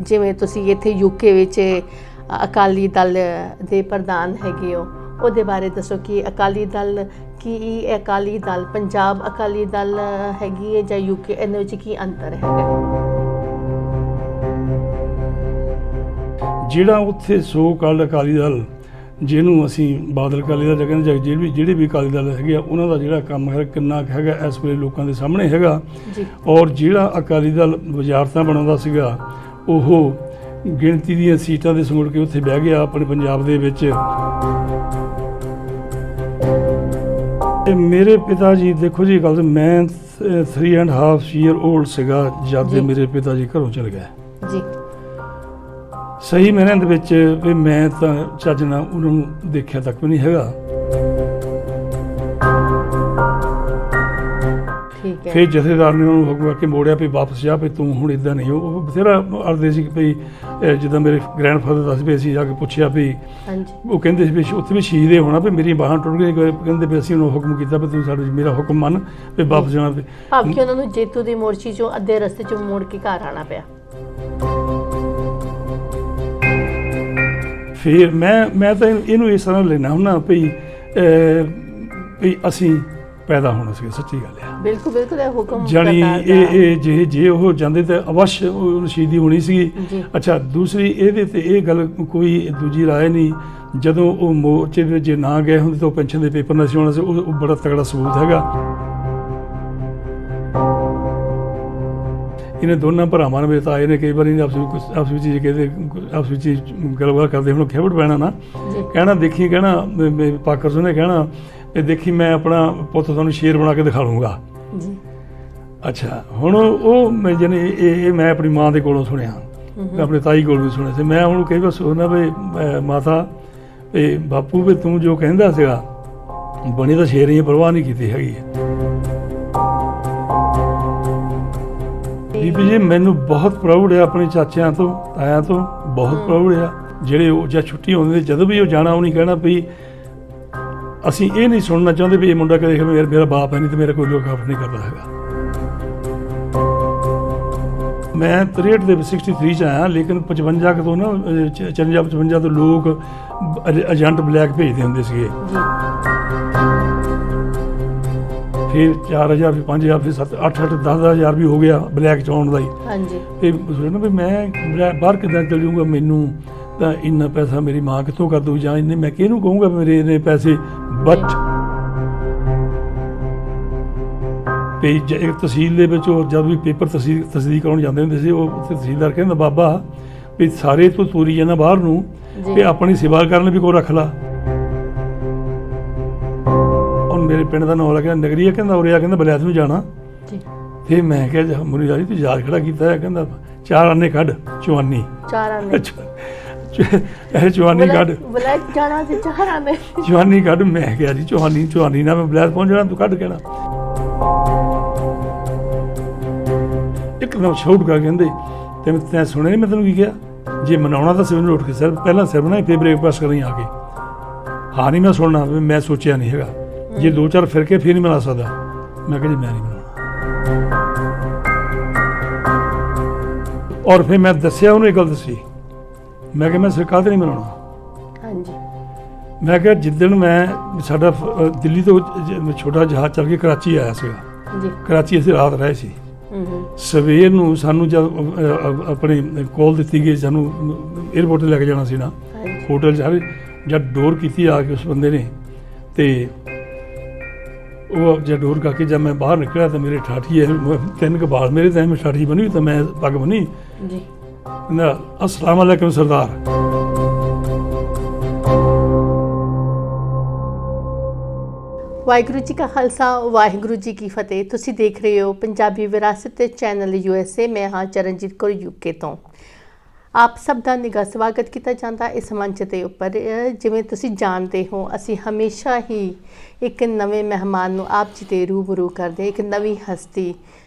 ਜਿਵੇਂ ਤੁਸੀਂ ਇੱਥੇ ਯੂਕੇ ਵਿੱਚ ਅਕਾਲੀ ਦਲ ਦੇ ਪ੍ਰਧਾਨ ਹੈਗੇ ਹੋ, ਉਹਦੇ ਬਾਰੇ ਦੱਸੋ ਕਿ ਅਕਾਲੀ ਦਲ ਕੀ ਇਹ ਅਕਾਲੀ ਦਲ ਪੰਜਾਬ ਅਕਾਲੀ ਦਲ ਹੈਗੀ ਹੈ ਜਾਂ ਯੂਕੇ, ਇਹਨਾਂ ਵਿੱਚ ਕੀ ਅੰਤਰ ਹੈਗਾ? ਜਿਹੜਾ ਉੱਥੇ ਸੋ ਕਾਲਡ ਅਕਾਲੀ ਦਲ, ਜਿਹਨੂੰ ਅਸੀਂ ਬਾਦਲ ਅਕਾਲੀ ਦਲ ਕਹਿੰਦੇ, ਜਾਂ ਜਿਹੜੇ ਵੀ ਅਕਾਲੀ ਦਲ ਹੈਗੇ ਆ, ਉਹਨਾਂ ਦਾ ਜਿਹੜਾ ਕੰਮ ਹੈ ਕਿੰਨਾ ਕੁ ਹੈਗਾ ਇਸ ਵੇਲੇ ਲੋਕਾਂ ਦੇ ਸਾਹਮਣੇ ਹੈਗਾ ਜੀ। ਔਰ ਜਿਹੜਾ ਅਕਾਲੀ ਦਲ ਵਜ਼ਾਰਤਾਂ ਬਣਾਉਂਦਾ ਸੀਗਾ, ਉਹ ਗਿਣਤੀ ਦੀਆਂ ਸੀਟਾਂ ਦੇ ਸੁਣ ਕੇ ਉੱਥੇ ਬਹਿ ਗਿਆ ਆਪਣੇ ਪੰਜਾਬ ਦੇ ਵਿੱਚ। ਤੇ ਮੇਰੇ ਪਿਤਾ ਜੀ, ਦੇਖੋ ਜੀ ਗੱਲ, ਮੈਂ 3.5 year old ਸੀਗਾ ਜਦ ਮੇਰੇ ਪਿਤਾ ਜੀ ਘਰੋਂ ਚਲੇ ਗਏ ਜੀ। ਸਹੀ ਮੈਨੇ ਦੇ ਵਿੱਚ ਵੀ ਮੈਂ ਤਾਂ ਚੱਜ ਨਾਲ ਉਹਨਾਂ ਨੂੰ ਦੇਖਿਆ ਤੱਕ ਵੀ ਨਹੀਂ ਹੈਗਾ। ਠੀਕ ਹੈ। ਫਿਰ ਜਥੇਦਾਰ ਨੇ ਉਹਨੂੰ ਹੁਕਮ ਕਰਕੇ ਮੋੜਿਆ ਵੀ ਵਾਪਸ ਜਾ, ਵੀ ਤੂੰ ਹੁਣ ਇੱਦਾਂ ਨਹੀਂ। ਉਹ ਬਥੇਰਾ ਅੜਦੇ ਸੀ ਕਿ ਭਈ ਜਿੱਦਾਂ ਮੇਰੇ ਗ੍ਰੈਂਡਫਾਦਰ ਦੱਸ ਪਏ ਸੀ, ਜਾ ਕੇ ਪੁੱਛਿਆ ਵੀ ਉਹ ਕਹਿੰਦੇ ਸੀ ਵੀ ਉੱਥੇ ਵੀ ਸ਼ਹੀਦ ਹੋਣਾ, ਵੀ ਮੇਰੀ ਬਾਹਾਂ ਟੁੱਟ ਗਈ। ਕਹਿੰਦੇ ਵੀ ਅਸੀਂ ਉਹਨੂੰ ਹੁਕਮ ਕੀਤਾ ਵੀ ਤੂੰ ਸਾਡਾ ਮੇਰਾ ਹੁਕਮ ਮੰਨ ਵੀ ਵਾਪਸ ਜਾਣਾ। ਭਾਵ ਕਿ ਉਹਨਾਂ ਨੂੰ ਜੇਤੂ ਦੀ ਮੋਰਚੀ ਚੋਂ ਅੱਧੇ ਰਸਤੇ ਚੋਂ ਮੋੜ ਕੇ ਘਰ ਆਉਣਾ ਪਿਆ। ਫਿਰ ਮੈਂ ਤਾਂ ਇਹਨੂੰ ਇਸ ਤਰ੍ਹਾਂ ਲੈਣਾ ਹੁੰਦਾ ਵੀ ਅਸੀਂ ਪੈਦਾ ਹੋਣਾ ਸੀ, ਸੱਚੀ ਗੱਲ ਹੈ। ਬਿਲਕੁਲ ਬਿਲਕੁਲ, ਇਹ ਹੁਕਮ ਜਾਣੀ ਇਹ ਜੇ ਉਹ ਜਾਂਦੇ ਤਾਂ ਅਵਸ਼ ਉਹ ਸ਼ਹੀਦੀ ਹੋਣੀ ਸੀ। ਅੱਛਾ, ਦੂਸਰੀ ਇਹਦੇ ਤੇ ਇਹ ਗੱਲ ਕੋਈ ਦੂਜੀ ਰਾਏ ਨਹੀਂ, ਜਦੋਂ ਉਹ ਮੋਰਚੇ ਦੇ ਜੇ ਨਾ ਗਏ ਹੁੰਦੇ ਤਾਂ ਉਹ ਪੈਨਸ਼ਨ ਦੇ ਪੇਪਰ ਨਾ ਸੀ ਹੋਣਾ ਸੀ। ਉਹ ਬੜਾ ਤਗੜਾ ਸਬੂਤ ਹੈਗਾ। ਇਹਨਾਂ ਦੋਨਾਂ ਭਰਾਵਾਂ ਨੇ, ਮੇਰੇ ਤਾਂ ਆਏ ਨੇ ਕਈ ਵਾਰੀ ਆਪਸ ਵਿੱਚ ਕਹਿੰਦੇ, ਆਪਸ ਵਿੱਚ ਗੱਲਬਾਤ ਕਰਦੇ, ਹੁਣ ਖੇਵੜ ਪੈਣਾ ਨਾ ਕਹਿਣਾ, ਦੇਖੀ ਕਹਿਣਾ ਪਾਕਰ ਸਿੰਘ ਨੇ ਕਹਿਣਾ ਇਹ ਦੇਖੀ ਮੈਂ ਆਪਣਾ ਪੁੱਤ ਤੁਹਾਨੂੰ ਸ਼ੇਰ ਬਣਾ ਕੇ ਦਿਖਾ ਲੂੰਗਾ। ਅੱਛਾ, ਹੁਣ ਉਹ ਮੈਂ ਜਾਨੀ ਇਹ ਮੈਂ ਆਪਣੀ ਮਾਂ ਦੇ ਕੋਲੋਂ ਸੁਣਿਆ, ਆਪਣੇ ਤਾਈ ਕੋਲੋਂ ਵੀ ਸੁਣਿਆ ਸੀ। ਮੈਂ ਹੁਣ ਕਈ ਵਾਰ ਸੋਚਦਾ ਵੀ ਮਾਤਾ ਵੀ ਬਾਪੂ ਵੀ ਤੂੰ ਜੋ ਕਹਿੰਦਾ ਸੀਗਾ ਬਣੀ ਤਾਂ ਸ਼ੇਰ ਹੀ, ਪਰਵਾਹ ਨਹੀਂ ਕੀਤੀ ਹੈਗੀ। ਬੀਬੀ ਜੀ, ਮੈਨੂੰ ਬਹੁਤ ਪ੍ਰਾਊਡ ਹੈ ਆਪਣੇ ਚਾਚਿਆਂ ਤੋਂ, ਤਾਇਆਂ ਤੋਂ, ਬਹੁਤ ਪ੍ਰਾਊਡ ਆ। ਜਿਹੜੇ ਉਹ ਜਾਂ ਛੁੱਟੀ ਹੁੰਦੀ ਜਦੋਂ ਵੀ ਉਹ ਜਾਣਾ, ਉਹ ਨਹੀਂ ਕਹਿਣਾ ਵੀ ਅਸੀਂ ਇਹ ਨਹੀਂ ਸੁਣਨਾ ਚਾਹੁੰਦੇ ਵੀ ਇਹ ਮੁੰਡਾ ਕਦੇ ਮੇਰਾ ਬਾਪ ਹੈ ਨਹੀਂ ਤੇ ਮੇਰਾ ਕੋਈ ਲੋਕ ਆਫਰ ਨਹੀਂ ਕਰਦਾ ਹੈਗਾ। ਮੈਂ 63 ਦੇ 63 ਚ ਆਇਆ, ਲੇਕਿਨ 55 ਤੋਂ ਨਾ 54 ਤੋਂ ਲੋਕ ਏਜੰਟ ਬਲੈਕ ਭੇਜਦੇ ਹੁੰਦੇ ਸੀਗੇ। ਫਿਰ 4000, ਫਿਰ 5000, ਫਿਰ 7-8 10,000 ਵੀ ਹੋ ਗਿਆ ਬਲੈਕ ਚ ਆਉਣ ਦਾ ਹੀ। ਹਾਂਜੀ, ਇਹ ਸੁਣਨਾ ਵੀ ਮੈਂ ਬਾਹਰ ਕਿੱਦਾਂ ਚੱਲ ਜਾਊਂਗਾ, ਮੈਨੂੰ ਤਾਂ ਇੰਨਾ ਪੈਸਾ ਮੇਰੀ ਮਾਂ ਕਿੱਥੋਂ ਕਰ ਦੂ, ਜਾਂ ਇੰਨੇ ਮੈਂ ਕਿਹਨੂੰ ਕਹੂੰਗਾ ਮੇਰੇ ਇੰਨੇ ਪੈਸੇ। ਬਟ ਵੀ ਇੱਕ ਤਹਿਸੀਲ ਦੇ ਵਿੱਚ ਉਹ ਜਦ ਵੀ ਪੇਪਰ ਤਸਦੀਕ ਕਰਾਉਣ ਜਾਂਦੇ ਹੁੰਦੇ ਸੀ, ਉਹ ਤਹਿਸੀਲਦਾਰ ਕਹਿੰਦਾ ਬਾਬਾ ਵੀ ਸਾਰੇ ਤੋਂ ਤੋਰੀ ਜਾਂਦਾ ਬਾਹਰ ਨੂੰ, ਵੀ ਆਪਣੀ ਸੇਵਾ ਕਰਨ ਵੀ ਕੋਈ ਰੱਖ ਲਾ। ਹੁਣ ਮੇਰੇ ਪਿੰਡ ਦਾ ਨਾਂ ਲੱਗਿਆ ਨਗਰੀਆ, ਕਹਿੰਦਾ ਉਰੇ ਆ, ਕਹਿੰਦਾ ਬਲੈਤ ਨੂੰ ਜਾਣਾ। ਫਿਰ ਮੈਂ ਕਿਹਾ ਮੁਨੀ ਰਾਜੀ ਤੂੰ ਯਾਦ ਖੜਾ ਕੀਤਾ ਹੈ, ਕਹਿੰਦਾ 4 ਆਨੇ ਕੱਢ, ਚਵਾਨੀ 4 ਆਨੇ ਇਹ ਚਵਾਨੀ ਕੱਢ, ਬਲੈਤ ਜਾਣਾ ਸੀ 4 ਆਨੇ ਚਵਾਨੀ ਕੱਢ। ਮੈਂ ਕਿਹਾ ਜੀ ਚਵਾਨੀ ਨਾਲ ਮੈਂ ਬਲੈਤ ਪਹੁੰਚ ਜਾਣਾ, ਤੂੰ ਕੱਢ ਕਹਿਣਾ। ਇੱਕਦਮ ਸ਼ਾਊਟ ਕਰ ਕਹਿੰਦੇ ਤੇ ਤੈਂ ਸੁਣਿਆ ਨਹੀਂ ਮੈਂ ਤੈਨੂੰ ਕੀ ਕਿਹਾ, ਜੇ ਮਨਾਉਣਾ ਤਾਂ ਸਵੇਰ ਨੂੰ ਉੱਠ ਕੇ ਸਿਰ ਪਹਿਲਾਂ ਸਿਰ ਬਣਾਈ, ਫਿਰ ਬ੍ਰੇਕਫਾਸਟ ਕਰੀ ਆ ਕੇ। ਹਾਂ ਨਹੀਂ ਮੈਂ ਸੁਣਨਾ, ਮੈਂ ਸੋਚਿਆ ਨਹੀਂ ਹੈਗਾ, ਜੇ 2-4 ਫਿਰ ਕੇ ਫਿਰ ਨਹੀਂ ਮਨਾ ਸਕਦਾ। ਮੈਂ ਕਿਹਾ ਜੀ ਮੈਂ ਨਹੀਂ ਮਨਾਉਣਾ। ਔਰ ਫਿਰ ਮੈਂ ਦੱਸਿਆ ਉਹਨੂੰ, ਇਹ ਗੱਲ ਦੱਸੀ, ਮੈਂ ਕਿਹਾ ਮੈਂ ਸਰਕਾਰ ਤੇ ਨਹੀਂ ਮਨਾਉਣਾ। ਹਾਂਜੀ, ਮੈਂ ਕਿਹਾ ਜਿੱਦਣ ਮੈਂ ਸਾਡਾ ਦਿੱਲੀ ਤੋਂ ਛੋਟਾ ਜਹਾਜ਼ ਚੱਲ ਕੇ ਕਰਾਚੀ ਆਇਆ ਸੀਗਾ। ਕਰਾਚੀ ਅਸੀਂ ਰਾਤ ਰਹੇ ਸੀ। ਸਵੇਰ ਨੂੰ ਸਾਨੂੰ ਜਦ ਆਪਣੀ ਕਾਲ ਦਿੱਤੀ ਗਈ, ਸਾਨੂੰ ਏਅਰਪੋਰਟ 'ਤੇ ਲੈ ਕੇ ਜਾਣਾ ਸੀ ਨਾ, ਹੋਟਲ 'ਚ ਜਦ ਡੋਰ ਕੀਤੀ ਆ ਕੇ ਉਸ ਬੰਦੇ ਨੇ, ਤੇ ਉਹ ਜਦ ਡੋਰ ਕਰਕੇ ਜਦ ਮੈਂ ਬਾਹਰ ਨਿਕਲਿਆ ਤਾਂ ਮੇਰੇ ਠਾਠੀ ਹੈ 3 ਕਬਾਲ ਮੇਰੇ ਤਾਂ ਮੈਂ ਠਾਠੀ ਬਣੀ, ਤਾਂ ਮੈਂ ਪੱਗ ਬੰਨੀ। ਕਹਿੰਦਾ ਅਸਲਾਮ ਵਾਲੇਕੁਮ ਸਰਦਾਰ। ਵਾਹਿਗੁਰੂ ਜੀ ਕਾ ਖਾਲਸਾ, ਵਾਹਿਗੁਰੂ ਜੀ ਕੀ ਫਤਿਹ। ਤੁਸੀਂ ਦੇਖ ਰਹੇ ਹੋ ਪੰਜਾਬੀ ਵਿਰਾਸਤ ਤੇ ਚੈਨਲ USA। ਮੈਂ ਹਾਂ ਚਰਨਜੀਤ ਕੌਰ UK ਤੋਂ। ਆਪ ਸਭ ਦਾ ਨਿੱਘਾ ਸਵਾਗਤ ਕੀਤਾ ਜਾਂਦਾ ਇਸ ਮੰਚ ਦੇ ਉੱਪਰ। ਜਿਵੇਂ ਤੁਸੀਂ ਜਾਣਦੇ ਹੋ, ਅਸੀਂ ਹਮੇਸ਼ਾ ਹੀ ਇੱਕ ਨਵੇਂ ਮਹਿਮਾਨ ਨੂੰ ਆਪ ਜੀ ਦੇ ਰੂਬਰੂ ਕਰਦੇ, ਇੱਕ ਨਵੀਂ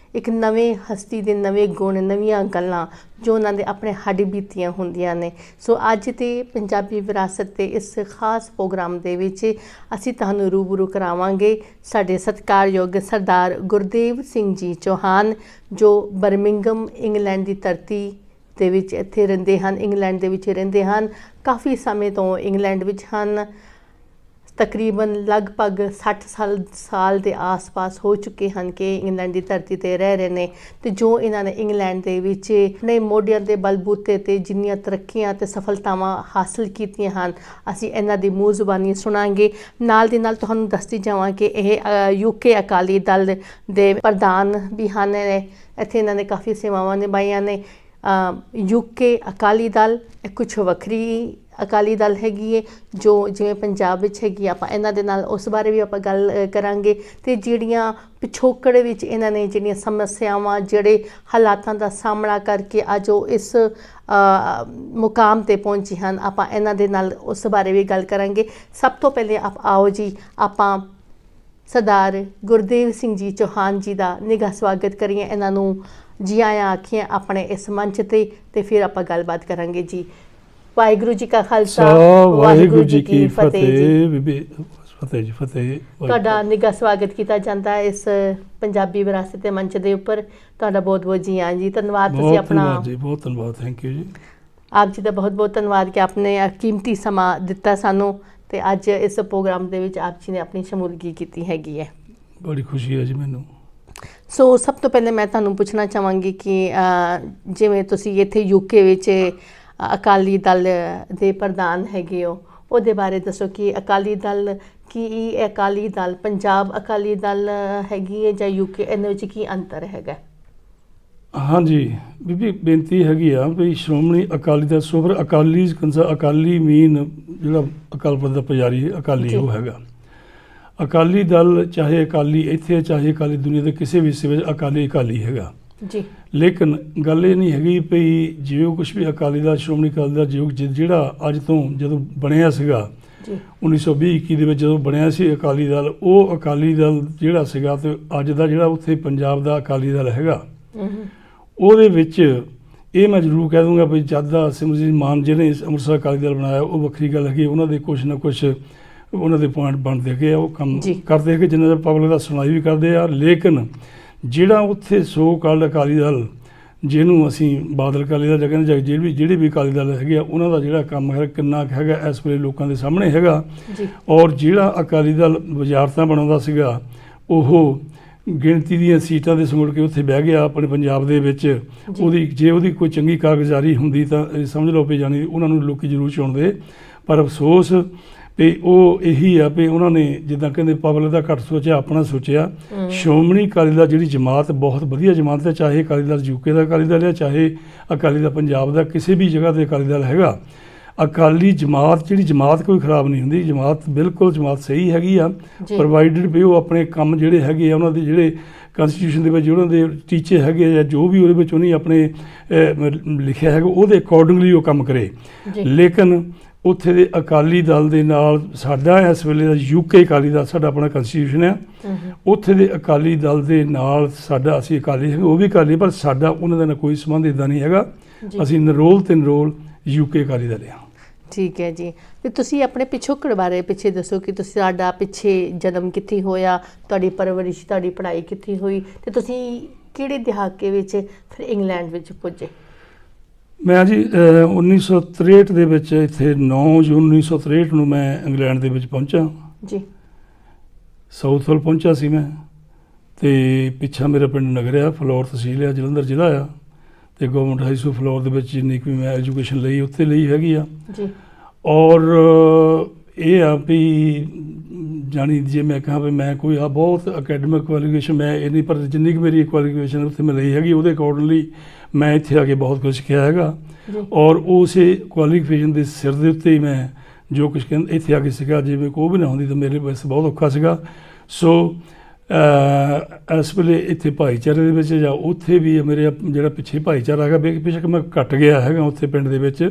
ਹਸਤੀ ਦੇ ਨਵੇਂ ਗੁਣ, ਨਵੀਆਂ ਗੱਲਾਂ ਜੋ ਉਹਨਾਂ ਦੇ ਆਪਣੇ ਹੱਡ ਬੀਤੀਆਂ ਹੁੰਦੀਆਂ ਨੇ। ਸੋ ਅੱਜ ਦੇ ਪੰਜਾਬੀ ਵਿਰਾਸਤ ਦੇ ਇਸ ਖਾਸ ਪ੍ਰੋਗਰਾਮ ਦੇ ਵਿੱਚ ਅਸੀਂ ਤੁਹਾਨੂੰ ਰੂਬਰੂ ਕਰਾਵਾਂਗੇ ਸਾਡੇ ਸਤਿਕਾਰਯੋਗ ਸਰਦਾਰ ਗੁਰਦੇਵ ਸਿੰਘ ਜੀ ਚੌਹਾਨ, ਜੋ ਬਰਮਿੰਘਮ ਇੰਗਲੈਂਡ ਦੀ ਧਰਤੀ ਦੇ ਵਿੱਚ ਇੱਥੇ ਰਹਿੰਦੇ ਹਨ, ਇੰਗਲੈਂਡ ਦੇ ਵਿੱਚ ਰਹਿੰਦੇ ਹਨ, ਕਾਫੀ ਸਮੇਂ ਤੋਂ ਇੰਗਲੈਂਡ ਵਿੱਚ ਹਨ। ਤਕਰੀਬਨ ਲਗਭਗ 60 ਸਾਲ ਦੇ ਆਸ-ਪਾਸ ਹੋ ਚੁੱਕੇ ਹਨ ਕਿ ਇੰਗਲੈਂਡ ਦੀ ਧਰਤੀ 'ਤੇ ਰਹਿ ਰਹੇ ਨੇ, ਤੇ ਜੋ ਇਹਨਾਂ ਨੇ ਇੰਗਲੈਂਡ ਦੇ ਵਿੱਚ ਆਪਣੇ ਮੋਢਿਆਂ ਦੇ ਬਲਬੂਤੇ 'ਤੇ ਜਿੰਨੀਆਂ ਤਰੱਕੀਆਂ ਅਤੇ ਸਫਲਤਾਵਾਂ ਹਾਸਲ ਕੀਤੀਆਂ ਹਨ, ਅਸੀਂ ਇਹਨਾਂ ਦੀ ਮੂੰਹ ਜ਼ੁਬਾਨੀ ਸੁਣਾਂਗੇ। ਨਾਲ ਦੀ ਨਾਲ ਤੁਹਾਨੂੰ ਦੱਸਦੀ ਜਾਵਾਂ ਕਿ ਇਹ UK ਅਕਾਲੀ ਦਲ ਦੇ ਪ੍ਰਧਾਨ ਵੀ ਹਨ। ਇੱਥੇ ਇਹਨਾਂ ਨੇ ਕਾਫੀ ਸੇਵਾਵਾਂ ਨਿਭਾਈਆਂ ਨੇ। UK ਅਕਾਲੀ ਦਲ ਇਹ ਕੁਛ ਵੱਖਰੀ ਅਕਾਲੀ ਦਲ ਹੈਗੀ ਹੈ ਜੋ ਜਿਵੇਂ ਪੰਜਾਬ ਵਿੱਚ ਹੈਗੀ। ਆਪਾਂ ਇਹਨਾਂ ਦੇ ਨਾਲ ਉਸ ਬਾਰੇ ਵੀ ਆਪਾਂ ਗੱਲ ਕਰਾਂਗੇ, ਅਤੇ ਜਿਹੜੀਆਂ ਪਿਛੋਕੜ ਵਿੱਚ ਇਹਨਾਂ ਨੇ ਜਿਹੜੀਆਂ ਸਮੱਸਿਆਵਾਂ, ਜਿਹੜੇ ਹਾਲਾਤਾਂ ਦਾ ਸਾਹਮਣਾ ਕਰਕੇ ਅੱਜ ਉਹ ਇਸ ਮੁਕਾਮ 'ਤੇ ਪਹੁੰਚੇ ਹਨ, ਆਪਾਂ ਇਹਨਾਂ ਦੇ ਨਾਲ ਉਸ ਬਾਰੇ ਵੀ ਗੱਲ ਕਰਾਂਗੇ। ਸਭ ਤੋਂ ਪਹਿਲੇ ਆਓ ਜੀ ਆਪਾਂ ਸਰਦਾਰ ਗੁਰਦੇਵ ਸਿੰਘ ਜੀ ਚੌਹਾਨ ਜੀ ਦਾ ਨਿੱਘਾ ਸਵਾਗਤ ਕਰੀਏ, ਇਹਨਾਂ ਨੂੰ ਜੀ ਆਇਆਂ ਆਖੀਏ ਆਪਣੇ ਇਸ ਮੰਚ 'ਤੇ ਫਿਰ ਆਪਾਂ ਗੱਲਬਾਤ ਕਰਾਂਗੇ ਜੀ। ਵਾਹਿਗੁਰੂ ਜੀ ਕਾ ਖਾਲਸਾ, ਵਾਹਿਗੁਰੂ ਜੀ ਕੀ ਫਤਿਹ। ਬੀਬੀ ਫਤਿਹ ਜੀ, ਫਤਿਹ। ਤੁਹਾਡਾ ਨਿੱਘਾ ਸਵਾਗਤ ਕੀਤਾ ਜਾਂਦਾ ਇਸ ਪੰਜਾਬੀ ਵਿਰਾਸਤ ਦੇ ਮੰਚ ਦੇ ਉੱਪਰ। ਤੁਹਾਡਾ ਬਹੁਤ ਬਹੁਤ ਜੀ ਆਇਆਂ ਜੀ। ਧੰਨਵਾਦ ਤੁਸੀਂ ਆਪਣਾ ਜੀ, ਬਹੁਤ ਧੰਨਵਾਦ, ਥੈਂਕ ਯੂ ਜੀ। ਆਪ ਜੀ ਦਾ ਬਹੁਤ ਬਹੁਤ ਧੰਨਵਾਦ ਕਿ ਆਪਨੇ ਕੀਮਤੀ ਸਮਾਂ ਦਿੱਤਾ ਸਾਨੂੰ, ਤੇ ਅੱਜ ਇਸ ਪ੍ਰੋਗਰਾਮ ਦੇ ਵਿੱਚ ਆਪ ਜੀ ਨੇ ਆਪਣੀ ਸ਼ਮੂਲੀਅਤ ਕੀਤੀ ਹੈਗੀ ਹੈ। ਬੜੀ ਖੁਸ਼ੀ ਹੈ ਜੀ ਮੈਨੂੰ। ਸੋ ਸਭ ਤੋਂ ਪਹਿਲੇ ਮੈਂ ਤੁਹਾਨੂੰ ਪੁੱਛਣਾ ਚਾਹਾਂਗੀ ਕਿ ਜਿਵੇਂ ਤੁਸੀਂ ਇੱਥੇ UK ਵਿੱਚ ਅਕਾਲੀ ਦਲ ਦੇ ਪ੍ਰਧਾਨ ਹੈਗੇ ਹੋ, ਉਹਦੇ ਬਾਰੇ ਦੱਸੋ ਕਿ ਅਕਾਲੀ ਦਲ ਕੀ ਅਕਾਲੀ ਦਲ ਪੰਜਾਬ ਅਕਾਲੀ ਦਲ ਹੈਗੀ ਹੈ ਜਾਂ UK, ਇਹਨਾਂ ਵਿੱਚ ਕੀ ਅੰਤਰ ਹੈਗਾ? ਹਾਂਜੀ ਬੀਬੀ, ਬੇਨਤੀ ਹੈਗੀ ਆ ਵੀ ਸ਼੍ਰੋਮਣੀ ਅਕਾਲੀ ਦਲ ਸੋਬਰ ਅਕਾਲੀ ਅਕਾਲੀ ਮੀਨ ਜਿਹੜਾ ਅਕਾਲ ਪੁਰਖ ਦਾ ਪੁਜਾਰੀ ਅਕਾਲੀ ਉਹ ਹੈਗਾ। ਅਕਾਲੀ ਦਲ ਚਾਹੇ ਅਕਾਲੀ ਇੱਥੇ ਚਾਹੇ ਅਕਾਲੀ ਦੁਨੀਆ ਦੇ ਕਿਸੇ ਵੀ ਹਿੱਸੇ ਵਿੱਚ ਅਕਾਲੀ ਹੈਗਾ ਜੀ। ਲੇਕਿਨ ਗੱਲ ਇਹ ਨਹੀਂ ਹੈਗੀ ਵੀ ਜਿਉਂ ਕੁਛ ਵੀ ਅਕਾਲੀ ਦਲ ਸ਼੍ਰੋਮਣੀ ਅਕਾਲੀ ਦਲ ਜਿਹੜਾ ਅੱਜ ਤੋਂ ਜਦੋਂ ਬਣਿਆ ਸੀਗਾ 1920-21 ਦੇ ਵਿੱਚ ਜਦੋਂ ਬਣਿਆ ਸੀ ਅਕਾਲੀ ਦਲ, ਉਹ ਅਕਾਲੀ ਦਲ ਜਿਹੜਾ ਸੀਗਾ ਤੇ ਅੱਜ ਦਾ ਜਿਹੜਾ ਉੱਥੇ ਪੰਜਾਬ ਦਾ ਅਕਾਲੀ ਦਲ ਹੈਗਾ, ਉਹਦੇ ਵਿੱਚ ਇਹ ਮੈਂ ਜ਼ਰੂਰ ਕਹਿ ਦੂੰਗਾ ਵੀ ਜਦ ਦਾ ਸਿਮਰਜੀਤ ਮਾਨ ਜਿਹਨੇ ਅੰਮ੍ਰਿਤਸਰ ਅਕਾਲੀ ਦਲ ਬਣਾਇਆ ਉਹ ਵੱਖਰੀ ਗੱਲ ਹੈਗੀ। ਉਹਨਾਂ ਦੇ ਕੁਛ ਨਾ ਕੁਛ ਉਹਨਾਂ ਦੇ ਪੁਆਇੰਟ ਬਣਦੇ ਹੈਗੇ ਆ, ਉਹ ਕੰਮ ਕਰਦੇ ਹੈਗੇ ਜਿਨ੍ਹਾਂ ਦਾ ਪਬਲਿਕ ਦਾ ਸੁਣਾਈ ਵੀ ਕਰਦੇ ਆ। ਲੇਕਿਨ ਜਿਹੜਾ ਉੱਥੇ ਸੋ ਕਾਲਡ ਅਕਾਲੀ ਦਲ ਜਿਹਨੂੰ ਅਸੀਂ ਬਾਦਲ ਅਕਾਲੀ ਦਲ ਕਹਿੰਦੇ ਜਾਂ ਜਿਹੜੇ ਵੀ ਅਕਾਲੀ ਦਲ ਹੈਗੇ ਆ, ਉਹਨਾਂ ਦਾ ਜਿਹੜਾ ਕੰਮ ਹੈ ਕਿੰਨਾ ਹੈਗਾ ਇਸ ਵੇਲੇ ਲੋਕਾਂ ਦੇ ਸਾਹਮਣੇ ਹੈਗਾ। ਔਰ ਜਿਹੜਾ ਅਕਾਲੀ ਦਲ ਵਜ਼ਾਰਤਾਂ ਬਣਾਉਂਦਾ ਸੀਗਾ ਉਹ ਗਿਣਤੀ ਦੀਆਂ ਸੀਟਾਂ ਦੇ ਸਮੁੜ ਕੇ ਉੱਥੇ ਬਹਿ ਗਿਆ ਆਪਣੇ ਪੰਜਾਬ ਦੇ ਵਿੱਚ। ਉਹਦੀ ਕੋਈ ਚੰਗੀ ਕਾਰਗੁਜ਼ਾਰੀ ਹੁੰਦੀ ਤਾਂ ਸਮਝ ਲਓ ਵੀ ਜਾਣੀ ਉਹਨਾਂ ਨੂੰ ਲੋਕ ਜ਼ਰੂਰ ਚੁਣਦੇ, ਪਰ ਅਫਸੋਸ ਵੀ ਉਹ ਇਹੀ ਆ ਵੀ ਉਹਨਾਂ ਨੇ ਜਿੱਦਾਂ ਕਹਿੰਦੇ ਪਬਲਿਕ ਦਾ ਘੱਟ ਸੋਚਿਆ, ਆਪਣਾ ਸੋਚਿਆ। ਸ਼੍ਰੋਮਣੀ ਅਕਾਲੀ ਦਲ ਜਿਹੜੀ ਜਮਾਤ ਬਹੁਤ ਵਧੀਆ ਜਮਾਤ ਹੈ, ਚਾਹੇ ਅਕਾਲੀ ਦਲ UK ਦਾ ਅਕਾਲੀ ਦਲ ਹੈ, ਚਾਹੇ ਅਕਾਲੀ ਦਲ ਪੰਜਾਬ ਦਾ ਕਿਸੇ ਵੀ ਜਗ੍ਹਾ 'ਤੇ ਅਕਾਲੀ ਦਲ ਹੈਗਾ। ਅਕਾਲੀ ਜਮਾਤ ਜਿਹੜੀ ਜਮਾਤ ਕੋਈ ਖਰਾਬ ਨਹੀਂ ਹੁੰਦੀ, ਜਮਾਤ ਬਿਲਕੁਲ ਜਮਾਤ ਸਹੀ ਹੈਗੀ ਆ, ਪ੍ਰੋਵਾਈਡਡ ਵੀ ਉਹ ਆਪਣੇ ਕੰਮ ਜਿਹੜੇ ਹੈਗੇ ਆ ਉਹਨਾਂ ਦੇ ਜਿਹੜੇ ਕੰਸਟੀਟਿਊਸ਼ਨ ਦੇ ਵਿੱਚ ਉਹਨਾਂ ਦੇ ਟੀਚੇ ਹੈਗੇ ਜਾਂ ਜੋ ਵੀ ਉਹਦੇ ਵਿੱਚ ਉਹਨੇ ਆਪਣੇ ਲਿਖਿਆ ਹੈਗਾ ਉਹਦੇ ਅਕੋਰਡਿੰਗਲੀ ਉਹ ਕੰਮ ਕਰੇ। ਲੇਕਿਨ ਉੱਥੇ ਦੇ ਅਕਾਲੀ ਦਲ ਦੇ ਨਾਲ ਸਾਡਾ ਇਸ ਵੇਲੇ ਦਾ UK ਅਕਾਲੀ ਦਲ ਸਾਡਾ ਆਪਣਾ ਕੰਸਟੀਟਿਊਸ਼ਨ ਹੈ, ਉੱਥੇ ਦੇ ਅਕਾਲੀ ਦਲ ਦੇ ਨਾਲ ਸਾਡਾ ਅਸੀਂ ਅਕਾਲੀ ਹੈਗੇ, ਉਹ ਵੀ ਅਕਾਲੀ, ਪਰ ਸਾਡਾ ਉਹਨਾਂ ਦੇ ਨਾਲ ਕੋਈ ਸੰਬੰਧ ਇੱਦਾਂ ਨਹੀਂ ਹੈਗਾ। ਅਸੀਂ ਨਰੋਲ UK ਅਕਾਲੀ ਦਲ ਹਾਂ। ਠੀਕ ਹੈ ਜੀ। ਤੇ ਤੁਸੀਂ ਆਪਣੇ ਪਿਛੋਕੜ ਬਾਰੇ ਪਿੱਛੇ ਦੱਸੋ ਕਿ ਤੁਸੀਂ ਸਾਡਾ ਪਿੱਛੇ ਜਨਮ ਕਿੱਥੇ ਹੋਇਆ, ਤੁਹਾਡੀ ਪਰਵਰਿਸ਼, ਤੁਹਾਡੀ ਪੜ੍ਹਾਈ ਕਿੱਥੇ ਹੋਈ, ਤੇ ਤੁਸੀਂ ਕਿਹੜੇ ਦਹਾਕੇ ਵਿੱਚ ਫਿਰ ਇੰਗਲੈਂਡ ਵਿੱਚ ਪੁੱਜੇ? ਮੈਂ ਜੀ 1963 ਦੇ ਵਿੱਚ ਇੱਥੇ 9 ਜੂਨ 1963 ਨੂੰ ਮੈਂ ਇੰਗਲੈਂਡ ਦੇ ਵਿੱਚ ਪਹੁੰਚਾ ਜੀ। ਸਾਊਥਵਲ ਪਹੁੰਚਾ ਸੀ ਮੈਂ, ਅਤੇ ਪਿੱਛਾ ਮੇਰਾ ਪਿੰਡ ਨਗਰ ਆ, ਫਲੋਰ ਤਹਿਸੀਲ ਆ, ਜਲੰਧਰ ਜ਼ਿਲ੍ਹਾ ਆ, ਅਤੇ ਗੌਰਮੈਂਟ ਹਾਈ ਸਕੂਲ ਫਲੋਰ ਦੇ ਵਿੱਚ ਜਿੰਨੀ ਕੁ ਮੈਂ ਐਜੂਕੇਸ਼ਨ ਲਈ ਉੱਥੇ ਲਈ ਹੈਗੀ ਆ ਜੀ। ਔਰ ਇਹ ਆ ਵੀ ਜਾਣੀ ਜੇ ਮੈਂ ਕਹਾਂ ਵੀ ਮੈਂ ਕੋਈ ਬਹੁਤ ਅਕੈਡਮਿਕ ਕੁਆਲੀਫਿਕੇਸ਼ਨ ਮੈਂ ਇਹ ਨਹੀਂ, ਪਰ ਜਿੰਨੀ ਕੁ ਮੇਰੀ ਕੁਆਲੀਫਿਕੇਸ਼ਨ ਉੱਥੇ ਮੈਂ ਲਈ ਹੈਗੀ ਉਹਦੇ ਅਕੋਰਡਿੰਗਲੀ ਮੈਂ ਇੱਥੇ ਆ ਕੇ ਬਹੁਤ ਕੁਝ ਸਿੱਖਿਆ ਹੈਗਾ। ਔਰ ਉਸੇ ਕੁਆਲੀਫਿਕੇਸ਼ਨ ਦੇ ਸਿਰ ਦੇ ਉੱਤੇ ਹੀ ਮੈਂ ਜੋ ਕੁਝ ਕਹਿੰਦੇ ਇੱਥੇ ਆ ਕੇ ਸਿੱਖਿਆ। ਜਿਵੇਂ ਕੋਈ ਵੀ ਨਾ ਹੁੰਦੀ ਤਾਂ ਮੇਰੇ ਵਾਸਤੇ ਬਹੁਤ ਔਖਾ ਸੀਗਾ। ਸੋ ਇਸ ਵੇਲੇ ਇੱਥੇ ਭਾਈਚਾਰੇ ਦੇ ਵਿੱਚ ਜਾਂ ਉੱਥੇ ਵੀ ਮੇਰੇ ਜਿਹੜਾ ਪਿੱਛੇ ਭਾਈਚਾਰਾ ਹੈਗਾ, ਬੇਸ਼ੱਕ ਮੈਂ ਘੱਟ ਗਿਆ ਹੈਗਾ ਉੱਥੇ ਪਿੰਡ ਦੇ ਵਿੱਚ,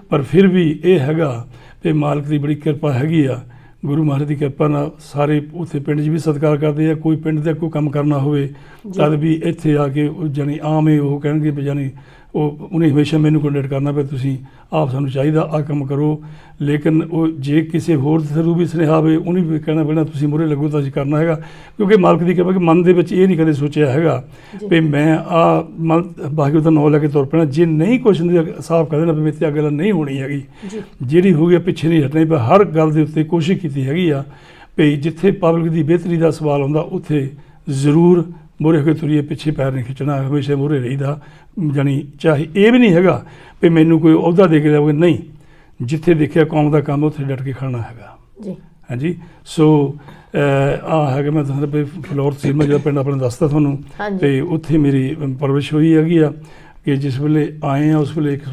ਪਰ ਫਿਰ ਵੀ ਇਹ ਹੈਗਾ ਵੀ ਮਾਲਕ ਦੀ ਬੜੀ ਕਿਰਪਾ ਹੈਗੀ ਆ, ਗੁਰੂ ਮਹਾਰਾਜ ਦੀ ਕਿਰਪਾ ਨਾਲ ਸਾਰੇ ਉੱਥੇ ਪਿੰਡ 'ਚ ਵੀ ਸਤਿਕਾਰ ਕਰਦੇ ਆ। ਕੋਈ ਪਿੰਡ ਦਾ ਕੋਈ ਕੰਮ ਕਰਨਾ ਹੋਵੇ ਤਦ ਵੀ ਇੱਥੇ ਆ ਕੇ ਜਾਣੀ ਆਮ ਹੀ ਉਹ ਕਹਿਣਗੇ ਵੀ ਜਾਣੀ ਉਹਨੇ ਹਮੇਸ਼ਾ ਮੈਨੂੰ ਕੰਟੈਕਟ ਕਰਨਾ ਪਿਆ, ਤੁਸੀਂ ਆਪ ਸਾਨੂੰ ਚਾਹੀਦਾ ਆਹ ਕੰਮ ਕਰੋ। ਲੇਕਿਨ ਉਹ ਜੇ ਕਿਸੇ ਹੋਰ ਥਰੂ ਵੀ ਸੁਨੇਹਾ ਆਵੇ ਉਹਨੇ ਵੀ ਕਹਿਣਾ ਪੈਣਾ ਤੁਸੀਂ ਮੂਹਰੇ ਲੱਗੋ ਤਾਂ ਅਸੀਂ ਕਰਨਾ ਹੈਗਾ, ਕਿਉਂਕਿ ਮਾਲਕ ਦੀ ਕਿਰਪਾ ਕਿ ਮਨ ਦੇ ਵਿੱਚ ਇਹ ਨਹੀਂ ਕਦੇ ਸੋਚਿਆ ਹੈਗਾ ਵੀ ਮੈਂ ਵਾਹਿਗੁਰੂ ਦਾ ਨਾਂ ਲੈ ਕੇ ਤੁਰ ਪੈਣਾ। ਜੇ ਨਹੀਂ ਕੁਛ ਸਾਫ਼ ਕਰ ਦੇਣਾ ਵੀ ਮੇਰੇ 'ਤੇ ਗੱਲ ਨਹੀਂ ਹੋਣੀ ਹੈਗੀ, ਜਿਹੜੀ ਹੋ ਗਈ ਪਿੱਛੇ ਨਹੀਂ ਹਟਣੀ, ਪਰ ਹਰ ਗੱਲ ਦੇ ਉੱਤੇ ਕੋਸ਼ਿਸ਼ ਕੀਤੀ ਹੈਗੀ ਆ ਵੀ ਜਿੱਥੇ ਪਬਲਿਕ ਦੀ ਬਿਹਤਰੀ ਦਾ ਸਵਾਲ ਆਉਂਦਾ ਉੱਥੇ ਜ਼ਰੂਰ ਮੂਹਰੇ ਹੋ ਕੇ ਤੁਰੀਏ, ਪਿੱਛੇ ਪੈਰ ਨਹੀਂ ਖਿੱਚਣਾ, ਹਮੇਸ਼ਾ ਮੂਹਰੇ ਰਹੀਦਾ। ਜਾਣੀ ਚਾਹੇ ਇਹ ਵੀ ਨਹੀਂ ਹੈਗਾ ਵੀ ਮੈਨੂੰ ਕੋਈ ਅਹੁਦਾ ਦੇ ਕੇ ਜਾਵੇ, ਨਹੀਂ, ਜਿੱਥੇ ਦੇਖਿਆ ਕੌਮ ਦਾ ਕੰਮ ਉੱਥੇ ਡਟ ਕੇ ਖੜਨਾ ਹੈਗਾ ਜੀ। ਹਾਂਜੀ, ਸੋ ਆਹ ਹੈਗਾ ਮੈਂ ਤੁਹਾਨੂੰ ਫਲੋਰ ਤਹਿਸੀਲ ਮੈਂ ਜਿਹੜਾ ਪਿੰਡ ਆਪਣਾ ਦੱਸਦਾ ਤੁਹਾਨੂੰ, ਅਤੇ ਉੱਥੇ ਮੇਰੀ ਪਰਵਰਿਸ਼ ਹੋਈ ਹੈਗੀ ਆ ਕਿ ਜਿਸ ਵੇਲੇ ਆਏ ਆ ਉਸ ਵੇਲੇ ਇੱਕ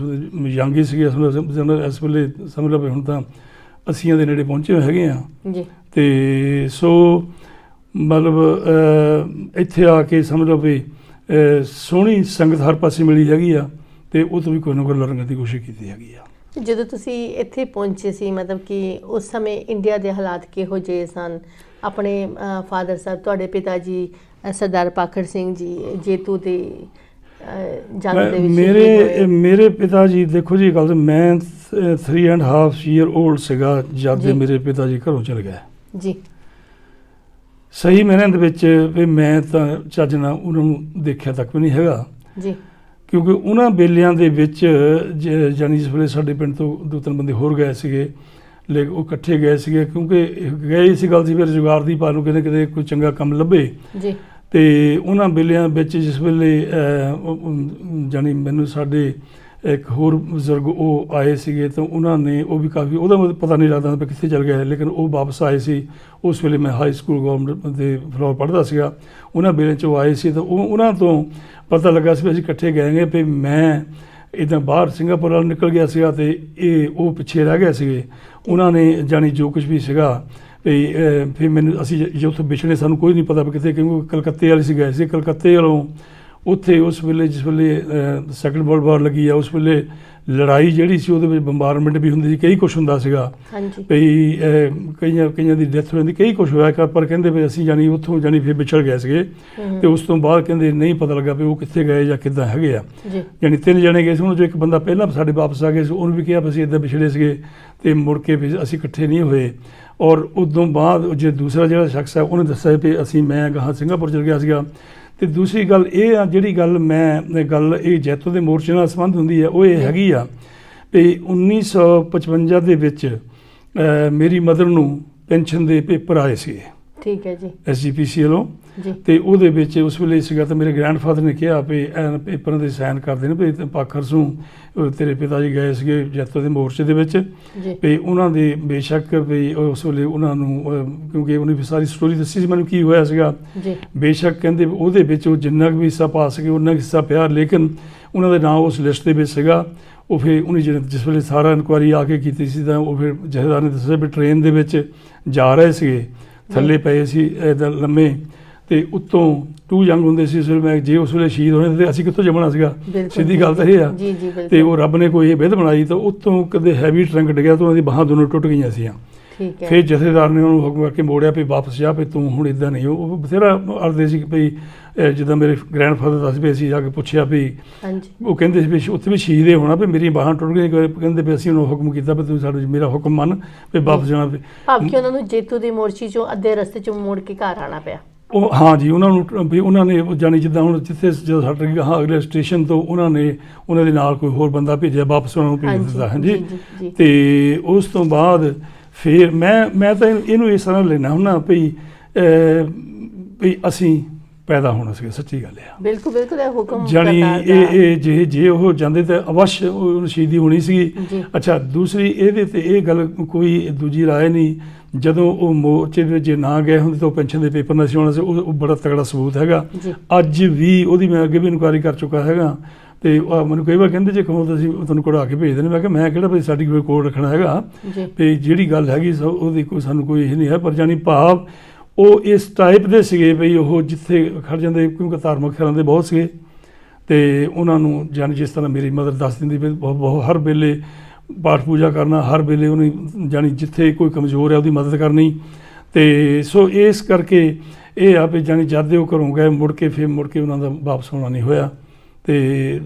ਯੰਗ ਹੀ ਸੀਗੇ, ਇਸ ਵੇਲੇ ਸਮਝ ਲਓ ਹੁਣ ਤਾਂ 80 ਦੇ ਨੇੜੇ ਪਹੁੰਚੇ ਹੋਏ ਹੈਗੇ ਆ। ਅਤੇ ਸੋ ਮਤਲਬ ਇੱਥੇ ਆ ਕੇ ਸਮਝ ਲਓ ਵੀ ਸੋਹਣੀ ਸੰਗਤ ਹਰ ਪਾਸੇ ਮਿਲੀ ਹੈਗੀ ਆ, ਅਤੇ ਉਹ ਤੋਂ ਵੀ ਕੋਈ ਨਾ ਕੋਈ ਲੜਨ ਦੀ ਕੋਸ਼ਿਸ਼ ਕੀਤੀ ਹੈਗੀ ਆ। ਜਦੋਂ ਤੁਸੀਂ ਇੱਥੇ ਪਹੁੰਚੇ ਸੀ, ਮਤਲਬ ਕਿ ਉਸ ਸਮੇਂ ਇੰਡੀਆ ਦੇ ਹਾਲਾਤ ਕਿਹੋ ਜਿਹੇ ਸਨ? ਆਪਣੇ ਫਾਦਰ ਸਾਹਿਬ ਤੁਹਾਡੇ ਪਿਤਾ ਜੀ ਸਰਦਾਰ ਪਾਖੜ ਸਿੰਘ ਜੀ ਜੇਤੂ ਦੇ ਜੰਗ ਦੇ ਵਿੱਚ ਮੇਰੇ ਪਿਤਾ ਜੀ, ਦੇਖੋ ਜੀ ਗੱਲ, ਮੈਂ 3.5 year old ਸੀਗਾ ਜਦ ਮੇਰੇ ਪਿਤਾ ਜੀ ਘਰੋਂ ਚਲੇ ਗਏ ਜੀ। ਸਹੀ ਮੈਨੇ ਦੇ ਵਿੱਚ ਵੀ ਮੈਂ ਤਾਂ ਚੱਜ ਨਾਲ ਉਹਨਾਂ ਨੂੰ ਦੇਖਿਆ ਤੱਕ ਵੀ ਨਹੀਂ ਹੈਗਾ ਜੀ, ਕਿਉਂਕਿ ਉਹਨਾਂ ਵੇਲਿਆਂ ਦੇ ਵਿੱਚ ਜਾਣੀ ਜਿਸ ਵੇਲੇ ਸਾਡੇ ਪਿੰਡ ਤੋਂ 2-3 ਬੰਦੇ ਹੋਰ ਗਏ ਸੀਗੇ, ਲੇਕਿਨ ਉਹ ਇਕੱਠੇ ਗਏ ਸੀਗੇ ਕਿਉਂਕਿ ਗਏ ਇਸੇ ਗੱਲ ਸੀ ਵੀ ਰੁਜ਼ਗਾਰ ਦੀ ਭਾਲ ਨੂੰ ਕਿਤੇ ਕੋਈ ਚੰਗਾ ਕੰਮ ਲੱਭੇ ਜੀ। ਅਤੇ ਉਹਨਾਂ ਵੇਲਿਆਂ ਵਿੱਚ ਜਿਸ ਵੇਲੇ ਜਾਣੀ ਮੈਨੂੰ ਸਾਡੇ ਇੱਕ ਹੋਰ ਬਜ਼ੁਰਗ ਉਹ ਆਏ ਸੀਗੇ, ਤਾਂ ਉਹਨਾਂ ਨੇ ਉਹ ਵੀ ਕਾਫੀ, ਉਹਦਾ ਪਤਾ ਨਹੀਂ ਲੱਗਦਾ ਵੀ ਕਿੱਥੇ ਚਲ ਗਏ, ਲੇਕਿਨ ਉਹ ਵਾਪਸ ਆਏ ਸੀ। ਉਸ ਵੇਲੇ ਮੈਂ ਹਾਈ ਸਕੂਲ ਗਵਰਨਮੈਂਟ ਦੇ ਫਲੋਰ ਪੜ੍ਹਦਾ ਸੀਗਾ, ਉਹਨਾਂ ਵੇਲੇ 'ਚ ਉਹ ਆਏ ਸੀ, ਤਾਂ ਉਹਨਾਂ ਤੋਂ ਪਤਾ ਲੱਗਾ ਸੀ ਵੀ ਅਸੀਂ ਇਕੱਠੇ ਗਏ ਵੀ ਮੈਂ ਇੱਦਾਂ ਬਾਹਰ ਸਿੰਗਾਪੁਰ ਵੱਲ ਨਿਕਲ ਗਿਆ ਸੀਗਾ, ਅਤੇ ਉਹ ਪਿੱਛੇ ਰਹਿ ਗਏ ਸੀਗੇ। ਉਹਨਾਂ ਨੇ ਜਾਣੀ ਜੋ ਕੁਛ ਵੀ ਸੀਗਾ ਵੀ ਫਿਰ ਮੈਨੂੰ ਅਸੀਂ ਜੇ ਉੱਥੇ ਵਿਛੜੇ ਸਾਨੂੰ ਕੋਈ ਨਹੀਂ ਪਤਾ ਵੀ ਕਿਤੇ, ਕਿਉਂਕਿ ਕਲਕੱਤੇ ਵਾਲੇ ਸੀ ਗਏ ਸੀ, ਕਲਕੱਤੇ ਵੱਲੋਂ ਉੱਥੇ ਉਸ ਵੇਲੇ ਜਿਸ ਵੇਲੇ ਸੈਕੰਡ ਵਰਲਡ ਵਾਰ ਲੱਗੀ ਆ, ਉਸ ਵੇਲੇ ਲੜਾਈ ਜਿਹੜੀ ਸੀ ਉਹਦੇ ਵਿੱਚ ਬੰਬਾਰਮੈਂਟ ਵੀ ਹੁੰਦੀ ਸੀ, ਕਈ ਕੁਛ ਹੁੰਦਾ ਸੀਗਾ ਵੀ ਕਈਆਂ ਦੀ ਡੈਥ ਹੋ ਜਾਂਦੀ, ਕਈ ਕੁਛ ਹੋਇਆ, ਪਰ ਕਹਿੰਦੇ ਵੀ ਅਸੀਂ ਜਾਣੀ ਉੱਥੋਂ ਜਾਣੀ ਫਿਰ ਵਿਛੜ ਗਏ ਸੀਗੇ, ਅਤੇ ਉਸ ਤੋਂ ਬਾਅਦ ਕਹਿੰਦੇ ਨਹੀਂ ਪਤਾ ਲੱਗਾ ਵੀ ਉਹ ਕਿੱਥੇ ਗਏ ਜਾਂ ਕਿੱਦਾਂ ਹੈਗੇ ਆ। ਜਾਣੀ 3 ਜਣੇ ਗਏ ਸੀ, ਉਹਨਾਂ 'ਚੋਂ ਇੱਕ ਬੰਦਾ ਪਹਿਲਾਂ ਸਾਡੇ ਵਾਪਸ ਆ ਗਏ ਸੀ, ਉਹਨੂੰ ਵੀ ਕਿਹਾ ਵੀ ਅਸੀਂ ਇੱਦਾਂ ਵਿਛੜੇ ਸੀਗੇ, ਅਤੇ ਮੁੜ ਕੇ ਵੀ ਅਸੀਂ ਇਕੱਠੇ ਨਹੀਂ ਹੋਏ। ਔਰ ਉਦੋਂ ਬਾਅਦ ਜੇ ਦੂਸਰਾ ਜਿਹੜਾ ਸ਼ਖਸ ਹੈ ਉਹਨੇ ਦੱਸਿਆ ਵੀ ਮੈਂ ਗਾਹਾਂ ਸਿੰਗਾਪੁਰ ਚਲ ਗਿਆ ਸੀਗਾ। ਅਤੇ ਦੂਸਰੀ ਗੱਲ ਇਹ ਆ, ਜਿਹੜੀ ਗੱਲ ਇਹ ਜੈਤੋ ਦੇ ਮੋਰਚੇ ਨਾਲ ਸੰਬੰਧ ਹੁੰਦੀ ਹੈ, ਉਹ ਇਹ ਹੈਗੀ ਆ ਵੀ 1955 ਦੇ ਵਿੱਚ ਮੇਰੀ ਮਦਰ ਨੂੰ ਪੈਨਸ਼ਨ ਦੇ ਪੇਪਰ ਆਏ ਸੀਗੇ, ਠੀਕ ਹੈ ਜੀ, SGPC ਵੱਲੋਂ, ਅਤੇ ਉਹਦੇ ਵਿੱਚ ਉਸ ਵੇਲੇ ਸੀਗਾ ਤਾਂ ਮੇਰੇ ਗ੍ਰੈਂਡਫਾਦਰ ਨੇ ਕਿਹਾ ਵੀ ਪੇਪਰਾਂ 'ਤੇ ਸਾਈਨ ਕਰਦੇ ਨੇ ਵੀ ਪਾਖਰ ਨੂੰ ਤੇਰੇ ਪਿਤਾ ਜੀ ਗਏ ਸੀਗੇ ਜੈਤੋ ਦੇ ਮੋਰਚੇ ਦੇ ਵਿੱਚ, ਵੀ ਉਹਨਾਂ ਦੇ ਬੇਸ਼ੱਕ ਵੀ ਉਸ ਵੇਲੇ ਉਹਨਾਂ ਨੂੰ ਕਿਉਂਕਿ ਉਹਨੇ ਵੀ ਸਾਰੀ ਸਟੋਰੀ ਦੱਸੀ ਸੀ ਮੈਨੂੰ ਕੀ ਹੋਇਆ ਸੀਗਾ, ਬੇਸ਼ੱਕ ਕਹਿੰਦੇ ਉਹਦੇ ਵਿੱਚ ਉਹ ਜਿੰਨਾ ਕੁ ਵੀ ਹਿੱਸਾ ਪਾ ਸਕੇ ਉਹਨਾਂ ਹਿੱਸਾ ਪਿਆ, ਲੇਕਿਨ ਉਹਨਾਂ ਦਾ ਨਾਂ ਉਸ ਲਿਸਟ ਦੇ ਵਿੱਚ ਸੀਗਾ। ਉਹ ਫਿਰ ਉਹਨੇ ਜਿਸ ਵੇਲੇ ਸਾਰਾ ਇਨਕੁਆਇਰੀ ਆ ਕੇ ਕੀਤੀ ਸੀ ਤਾਂ ਉਹ ਫਿਰ ਜਥੇਦਾਰ ਨੇ ਦੱਸਿਆ ਵੀ ਟ੍ਰੇਨ ਦੇ ਵਿੱਚ ਜਾ ਰਹੇ ਸੀਗੇ, ਥੱਲੇ ਪਏ ਸੀ ਇੱਦਾਂ ਲੰਮੇ, ਅਤੇ ਉੱਤੋਂ 2 ਯੰਗ ਹੁੰਦੇ ਸੀ ਉਸ ਵੇਲੇ, ਮੈਂ ਜੇ ਉਸ ਵੇਲੇ ਸ਼ਹੀਦ ਹੋਣੇ ਤਾਂ ਅਸੀਂ ਕਿੱਥੋਂ ਜੰਮਣਾ ਸੀਗਾ, ਸਿੱਧੀ ਗੱਲ ਤਾਂ ਇਹ ਆ। ਅਤੇ ਉਹ ਰੱਬ ਨੇ ਕੋਈ ਇਹ ਵਿਧ ਬਣਾਈ ਤਾਂ ਉੱਤੋਂ ਕਦੇ ਹੈਵੀ ਟਰੰਕ ਡਿੱਗਿਆ ਤਾਂ ਉਹਨਾਂ ਦੀ ਬਾਹਾਂ ਦੋਨੋਂ ਟੁੱਟ ਗਈਆਂ ਸੀਆਂ। ਫਿਰ ਜਥੇਦਾਰ ਨੇ ਉਹਨੂੰ ਹੁਕਮ ਕਰਕੇ ਮੋੜਿਆ ਵੀ ਵਾਪਸ ਜਾ, ਵੀ ਤੂੰ ਹੁਣ ਇੱਦਾਂ ਨਹੀਂ। ਉਹ ਬਥੇਰਾ ਅੜਦੇ ਸੀ ਵੀ ਜਿੱਦਾਂ ਮੇਰੇ ਗ੍ਰੈਂਡਫਾਦਰ ਦੱਸ ਵੀ ਅਸੀਂ ਜਾ ਕੇ ਪੁੱਛਿਆ ਵੀ ਉਹ ਕਹਿੰਦੇ ਸੀ ਵੀ ਉੱਥੇ ਵੀ ਸ਼ਹੀਦ ਹੀ ਹੋਣਾ, ਵੀ ਮੇਰੀਆਂ ਬਾਹਾਂ ਟੁੱਟ ਗਈਆਂ, ਕਹਿੰਦੇ ਵੀ ਅਸੀਂ ਉਹਨੂੰ ਹੁਕਮ ਕੀਤਾ ਵੀ ਤੂੰ ਮੇਰਾ ਹੁਕਮ ਮੰਨ ਵੀ ਵਾਪਸ ਜਾਣਾ। ਭਾਵ ਕਿ ਉਹਨਾਂ ਨੂੰ ਜੇਤੂ ਦੀ ਮੋਰਚੀ 'ਚੋਂ ਅੱਧੇ ਰਸਤੇ 'ਚੋਂ ਮੋੜ ਕੇ ਘਰ ਆਉਣਾ ਪਿਆ। ਉਹ ਹਾਂ ਜੀ, ਉਹਨਾਂ ਨੂੰ ਵੀ ਉਹਨਾਂ ਨੇ ਜਾਣੀ ਜਿੱਦਾਂ ਹੁਣ ਜਿੱਥੇ ਜਦੋਂ ਸਾਡੇ ਅਗਲੇ ਸਟੇਸ਼ਨ ਤੋਂ ਉਹਨਾਂ ਦੇ ਨਾਲ ਕੋਈ ਹੋਰ ਬੰਦਾ ਭੇਜਿਆ, ਵਾਪਸ ਉਹਨਾਂ ਨੂੰ ਭੇਜ ਦਿੱਤਾ। ਹਾਂਜੀ, ਅਤੇ ਉਸ ਤੋਂ ਬਾਅਦ ਫਿਰ ਮੈਂ ਤਾਂ ਇਹਨੂੰ ਇਸ ਤਰ੍ਹਾਂ ਲੈਣਾ ਹੁੰਦਾ ਵੀ ਅਸੀਂ ਪੈਦਾ ਹੋਣਾ ਸੀਗਾ, ਸੱਚੀ ਗੱਲ ਆ। ਬਿਲਕੁਲ ਬਿਲਕੁਲ, ਹੁਕਮ ਜਾਣੀ ਇਹ ਜੇ ਉਹ ਜਾਂਦੇ ਤਾਂ ਅਵਸ਼ ਉਹਨੂੰ ਸ਼ਹੀਦੀ ਹੋਣੀ ਸੀਗੀ। ਅੱਛਾ, ਦੂਸਰੀ ਇਹਦੇ 'ਤੇ ਇਹ ਗੱਲ ਕੋਈ ਦੂਜੀ ਰਾਏ ਨਹੀਂ, ਜਦੋਂ ਉਹ ਮੋਰਚੇ ਦੇ ਜੇ ਨਾ ਗਏ ਹੁੰਦੇ ਤਾਂ ਉਹ ਪੈਨਸ਼ਨ ਦੇ ਪੇਪਰ ਨਾ ਸੀ ਹੋਣਾ ਸੀ। ਉਹ ਬੜਾ ਤਗੜਾ ਸਬੂਤ ਹੈਗਾ, ਅੱਜ ਵੀ ਉਹਦੀ ਮੈਂ ਅੱਗੇ ਵੀ ਇਨਕੁਆਇਰੀ ਕਰ ਚੁੱਕਾ ਹੈਗਾ। ਅਤੇ ਮੈਨੂੰ ਕਈ ਵਾਰ ਕਹਿੰਦੇ ਜੇ ਕਹੋ ਤਾਂ ਅਸੀਂ ਤੁਹਾਨੂੰ ਕਢਾ ਕੇ ਭੇਜ ਦੇਣੇ, ਮੈਂ ਕਿਹਾ ਮੈਂ ਕਿਹੜਾ ਵੀ ਸਰਟੀਫਿਕੇਟ ਕੋਲ ਰੱਖਣਾ ਹੈਗਾ, ਵੀ ਜਿਹੜੀ ਗੱਲ ਹੈਗੀ ਉਹਦੀ ਕੋਈ ਸਾਨੂੰ ਕੋਈ ਇਹ ਨਹੀਂ ਹੈ। ਪਰ ਜਾਣੀ ਭਾਵ ਉਹ ਇਸ ਟਾਈਪ ਦੇ ਸੀਗੇ ਵੀ ਉਹ ਜਿੱਥੇ ਖੜ ਜਾਂਦੇ, ਕਿਉਂਕਿ ਧਾਰਮਿਕ ਖਿਆਲਾਂ ਦੇ ਬਹੁਤ ਸੀਗੇ, ਅਤੇ ਉਹਨਾਂ ਨੂੰ ਜਾਣੀ ਜਿਸ ਤਰ੍ਹਾਂ ਮੇਰੀ ਮਦਰ ਦੱਸ ਦਿੰਦੀ ਵੀ ਬਹੁਤ ਹਰ ਵੇਲੇ ਪਾਠ ਪੂਜਾ ਕਰਨਾ, ਹਰ ਵੇਲੇ ਉਹਨੇ ਜਾਣੀ ਜਿੱਥੇ ਕੋਈ ਕਮਜ਼ੋਰ ਹੈ ਉਹਦੀ ਮਦਦ ਕਰਨੀ। ਅਤੇ ਸੋ ਇਸ ਕਰਕੇ ਇਹ ਆ ਵੀ ਜਾਣੀ ਜਦ ਦੇ ਉਹ ਘਰੋਂ ਗਏ ਮੁੜ ਕੇ ਉਹਨਾਂ ਦਾ ਵਾਪਸ ਹੋਣਾ ਨਹੀਂ ਹੋਇਆ। ਤੇ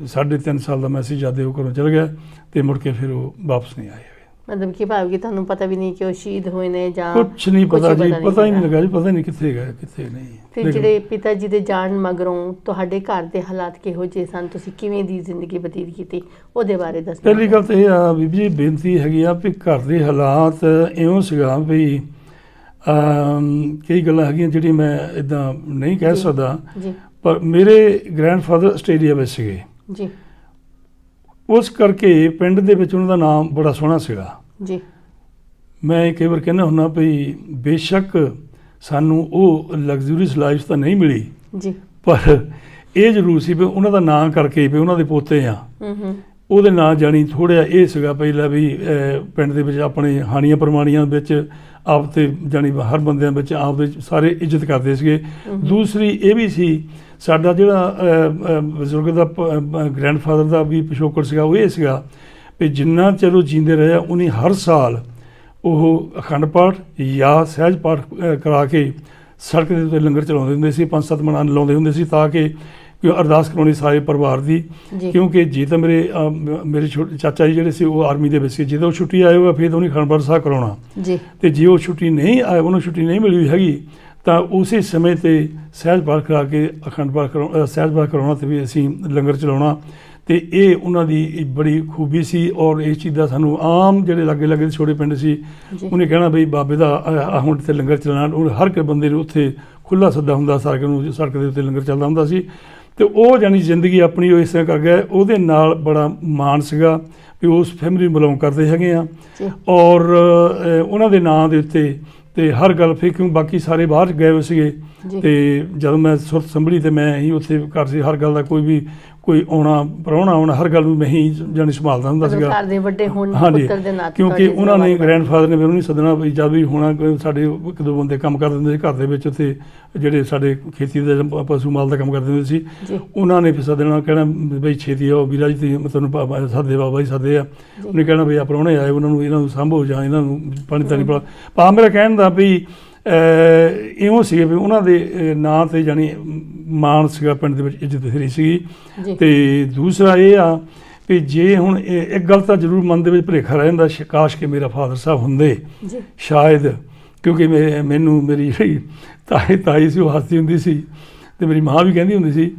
3.5 ਸਾਲ ਦਾ ਮੈਸੇਜ ਆਦੇ ਉਹ ਘਰੋਂ ਚਲ ਗਿਆ ਤੇ ਮੁੜ ਕੇ ਫਿਰ ਉਹ ਵਾਪਸ ਨਹੀਂ ਆਏ। ਮਤਲਬ ਕਿ ਭਾਵ ਕਿ ਤੁਹਾਨੂੰ ਪਤਾ ਵੀ ਨਹੀਂ ਕਿ ਉਹ ਸ਼ਹੀਦ ਹੋਏ ਨੇ ਜਾਂ ਕੁਛ ਨਹੀਂ ਪਤਾ ਜੀ, ਪਤਾ ਹੀ ਨਹੀਂ ਲੱਗਾ ਜੀ, ਪਤਾ ਨਹੀਂ ਕਿੱਥੇ ਗਏ ਕਿੱਥੇ ਨਹੀਂ। ਫਿਰ ਜਿਹੜੇ ਪਿਤਾ ਜੀ ਦੇ ਜਾਣ ਮਗਰੋਂ ਤੁਹਾਡੇ ਘਰ ਦੇ ਹਾਲਾਤ ਕਿਹੋ ਜਿਹੇ ਸਨ, ਤੁਸੀਂ ਕਿਵੇਂ ਦੀ ਜ਼ਿੰਦਗੀ ਬਤੀਤ ਕੀਤੀ, ਉਹਦੇ ਬਾਰੇ ਦੱਸੋ। ਪਹਿਲੀ ਗੱਲ ਤਾਂ ਇਹ ਆ ਬੀਬੀ ਜੀ, ਬੇਨਤੀ ਹੈਗੀ ਆ ਵੀ ਘਰ ਦੇ ਹਾਲਾਤ ਇਉਂ ਸੀਗਾ ਵੀ ਕਈ ਗੱਲਾਂ ਹੈਗੀਆਂ ਜਿਹੜੀਆਂ ਮੈਂ ਇਦਾਂ ਨਹੀਂ ਕਹਿ ਸਕਦਾ ਜੀ, ਪਰ ਮੇਰੇ ਗ੍ਰੈਂਡਫਾਦਰ ਆਸਟ੍ਰੇਲੀਆ ਵਿੱਚ ਸੀਗੇ ਜੀ, ਉਸ ਕਰਕੇ ਪਿੰਡ ਦੇ ਵਿੱਚ ਉਹਨਾਂ ਦਾ ਨਾਮ ਬੜਾ ਸੋਹਣਾ ਸੀਗਾ ਜੀ। ਮੈਂ ਕਈ ਵਾਰ ਕਹਿੰਦਾ ਹੁੰਦਾ ਵੀ ਬੇਸ਼ੱਕ ਸਾਨੂੰ ਉਹ ਲਗਜ਼ਰੀਅਸ ਲਾਈਫ ਤਾਂ ਨਹੀਂ ਮਿਲੀ ਜੀ, ਪਰ ਇਹ ਜ਼ਰੂਰ ਸੀ ਵੀ ਉਹਨਾਂ ਦਾ ਨਾਂ ਕਰਕੇ ਵੀ ਉਹਨਾਂ ਦੇ ਪੋਤੇ ਆ ਉਹਦੇ ਨਾਂ ਜਾਣੀ ਥੋੜ੍ਹਾ ਇਹ ਸੀਗਾ ਪਹਿਲਾਂ ਵੀ ਪਿੰਡ ਦੇ ਵਿੱਚ ਆਪਣੇ ਹਾਣੀਆਂ ਪ੍ਰਮਾਣੀਆਂ ਵਿੱਚ ਆਪ ਤੇ ਜਾਣੀ ਹਰ ਬੰਦਿਆਂ ਵਿੱਚ ਆਪ ਦੇ ਸਾਰੇ ਇੱਜ਼ਤ ਕਰਦੇ ਸੀਗੇ। ਦੂਸਰੀ ਇਹ ਵੀ ਸੀ ਸਾਡਾ ਜਿਹੜਾ ਬਜ਼ੁਰਗ ਦਾ ਗ੍ਰੈਂਡਫਾਦਰ ਦਾ ਵੀ ਪਿਛੋਕੜ ਸੀਗਾ, ਉਹ ਇਹ ਸੀਗਾ ਵੀ ਜਿੰਨਾ ਚਿਰ ਉਹ ਜੀਂਦੇ ਰਹੇ ਉਹਨੇ ਹਰ ਸਾਲ ਉਹ ਅਖੰਡ ਪਾਠ ਜਾਂ ਸਹਿਜ ਪਾਠ ਕਰਾ ਕੇ ਸੜਕ ਦੇ ਉੱਤੇ ਲੰਗਰ ਚਲਾਉਂਦੇ ਹੁੰਦੇ ਸੀ, 5-7 ਮਣ ਲਾਉਂਦੇ ਹੁੰਦੇ ਸੀ ਤਾਂ ਕਿ ਅਰਦਾਸ ਕਰਾਉਣੀ ਸਾਰੇ ਪਰਿਵਾਰ ਦੀ। ਕਿਉਂਕਿ ਜੇ ਤਾਂ ਮੇਰੇ ਛੋਟੇ ਚਾਚਾ ਜੀ ਜਿਹੜੇ ਸੀ ਉਹ ਆਰਮੀ ਦੇ ਵਿੱਚ ਸੀ, ਜਦੋਂ ਛੁੱਟੀ ਆਏ ਹੋਗਾ ਫਿਰ ਉਹਨੇ ਅਖੰਡ ਪਾਠ ਸਾਹਿਬ ਕਰਾਉਣਾ ਤੇ ਜੇ ਉਹ ਛੁੱਟੀ ਨਹੀਂ ਆਏ, ਉਹਨੂੰ ਛੁੱਟੀ ਨਹੀਂ ਮਿਲੀ ਹੋਈ ਹੈਗੀ ਤਾਂ ਉਸੇ ਸਮੇਂ ਤੇ ਸਹਿਜ ਪਾਠ ਕਰਾ ਕੇ ਅਖੰਡ ਪਾਠ ਸਹਿਜ ਪਾਠ ਕਰਾਉਣਾ ਤੇ ਵੀ ਅਸੀਂ ਲੰਗਰ ਚਲਾਉਣਾ। ਤੇ ਇਹ ਉਹਨਾਂ ਦੀ ਬੜੀ ਖੂਬੀ ਸੀ ਔਰ ਇਸ ਚੀਜ਼ ਦਾ ਸਾਨੂੰ ਆਮ ਜਿਹੜੇ ਲਾਗੇ ਛੋਟੇ ਪਿੰਡ ਸੀ ਉਹਨੇ ਕਹਿਣਾ ਬਈ ਬਾਬੇ ਦਾ ਹੁਣ ਇੱਥੇ ਲੰਗਰ ਚਲਾਉਣਾ, ਹਰ ਇੱਕ ਬੰਦੇ ਨੂੰ ਉੱਥੇ ਖੁੱਲ੍ਹਾ ਸੱਦਾ ਹੁੰਦਾ, ਸੜਕ ਦੇ ਉੱਤੇ ਲੰਗਰ ਚੱਲਦਾ ਹੁੰਦਾ ਸੀ। ਤੇ ਉਹ ਜਾਣੀ ਜ਼ਿੰਦਗੀ ਆਪਣੀ ਉਹ ਇਸ ਤਰ੍ਹਾਂ ਕਰ ਗਏ, ਉਹਦੇ ਨਾਲ ਬੜਾ ਮਾਣ ਸੀਗਾ ਵੀ ਉਸ ਫੈਮਿਲੀ ਨੂੰ ਬਿਲੋਂਗ ਕਰਦੇ ਹੈਗੇ ਆ ਔਰ ਉਹਨਾਂ ਦੇ ਨਾਂ ਦੇ ਉੱਤੇ ਤੇ ਹਰ ਗੱਲ ਫਿਰ ਕਿਉਂ ਬਾਕੀ ਸਾਰੇ ਬਾਹਰ ਗਏ ਹੋਏ ਸੀਗੇ ਤੇ ਜਦੋਂ ਮੈਂ ਸੁਰਤ ਸੰਭਲੀ ਤੇ ਮੈਂ ਹੀ ਉੱਥੇ ਘਰ ਸੀ, ਹਰ ਗੱਲ ਦਾ ਕੋਈ ਆਉਣਾ ਪ੍ਰਾਹੁਣਾ ਆਉਣਾ ਹਰ ਗੱਲ ਨੂੰ ਮੈਂ ਹੀ ਜਾਣੀ ਸੰਭਾਲਦਾ ਹੁੰਦਾ ਸੀਗਾ। ਘਰ ਦੇ ਵੱਡੇ ਹੋਣ ਪੁੱਤਰ ਦੇ ਨਾਤੇ ਕਿਉਂਕਿ ਉਹਨਾਂ ਨੇ ਗ੍ਰੈਂਡਫਾਦਰ ਨੇ ਮੈਨੂੰ ਨਹੀਂ ਸੱਦਣਾ ਵੀ ਜਦ ਵੀ ਹੋਣਾ ਸਾਡੇ ਇੱਕ ਦੋ ਬੰਦੇ ਕੰਮ ਕਰ ਦਿੰਦੇ ਸੀ ਘਰ ਦੇ ਵਿੱਚ, ਉੱਥੇ ਜਿਹੜੇ ਸਾਡੇ ਖੇਤੀ ਦਾ ਪਸ਼ੂ ਮਾਲ ਦਾ ਕੰਮ ਕਰਦੇ ਹੁੰਦੇ ਸੀ, ਉਹਨਾਂ ਨੇ ਫਿਰ ਸੱਦਣਾ ਕਹਿਣਾ ਬਈ ਛੇਤੀ ਆਓ ਵੀਰਾ ਜੀ ਤੁਹਾਨੂੰ ਸੱਦੇ ਬਾਬਾ ਜੀ ਸੱਦੇ ਆ। ਉਹਨੇ ਕਹਿਣਾ ਵੀ ਆ ਪ੍ਰਾਹੁਣੇ ਆਏ ਇਹਨਾਂ ਨੂੰ ਸਾਂਭੋ ਜਾਂ ਇਹਨਾਂ ਨੂੰ ਪਾਣੀ ਤਾਂ ਨਹੀਂ ਪਿਲਾ ਪਾ। ਮੇਰਾ ਕਹਿਣ ਦਾ ਵੀ ਇਉਂ ਸੀਗੇ ਵੀ ਉਹਨਾਂ ਦੇ ਨਾਂ ਤੇ ਜਾਣੀ ਮਾਣ ਸੀਗਾ, ਪਿੰਡ ਦੇ ਵਿੱਚ ਇੱਜ਼ਤ ਬਥੇਰੀ ਸੀਗੀ। ਤੇ ਦੂਸਰਾ ਇਹ ਆ ਵੀ ਜੇ ਹੁਣ ਇੱਕ ਗੱਲ ਤਾਂ ਜ਼ਰੂਰ ਮਨ ਦੇ ਵਿੱਚ ਭੁਲੇਖਾ ਰਹਿ ਜਾਂਦਾ, ਕਾਸ਼ ਕਿ ਮੇਰਾ ਫਾਦਰ ਸਾਹਿਬ ਹੁੰਦੇ ਸ਼ਾਇਦ, ਕਿਉਂਕਿ ਮੈਨੂੰ ਮੇਰੀ ਜਿਹੜੀ ਤਾਈ ਸੀ ਉਹ ਹੱਸਦੀ ਹੁੰਦੀ ਸੀ ਤੇ ਮੇਰੀ ਮਾਂ ਵੀ ਕਹਿੰਦੀ ਹੁੰਦੀ ਸੀ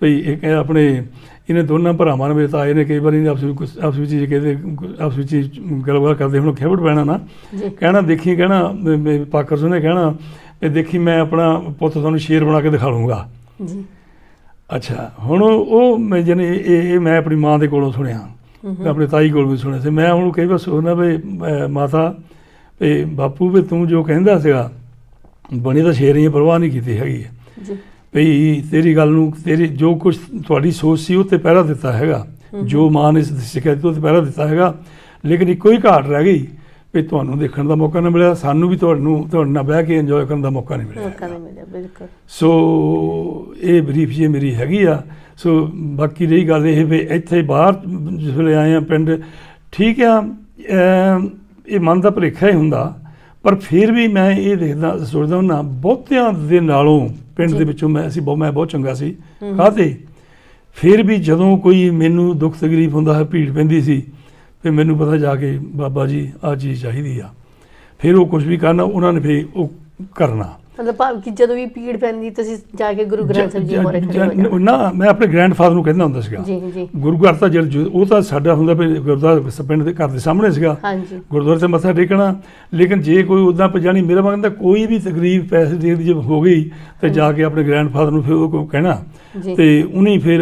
ਭਈ ਇੱਕ ਆਪਣੇ ਇਹਨਾਂ ਦੋਨਾਂ ਭਰਾਵਾਂ ਨੇ ਮੇਰੇ ਤਾਏ ਨੇ ਕਈ ਵਾਰੀ ਆਪਸ ਵਿੱਚ ਕਹਿੰਦੇ ਆਪਸ ਵਿੱਚ ਗੱਲਬਾਤ ਕਰਦੇ ਹੁਣ ਖੇਵੜ ਪੈਣਾ ਨਾ ਕਹਿਣਾ ਦੇਖੀ ਕਹਿਣਾ ਪਾਕਰ ਸਿੰਘ ਨੇ ਕਹਿਣਾ ਇਹ ਦੇਖੀ ਮੈਂ ਆਪਣਾ ਪੁੱਤ ਤੁਹਾਨੂੰ ਸ਼ੇਰ ਬਣਾ ਕੇ ਦਿਖਾ ਲੂੰਗਾ। ਅੱਛਾ ਹੁਣ ਉਹ ਮੈਂ ਜਾਣੀ ਇਹ ਮੈਂ ਆਪਣੀ ਮਾਂ ਦੇ ਕੋਲੋਂ ਸੁਣਿਆ, ਆਪਣੇ ਤਾਈ ਕੋਲ ਵੀ ਸੁਣਿਆ ਸੀ। ਮੈਂ ਹੁਣ ਕਈ ਵਾਰ ਸੋਚਦਾ ਵੀ ਮਾਤਾ ਵੀ ਬਾਪੂ ਵੀ ਤੂੰ ਜੋ ਕਹਿੰਦਾ ਸੀਗਾ ਬਣੀ ਤਾਂ ਸ਼ੇਰ ਹੀ ਪਰਵਾਹ ਨਹੀਂ ਕੀਤੀ ਹੈਗੀ ਭਈ ਤੇਰੀ ਗੱਲ ਨੂੰ ਤੇਰੀ ਜੋ ਕੁਛ ਤੁਹਾਡੀ ਸੋਚ ਸੀ ਉਹ 'ਤੇ ਪਹਿਰਾ ਦਿੱਤਾ ਹੈਗਾ, ਜੋ ਮਾਂ ਨੇ ਸਿੱਖਿਆ ਦਿੱਤੀ ਉਹ 'ਤੇ ਪਹਿਰਾ ਦਿੱਤਾ ਹੈਗਾ, ਲੇਕਿਨ ਇੱਕੋ ਹੀ ਘਾਟ ਰਹਿ ਗਈ ਵੀ ਤੁਹਾਨੂੰ ਦੇਖਣ ਦਾ ਮੌਕਾ ਨਹੀਂ ਮਿਲਿਆ, ਸਾਨੂੰ ਵੀ ਤੁਹਾਡੇ ਨਾਲ ਬਹਿ ਕੇ ਇੰਜੋਏ ਕਰਨ ਦਾ ਮੌਕਾ ਨਹੀਂ ਮਿਲਿਆ। ਬਿਲਕੁਲ। ਸੋ ਇਹ ਬਰੀਫ ਜੀ ਮੇਰੀ ਹੈਗੀ ਆ। ਸੋ ਬਾਕੀ ਰਹੀ ਗੱਲ ਇਹ ਵੀ ਇੱਥੇ ਬਾਹਰ ਜਿਸ ਵੇਲੇ ਆਏ ਆ ਪਿੰਡ ਠੀਕ ਆ, ਇਹ ਮਨ ਦਾ ਭੁਲੇਖਾ ਹੀ ਹੁੰਦਾ ਪਰ ਫਿਰ ਵੀ ਮੈਂ ਇਹ ਦੇਖਦਾ ਸੋਚਦਾ ਹੁੰਦਾ ਬਹੁਤਿਆਂ ਦੇ ਨਾਲੋਂ ਪਿੰਡ ਦੇ ਵਿੱਚੋਂ ਮੈਂ ਬਹੁਤ ਚੰਗਾ ਸੀ। ਕਾਹਤੇ ਫਿਰ ਵੀ ਜਦੋਂ ਕੋਈ ਮੈਨੂੰ ਦੁੱਖ ਤਕਲੀਫ ਹੁੰਦਾ ਹੈ ਭੀੜ ਪੈਂਦੀ ਸੀ ਫਿਰ ਮੈਨੂੰ ਪਤਾ ਜਾ ਕੇ ਬਾਬਾ ਜੀ ਆਹ ਚੀਜ਼ ਚਾਹੀਦੀ ਆ, ਫਿਰ ਉਹ ਕੁਝ ਵੀ ਕਰਨਾ ਉਹਨਾਂ ਨੇ ਫਿਰ ਉਹ ਕਰਨਾ। ਮਤਲਬ ਭਾਵ ਕਿ ਜਦੋਂ ਵੀ ਪੀੜ ਪੈਂਦੀ ਤੁਸੀਂ ਜਾ ਕੇ ਗੁਰੂ ਗ੍ਰੰਥ ਸਾਹਿਬ ਜੀ ਮੋਰੇ ਖੜੇ ਹੋ ਜਾਂਦੇ ਨਾ। ਮੈਂ ਆਪਣੇ ਗ੍ਰੈਂਡਫਾਦਰ ਨੂੰ ਕਹਿੰਦਾ ਹੁੰਦਾ ਸੀਗਾ ਗੁਰੂ ਘਰ ਤਾਂ ਉਹ ਤਾਂ ਸਾਡਾ ਹੁੰਦਾ ਵੀ ਗੁਰਦੁਆਰਾ ਪਿੰਡ ਦੇ ਘਰ ਦੇ ਸਾਹਮਣੇ ਸੀਗਾ, ਗੁਰਦੁਆਰੇ 'ਤੇ ਮੱਥਾ ਟੇਕਣਾ। ਲੇਕਿਨ ਜੇ ਕੋਈ ਉੱਦਾਂ ਜਾਣੀ ਮੇਰਾ ਮਨ ਤਾਂ ਕੋਈ ਵੀ ਤਕਲੀਫ ਪੈਸੇ ਦੀ ਜੇ ਹੋ ਗਈ ਤੇ ਜਾ ਕੇ ਆਪਣੇ ਗ੍ਰੈਂਡਫਾਦਰ ਨੂੰ ਫਿਰ ਉਹ ਕਹਿਣਾ ਤੇ ਉਹਨੇ ਫਿਰ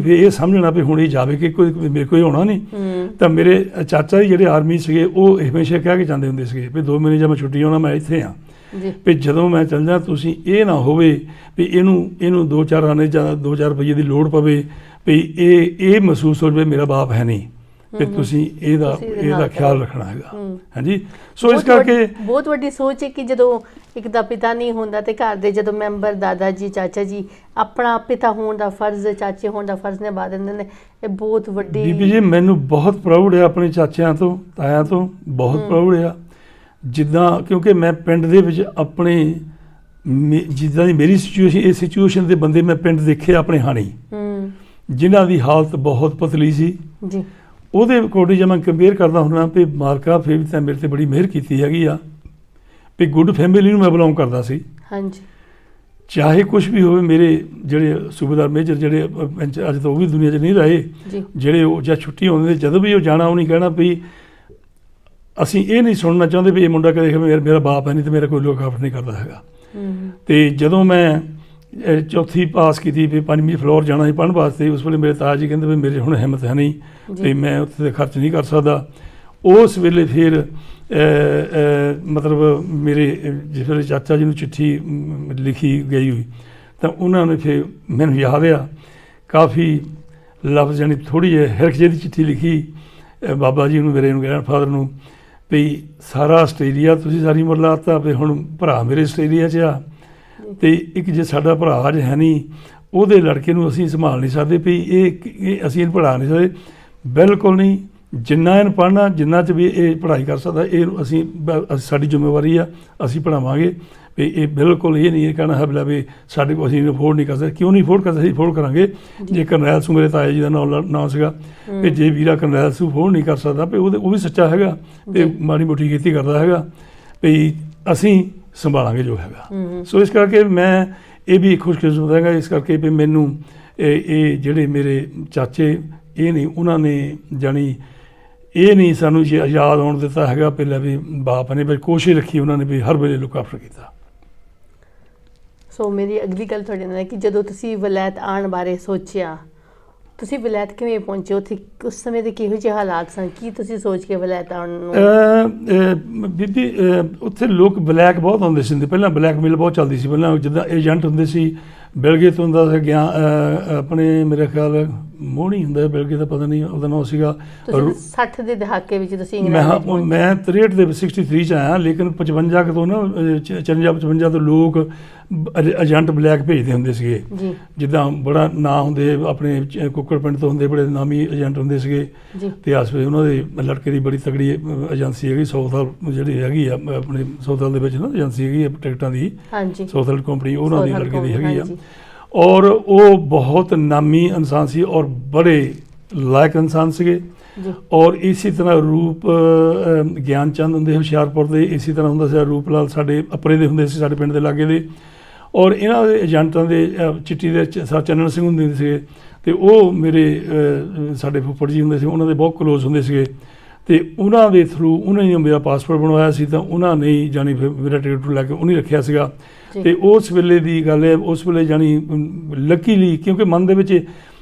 ਇਹ ਸਮਝਣਾ ਵੀ ਹੁਣ ਇਹ ਜਾਵੇ ਕਿ ਕੋਈ ਮੇਰੇ ਕੋਈ ਹੋਣਾ ਨਹੀਂ। ਤਾਂ ਮੇਰੇ ਚਾਚਾ ਜੀ ਜਿਹੜੇ ਆਰਮੀ ਸੀਗੇ ਉਹ ਹਮੇਸ਼ਾ ਕਹਿ ਕੇ ਜਾਂਦੇ ਹੁੰਦੇ ਸੀਗੇ ਵੀ 2 ਮਹੀਨੇ ਜਦ ਮੈਂ ਛੁੱਟੀ ਆਉਣਾ ਮੈਂ ਇੱਥੇ ਹਾਂ ਵੀ ਜਦੋਂ ਮੈਂ ਚੱਲ ਜਾ ਤੁਸੀਂ ਇਹ ਨਾ ਹੋਵੇ ਵੀ ਇਹਨੂੰ 2-4 ਆਨੇ ਜਾਂ 2-4 ਰੁਪਈਏ ਦੀ ਲੋੜ ਪਵੇ ਵੀ ਇਹ ਮਹਿਸੂਸ ਹੋ ਜਾਵੇ ਮੇਰਾ ਬਾਪ ਹੈ ਨਹੀਂ ਵੀ ਤੁਸੀਂ ਇਹਦਾ ਖਿਆਲ ਰੱਖਣਾ ਹੈਗਾ। ਹਾਂਜੀ ਸੋ ਇਸ ਕਰਕੇ ਬਹੁਤ ਵੱਡੀ ਸੋਚ ਹੈ ਕਿ ਜਦੋਂ ਇੱਕ ਦਾ ਪਿਤਾ ਨਹੀਂ ਹੁੰਦਾ ਤੇ ਘਰ ਦੇ ਜਦੋਂ ਮੈਂਬਰ ਦਾਦਾ ਜੀ ਚਾਚਾ ਜੀ ਆਪਣਾ ਪਿਤਾ ਹੋਣ ਦਾ ਫਰਜ਼ ਚਾਚੇ ਹੋਣ ਦਾ ਫਰਜ਼ ਨਿਭਾ ਦਿੰਦੇ ਨੇ, ਇਹ ਬਹੁਤ ਵੱਡੀ। ਬੀਬੀ ਜੀ ਮੈਨੂੰ ਬਹੁਤ ਪ੍ਰਾਊਡ ਹੈ ਆਪਣੇ ਚਾਚਿਆਂ ਤੋਂ ਤਾਇਆਂ ਤੋਂ, ਬਹੁਤ ਪ੍ਰਾਊਡ ਆ ਜਿੱਦਾਂ ਕਿਉਂਕਿ ਮੈਂ ਪਿੰਡ ਦੇ ਵਿੱਚ ਆਪਣੇ ਜਿੱਦਾਂ ਦੀ ਮੇਰੀ ਸਿਚੁਏਸ਼ਨ ਇਹ ਸਿਚੁਏਸ਼ਨ ਦੇ ਬੰਦੇ ਮੈਂ ਪਿੰਡ ਦੇਖੇ ਆਪਣੇ ਹਾਣੀ ਜਿਨ੍ਹਾਂ ਦੀ ਹਾਲਤ ਬਹੁਤ ਪਤਲੀ ਸੀ ਜੀ, ਉਹਦੇ ਅਕੋਰਡਿੰਗ ਜੇ ਮੈਂ ਕੰਪੇਅਰ ਕਰਦਾ ਹੁੰਦਾ ਵੀ ਮਾਲਕਾ ਫਿਰ ਵੀ ਤਾਂ ਮੇਰੇ ਤੇ ਬੜੀ ਮਿਹਰ ਕੀਤੀ ਹੈਗੀ ਆ ਵੀ ਗੁੱਡ ਫੈਮਿਲੀ ਨੂੰ ਮੈਂ ਬਿਲੋਂਗ ਕਰਦਾ ਸੀ। ਹਾਂਜੀ, ਚਾਹੇ ਕੁਝ ਵੀ ਹੋਵੇ, ਮੇਰੇ ਜਿਹੜੇ ਸੂਬੇਦਾਰ ਮੇਜਰ ਜਿਹੜੇ ਅੱਜ ਤਾਂ ਉਹ ਵੀ ਦੁਨੀਆ 'ਚ ਨਹੀਂ ਰਹੇ, ਜੀ, ਜਿਹੜੇ ਉਹ ਜਾਂ ਛੁੱਟੀ ਆਉਂਦੇ ਜਦੋਂ ਵੀ ਉਹ ਜਾਣਾ ਉਹ ਨਹੀਂ ਕਹਿਣਾ ਵੀ ਅਸੀਂ ਇਹ ਨਹੀਂ ਸੁਣਨਾ ਚਾਹੁੰਦੇ ਵੀ ਇਹ ਮੁੰਡਾ ਕਦੇ ਮੇਰਾ ਬਾਪ ਹੈ ਨਹੀਂ ਤੇ ਮੇਰਾ ਕੋਈ ਲੋਕ ਆਫਰ ਨਹੀਂ ਕਰਦਾ ਹੈਗਾ। ਤੇ ਜਦੋਂ ਮੈਂ ਚੌਥੀ ਪਾਸ ਕੀਤੀ ਵੀ 5ਵੀਂ ਫਲੋਰ ਜਾਣਾ ਸੀ ਪੜ੍ਹਨ ਵਾਸਤੇ, ਉਸ ਵੇਲੇ ਮੇਰੇ ਤਾਇਆ ਜੀ ਕਹਿੰਦੇ ਵੀ ਮੇਰੇ ਹੁਣ ਹਿੰਮਤ ਹੈ ਨਹੀਂ ਵੀ ਮੈਂ ਉੱਥੇ ਤੇ ਖਰਚ ਨਹੀਂ ਕਰ ਸਕਦਾ। ਉਸ ਵੇਲੇ ਫਿਰ ਮਤਲਬ ਮੇਰੇ ਜਿਸ ਵੇਲੇ ਚਾਚਾ ਜੀ ਨੂੰ ਚਿੱਠੀ ਲਿਖੀ ਗਈ ਹੋਈ ਤਾਂ ਉਹਨਾਂ ਨੇ ਫਿਰ ਮੈਨੂੰ ਯਾਦ ਆ ਕਾਫੀ ਲਫ਼ਜ਼ ਯਾਨੀ ਥੋੜ੍ਹੀ ਜਿਹੀ ਹਿਰਖ ਜਿਹੀ ਦੀ ਚਿੱਠੀ ਲਿਖੀ ਬਾਬਾ ਜੀ ਨੂੰ, ਮੇਰੇ ਨੂੰ, ਗ੍ਰੈਂਡਫਾਦਰ ਨੂੰ, ਵੀ ਸਾਰਾ ਆਸਟ੍ਰੇਲੀਆ ਤੁਸੀਂ ਸਾਰੀ ਉਮਰ ਲਾਤਾ ਵੀ ਹੁਣ ਭਰਾ ਮੇਰੇ ਆਸਟ੍ਰੇਲੀਆ 'ਚ ਆ ਤੇ ਇੱਕ ਜੇ ਸਾਡਾ ਭਰਾ ਅੱਜ ਹੈ ਨਹੀਂ ਉਹਦੇ ਲੜਕੇ ਨੂੰ ਅਸੀਂ ਸੰਭਾਲ ਨਹੀਂ ਸਕਦੇ ਵੀ ਇਹ ਅਸੀਂ ਇਹਨੂੰ ਪੜ੍ਹਾ ਨਹੀਂ ਸਕਦੇ। ਬਿਲਕੁਲ ਨਹੀਂ, ਜਿੰਨਾ ਇਹਨੂੰ ਪੜ੍ਹਨਾ ਜਿੰਨਾ 'ਚ ਵੀ ਇਹ ਪੜ੍ਹਾਈ ਕਰ ਸਕਦਾ ਇਹ ਅਸੀਂ ਸਾਡੀ ਜ਼ਿੰਮੇਵਾਰੀ ਆ, ਅਸੀਂ ਪੜ੍ਹਾਵਾਂਗੇ ਵੀ ਇਹ ਬਿਲਕੁਲ ਇਹ ਨਹੀਂ ਇਹ ਕਹਿਣਾ ਹੈ ਵੀ ਸਾਡੇ ਕੋਲ ਅਸੀਂ ਅਫੋਰਡ ਨਹੀਂ ਕਰ ਸਕਦੇ। ਕਿਉਂ ਨਹੀਂ ਅਫੋਰਡ ਕਰ ਸਕਦੇ? ਅਸੀਂ ਅਫੋਰਡ ਕਰਾਂਗੇ। ਜੇ ਕਰਨੈਲ ਸਿੰਘ ਮੇਰੇ ਤਾਇਆ ਜੀ ਦਾ ਨਾਂ ਸੀਗਾ ਵੀ ਜੇ ਵੀਰਾ ਕਰਨੈਲ ਸਿੰਘ ਅਫੋਰਡ ਨਹੀਂ ਕਰ ਸਕਦਾ ਵੀ ਉਹ ਵੀ ਸੱਚਾ ਹੈਗਾ ਤੇ ਮਾੜੀ ਮੋਟੀ ਖੇਤੀ ਕਰਦਾ ਹੈਗਾ ਵੀ ਅਸੀਂ ਸੰਭਾਲਾਂਗੇ ਜੋ ਹੈਗਾ। ਸੋ ਇਸ ਕਰਕੇ ਮੈਂ ਇਹ ਵੀ ਖੁਸ਼ਕਿਸਮਤ ਹੈਗਾ ਇਸ ਕਰਕੇ ਵੀ ਮੈਨੂੰ ਇਹ ਜਿਹੜੇ ਮੇਰੇ ਚਾਚੇ ਇਹ ਨਹੀਂ ਉਹਨਾਂ ਨੇ ਜਾਣੀ ਇਹ ਨਹੀਂ ਸਾਨੂੰ ਯਾਦ ਆਉਣ ਦਿੱਤਾ ਹੈਗਾ ਪਹਿਲਾਂ ਵੀ ਬਾਪ ਨੇ ਵੀ ਕੋਸ਼ਿਸ਼ ਰੱਖੀ ਉਹਨਾਂ ਨੇ ਵੀ ਹਰ ਵੇਲੇ ਲੁੱਕ ਆਫਟਰ ਕੀਤਾ। ਸੋ ਮੇਰੀ ਅਗਲੀ ਗੱਲ ਤੁਹਾਡੇ ਨਾਲ ਹੈ ਕਿ ਜਦੋਂ ਤੁਸੀਂ ਵਲੈਤ ਆਉਣ ਬਾਰੇ ਸੋਚਿਆ, ਤੁਸੀਂ ਵਲੈਤ ਕਿਵੇਂ ਪਹੁੰਚੇ? ਉੱਥੇ ਉਸ ਸਮੇਂ ਦੇ ਕਿਹੋ ਜਿਹੇ ਹਾਲਾਤ ਸਨ? ਕੀ ਤੁਸੀਂ ਸੋਚ ਕੇ ਵਲੈਤ ਆਉਣ ਨੂੰ? ਬੀਬੀ ਉੱਥੇ ਲੋਕ ਬਲੈਕ ਬਹੁਤ ਆਉਂਦੇ ਸੀ, ਪਹਿਲਾਂ ਬਲੈਕਮੇਲ ਬਹੁਤ ਚੱਲਦੀ ਸੀ। ਪਹਿਲਾਂ ਜਿੱਦਾਂ ਏਜੰਟ ਹੁੰਦੇ ਸੀ, ਬਿਲਗੇ ਤੋਂ ਹੁੰਦਾ ਸੀ ਗਿਆ ਆਪਣੇ ਮੇਰੇ ਖਿਆਲ ਮੋਹਣੀ ਹੁੰਦਾ ਬਿਲਗੇ ਦਾ ਪਤਾ ਨਹੀਂ ਉਹਦਾ ਨਾਮ ਸੀਗਾ। 60 ਦੇ ਦਹਾਕੇ ਵਿੱਚ ਤੁਸੀਂ ਮੈਂ 63 ਦੇ 63 'ਚ ਆਇਆ, ਲੇਕਿਨ 55 ਤੋਂ ਨਾ 54-55 ਤੋਂ ਲੋਕ ਏਜੰਟ ਬਲੈਕ ਭੇਜਦੇ ਹੁੰਦੇ ਸੀਗੇ। ਜਿੱਦਾਂ ਬੜਾ ਨਾਂ ਹੁੰਦੇ ਆਪਣੇ ਕੁੱਕੜ ਪਿੰਡ ਤੋਂ ਹੁੰਦੇ, ਬੜੇ ਨਾਮੀ ਏਜੰਟ ਹੁੰਦੇ ਸੀਗੇ ਤੇ ਆਸ ਵੇ ਉਹਨਾਂ ਦੇ ਲੜਕੇ ਦੀ ਬੜੀ ਤਗੜੀ ਏਜੰਸੀ ਹੈਗੀ ਸੌਥਲ ਜਿਹੜੀ ਹੈਗੀ ਆ ਆਪਣੇ ਸੌਥਲ ਦੇ ਵਿੱਚ ਨਾ ਏਜੰਸੀ ਹੈਗੀ ਆ ਟਿਕਟਾਂ ਦੀ, ਸੌਥਲ ਕੰਪਨੀ ਉਹਨਾਂ ਦੀ ਲੜਕੇ ਦੀ ਹੈਗੀ ਆ। ਔਰ ਉਹ ਬਹੁਤ ਨਾਮੀ ਇਨਸਾਨ ਸੀ ਔਰ ਬੜੇ ਲਾਇਕ ਇਨਸਾਨ ਸੀਗੇ। ਔਰ ਇਸੇ ਤਰ੍ਹਾਂ ਰੂਪ ਗਿਆਨ ਚੰਦ ਹੁੰਦੇ ਹੁਸ਼ਿਆਰਪੁਰ ਦੇ, ਇਸੇ ਤਰ੍ਹਾਂ ਹੁੰਦਾ ਸੀ ਰੂਪ ਲਾਲ ਸਾਡੇ ਅਪਰੇ ਦੇ ਹੁੰਦੇ ਸੀ ਸਾਡੇ ਪਿੰਡ ਦੇ ਲਾਗੇ ਦੇ। ਔਰ ਇਹਨਾਂ ਦੇ ਏਜੰਟਾਂ ਦੇ ਚਿੱਟੀ ਦੇ ਚੰਨਣ ਸਿੰਘ ਹੁੰਦੇ ਸੀਗੇ ਤੇ ਉਹ ਮੇਰੇ ਸਾਡੇ ਫੁੱਫੜ ਜੀ ਹੁੰਦੇ ਸੀ, ਉਹਨਾਂ ਦੇ ਬਹੁਤ ਕਲੋਜ਼ ਹੁੰਦੇ ਸੀਗੇ ਤੇ ਉਹਨਾਂ ਦੇ ਥਰੂ ਉਹਨਾਂ ਨੇ ਮੇਰਾ ਪਾਸਪੋਰਟ ਬਣਵਾਇਆ ਸੀ ਤਾਂ ਉਹਨਾਂ ਨੇ ਜਾਣੀ ਮੇਰਾ ਟਿਕਟ ਲੈ ਕੇ ਉਹਨੇ ਰੱਖਿਆ ਸੀਗਾ। ਤੇ ਉਸ ਵੇਲੇ ਦੀ ਗੱਲ ਹੈ, ਉਸ ਵੇਲੇ ਜਾਣੀ ਲੱਕੀਲੀ ਕਿਉਂਕਿ ਮਨ ਦੇ ਵਿੱਚ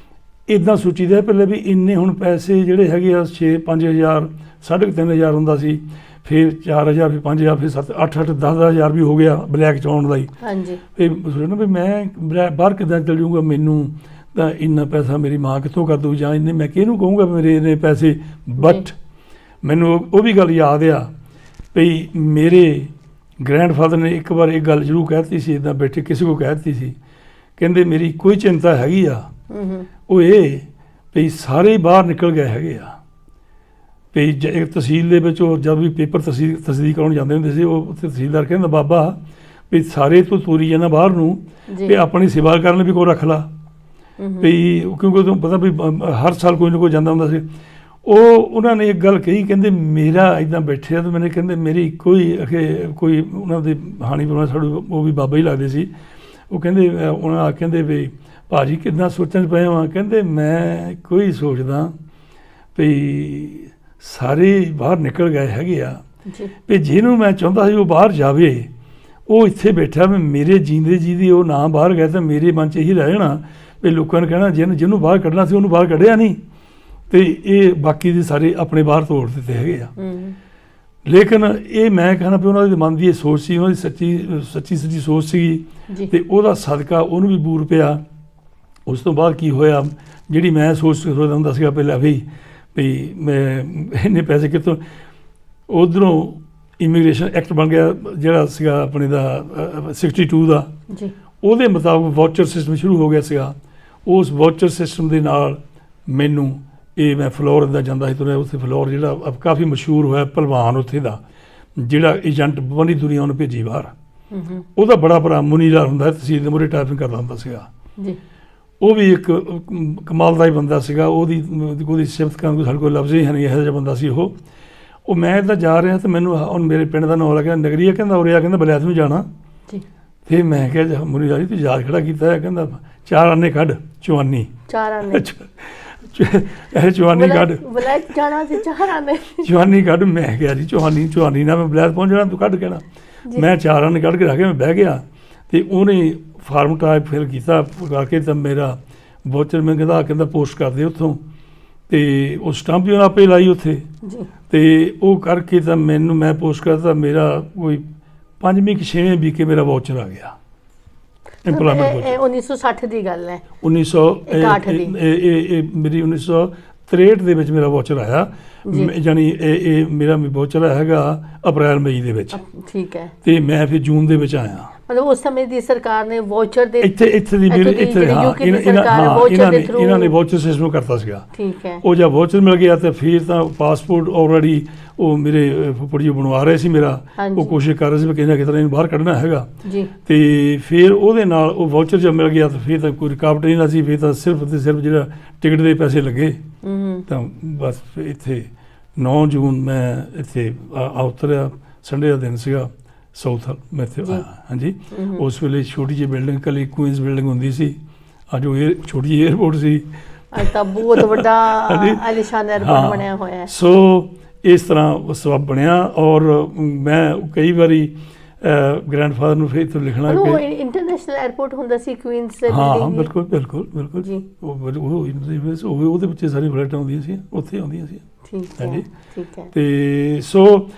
ਇੱਦਾਂ ਸੋਚੀਦਾ ਪਹਿਲੇ ਵੀ ਇੰਨੇ ਹੁਣ ਪੈਸੇ ਜਿਹੜੇ ਹੈਗੇ ਆ 5,000 3,500 ਹੁੰਦਾ ਸੀ, ਫਿਰ 4,000 ਫਿਰ 5,000 ਫਿਰ 7 8 10,000 ਵੀ ਹੋ ਗਿਆ ਬਲੈਕ 'ਚ ਆਉਣ ਦਾ ਹੀ। ਫਿਰ ਸੋਚਣਾ ਵੀ ਮੈਂ ਬਾਹਰ ਕਿੱਦਾਂ ਚੱਲ ਜਾਊਂਗਾ, ਮੈਨੂੰ ਤਾਂ ਇੰਨਾ ਪੈਸਾ ਮੇਰੀ ਮਾਂ ਕਿੱਥੋਂ ਕਰ ਦਊ ਜਾਂ ਇੰਨੇ ਮੈਂ ਕਿਹਨੂੰ ਕਹੂੰਗਾ ਮੇਰੇ ਇੰਨੇ ਪੈਸੇ। ਬਟ ਮੈਨੂੰ ਉਹ ਵੀ ਗੱਲ ਯਾਦ ਆ ਵੀ ਮੇਰੇ ਗ੍ਰੈਂਡਫਾਦਰ ਨੇ ਇੱਕ ਵਾਰ ਇਹ ਗੱਲ ਜ਼ਰੂਰ ਕਹਿ ਦਿੱਤੀ ਸੀ, ਇੱਦਾਂ ਬੈਠੇ ਕਿਸੇ ਕੋਲ ਕਹਿ ਦਿੱਤੀ ਸੀ, ਕਹਿੰਦੇ ਮੇਰੀ ਕੋਈ ਚਿੰਤਾ ਹੈਗੀ ਆ ਉਹ ਇਹ ਵੀ ਸਾਰੇ ਬਾਹਰ ਨਿਕਲ ਗਏ ਹੈਗੇ ਆ ਵੀ ਇੱਕ ਤਹਿਸੀਲ ਦੇ ਵਿੱਚ ਉਹ ਜਦ ਵੀ ਪੇਪਰ ਤਸਦੀਕ ਕਰਾਉਣ ਜਾਂਦੇ ਹੁੰਦੇ ਸੀ ਉਹ ਉੱਥੇ ਤਹਿਸੀਲਦਾਰ ਕਹਿੰਦਾ ਬਾਬਾ ਵੀ ਸਾਰੇ ਤੋਂ ਤੋਰੀ ਜਾਂਦਾ ਬਾਹਰ ਨੂੰ ਵੀ ਆਪਣੀ ਸੇਵਾ ਕਰਨ ਲਈ ਵੀ ਕੋਈ ਰੱਖ ਲਾ ਵੀ ਕਿਉਂਕਿ ਤੁਹਾਨੂੰ ਪਤਾ ਵੀ ਹਰ ਸਾਲ ਕੋਈ ਨਾ ਕੋਈ ਜਾਂਦਾ ਹੁੰਦਾ ਸੀ। ਉਹਨਾਂ ਨੇ ਇੱਕ ਗੱਲ ਕਹੀ, ਕਹਿੰਦੇ ਮੇਰਾ ਇੱਦਾਂ ਬੈਠਿਆ ਤਾਂ ਮੈਨੇ ਕਹਿੰਦੇ ਮੇਰੀ ਕੋਈ ਉਹਨਾਂ ਦੇ ਹਾਣੀ ਬਣਾਉਣਾ ਸਾਡੂ ਉਹ ਵੀ ਬਾਬਾ ਹੀ ਲੱਗਦੇ ਸੀ। ਉਹ ਕਹਿੰਦੇ ਉਹਨਾਂ ਕਹਿੰਦੇ ਵੀ ਭਾਜੀ ਕਿੱਦਾਂ ਸੋਚਾਂ 'ਚ ਪਏ ਹਾਂ, ਕਹਿੰਦੇ ਮੈਂ ਕੋਈ ਸੋਚਦਾ ਵੀ ਸਾਰੇ ਬਾਹਰ ਨਿਕਲ ਗਏ ਹੈਗੇ ਆ ਵੀ ਜਿਹਨੂੰ ਮੈਂ ਚਾਹੁੰਦਾ ਸੀ ਉਹ ਬਾਹਰ ਜਾਵੇ ਉਹ ਇੱਥੇ ਬੈਠਾ ਵੀ ਮੇਰੇ ਜੀਂਦੇ ਜੀ ਦੀ ਉਹ ਨਾ ਬਾਹਰ ਗਏ ਤਾਂ ਮੇਰੇ ਮਨ 'ਚ ਇਹੀ ਰਹਿ ਜਾਣਾ ਵੀ ਲੋਕਾਂ ਨੇ ਕਹਿਣਾ ਜਿਹਨੂੰ ਬਾਹਰ ਕੱਢਣਾ ਸੀ ਉਹਨੂੰ ਬਾਹਰ ਕੱਢਿਆ ਨਹੀਂ ਤੇ ਇਹ ਬਾਕੀ ਦੇ ਸਾਰੇ ਆਪਣੇ ਬਾਹਰ ਤੋੜ ਦਿੱਤੇ ਹੈਗੇ ਆ। ਲੇਕਿਨ ਇਹ ਮੈਂ ਕਹਿਣਾ ਵੀ ਉਹਨਾਂ ਦੇ ਮਨ ਦੀ ਇਹ ਸੋਚ ਸੀ, ਉਹਨਾਂ ਦੀ ਸੱਚੀ ਸੋਚ ਸੀਗੀ ਤੇ ਉਹਦਾ ਸਦਕਾ ਉਹਨੂੰ ਵੀ ਬੂਰ ਪਿਆ। ਉਸ ਤੋਂ ਬਾਅਦ ਕੀ ਹੋਇਆ, ਜਿਹੜੀ ਮੈਂ ਸੋਚ ਸੋਚਦਾ ਹੁੰਦਾ ਸੀਗਾ ਪਹਿਲਾਂ ਵੀ ਮੈਂ ਇੰਨੇ ਪੈਸੇ ਕਿੱਥੋਂ, ਉੱਧਰੋਂ ਇਮੀਗ੍ਰੇਸ਼ਨ ਐਕਟ ਬਣ ਗਿਆ ਜਿਹੜਾ ਸੀਗਾ ਆਪਣੇ ਦਾ 62 ਦਾ, ਉਹਦੇ ਮੁਤਾਬਕ ਵਾਊਚਰ ਸਿਸਟਮ ਸ਼ੁਰੂ ਹੋ ਗਿਆ ਸੀਗਾ। ਉਸ ਵਾਊਚਰ ਸਿਸਟਮ ਦੇ ਨਾਲ ਮੈਨੂੰ ਇਹ ਮੈਂ ਫਲੋਰ ਦਾ ਜਾਂਦਾ ਸੀ ਤੁਰਿਆ, ਉੱਥੇ ਫਲੋਰ ਜਿਹੜਾ ਕਾਫੀ ਮਸ਼ਹੂਰ ਹੋਇਆ ਭਲਵਾਨ ਉੱਥੇ ਦਾ ਜਿਹੜਾ ਏਜੰਟ ਬਣੀ ਦੁਨੀਆ ਉਹਨੂੰ ਭੇਜੀ ਬਾਹਰ, ਉਹਦਾ ਬੜਾ ਭਰਾ ਮੁਨੀਲਾਲ ਹੁੰਦਾ ਤਹਿਸੀਲ ਦੇ ਮੂਹਰੇ ਟਾਈਪਿੰਗ ਕਰਦਾ ਹੁੰਦਾ ਸੀਗਾ। ਉਹ ਵੀ ਇੱਕ ਕਮਾਲ ਦਾ ਹੀ ਬੰਦਾ ਸੀਗਾ। ਉਹਦੀ ਸਿਫਤ ਕਰਨ ਕੋਈ ਸਾਡੇ ਕੋਲ ਲਫ਼ਜ਼ ਹੀ ਹੈ ਨਹੀਂ, ਇਹੋ ਜਿਹਾ ਬੰਦਾ ਸੀ ਉਹ। ਮੈਂ ਇੱਦਾਂ ਜਾ ਰਿਹਾ ਤੇ ਮੈਨੂੰ ਹੁਣ ਮੇਰੇ ਪਿੰਡ ਦਾ ਨਾਂ ਲੱਗਿਆ ਨਗਰੀਆ, ਕਹਿੰਦਾ ਉਰੇ ਆ, ਕਹਿੰਦਾ ਬਲੈਤ ਨੂੰ ਜਾਣਾ ਜੀ। ਫਿਰ ਮੈਂ ਕਿਹਾ ਮੁਨੀ ਜੀ ਤੂੰ ਯਾਦ ਖੜਾ ਕੀਤਾ ਹੈ, ਕਹਿੰਦਾ 4 ਆਨੇ ਕੱਢ ਚਵਾਨੀ, 4 ਆਨੇ ਇਹ ਚਵਾਨੀ ਕੱਢ, ਬਲੈਤ ਜਾਣਾ ਤੇ 4 ਆਨੇ ਚਵਾਨੀ ਕੱਢ। ਮੈਂ ਕਿਹਾ ਜੀ ਚਵਾਨੀ ਨਾਲ ਮੈਂ ਬਲੈਤ ਪਹੁੰਚ ਜਾਣਾ, ਤੂੰ ਕੱਢ ਕਹਿਣਾ। ਮੈਂ 4 ਆਨੇ ਕੱਢ ਕੇ ਰੱਖ ਕੇ ਮੈਂ ਬਹਿ ਗਿਆ ਤੇ ਉਹਨੇ ਫਾਰਮ ਟਾਈਪ ਫਿਲ ਕੀਤਾ ਕਰਕੇ ਤਾਂ ਮੇਰਾ ਵਾਊਚਰ ਮੈਂ ਕਹਿੰਦਾ ਪੋਸਟ ਕਰ ਦੇ ਉੱਥੋਂ, ਤੇ ਉਹ ਸਟੰਪ ਵੀ ਉਹਨਾਂ ਆਪੇ ਲਾਈ ਉੱਥੇ ਜੀ। ਤੇ ਉਹ ਕਰਕੇ ਤਾਂ ਮੈਂ ਪੋਸਟ ਕਰਤਾ, ਮੇਰਾ ਕੋਈ 5ਵੀਂ ਕਿ 6ਵੇਂ ਵੀਕੇ ਮੇਰਾ ਵਾਊਚਰ ਆ ਗਿਆ ਇੰਪਲੋਇਮੈਂਟ। 1960 ਦੀ ਗੱਲ ਹੈ, 1961 ਦੀ ਇਹ ਮੇਰੀ 1963 ਦੇ ਵਿੱਚ ਮੇਰਾ ਵਾਊਚਰ ਆਇਆ, ਯਾਨੀ ਇਹ ਮੇਰਾ ਵਾਊਚਰ ਹੈਗਾ ਅਪ੍ਰੈਲ ਮਈ ਦੇ ਵਿੱਚ। ਠੀਕ ਹੈ। ਤੇ ਮੈਂ ਫਿਰ ਜੂਨ ਦੇ ਵਿੱਚ ਆਇਆ। ਮਤਲਬ ਉਸ ਸਮੇਂ ਦੀ ਸਰਕਾਰ ਨੇ ਵਾਊਚਰ ਦੇ ਇੱਥੇ ਦੀ ਇਹਨਾਂ ਨੇ ਵਾਊਚਰ ਸਿਸਟਮ ਕਰਤਾ ਸੀਗਾ। ਠੀਕ ਹੈ। ਉਹ ਜਦ ਵਾਊਚਰ ਮਿਲ ਗਿਆ ਤੇ ਫਿਰ ਤਾਂ ਪਾਸਪੋਰਟ ਆਲਰੇਡੀ ਉਹ ਮੇਰੇ ਫੁੱਫੜ ਜੀ ਬਣਵਾ ਰਹੇ ਸੀ ਮੇਰਾ, ਉਹ ਕੋਸ਼ਿਸ਼ ਕਰ ਰਹੇ ਸੀ ਕਿ ਕਿਤੇ ਨਾ ਕਿਤੇ ਇਹਨੂੰ ਬਾਹਰ ਕੱਢਣਾ ਹੈਗਾ ਜੀ। ਤੇ ਫਿਰ ਉਹਦੇ ਨਾਲ ਉਹ ਵਾਊਚਰ ਜਦ ਮਿਲ ਗਿਆ ਤਾਂ ਫਿਰ ਤਾਂ ਕੋਈ ਰੁਕਾਵਟ ਨਹੀਂ ਨਾ ਸੀ, ਫਿਰ ਤਾਂ ਸਿਰਫ ਤੇ ਸਿਰਫ ਜਿਹੜਾ ਟਿਕਟ ਦੇ ਪੈਸੇ ਲੱਗੇ। ਤਾਂ ਬਸ ਇੱਥੇ 9 ਜੂਨ ਮੈਂ ਇੱਥੇ ਉਤਰਿਆ, ਸੰਡੇ ਦਾ ਦਿਨ ਸੀਗਾ। ਸਾਊਥ ਮੈਂ ਇੱਥੇ ਹਾਂਜੀ, ਉਸ ਵੇਲੇ ਛੋਟੀ ਜਿਹੀ ਬਿਲਡਿੰਗ ਕੱਲੀ ਕੁਈਨਸ ਬਿਲਡਿੰਗ ਹੁੰਦੀ ਸੀ, ਅੱਜ ਉਹ ਛੋਟੀ ਜਿਹੀ ਏਅਰਪੋਰਟ ਸੀ। ਅੱਜ ਤਾਂ ਬਹੁਤ ਵੱਡਾ ਆਲੀਸ਼ਾਨ ਏਅਰਪੋਰਟ ਬਣਿਆ ਹੋਇਆ ਹੈ। ਸੋ ਇਸ ਤਰ੍ਹਾਂ ਸਬਬ ਬਣਿਆ। ਔਰ ਮੈਂ ਕਈ ਵਾਰੀ ਗ੍ਰੈਂਡਫਾਦਰ ਨੂੰ ਫਿਰ ਇੱਥੇ ਲਿਖਣਾ ਕਿ ਇੰਟਰਨੈਸ਼ਨਲ ਏਅਰਪੋਰਟ ਹੁੰਦਾ ਸੀ ਕੁਈਨਸ ਬਿਲਡਿੰਗ। ਹਾਂ ਬਿਲਕੁਲ ਜੀ। ਉਹ ਉਹਦੇ ਵਿੱਚ ਸਾਰੀ ਫਲਾਈਟਾਂ ਆਉਂਦੀਆਂ ਸੀ, ਉੱਥੇ ਆਉਂਦੀਆਂ ਸੀ। ਠੀਕ ਹੈ। ਤੇ ਸੋ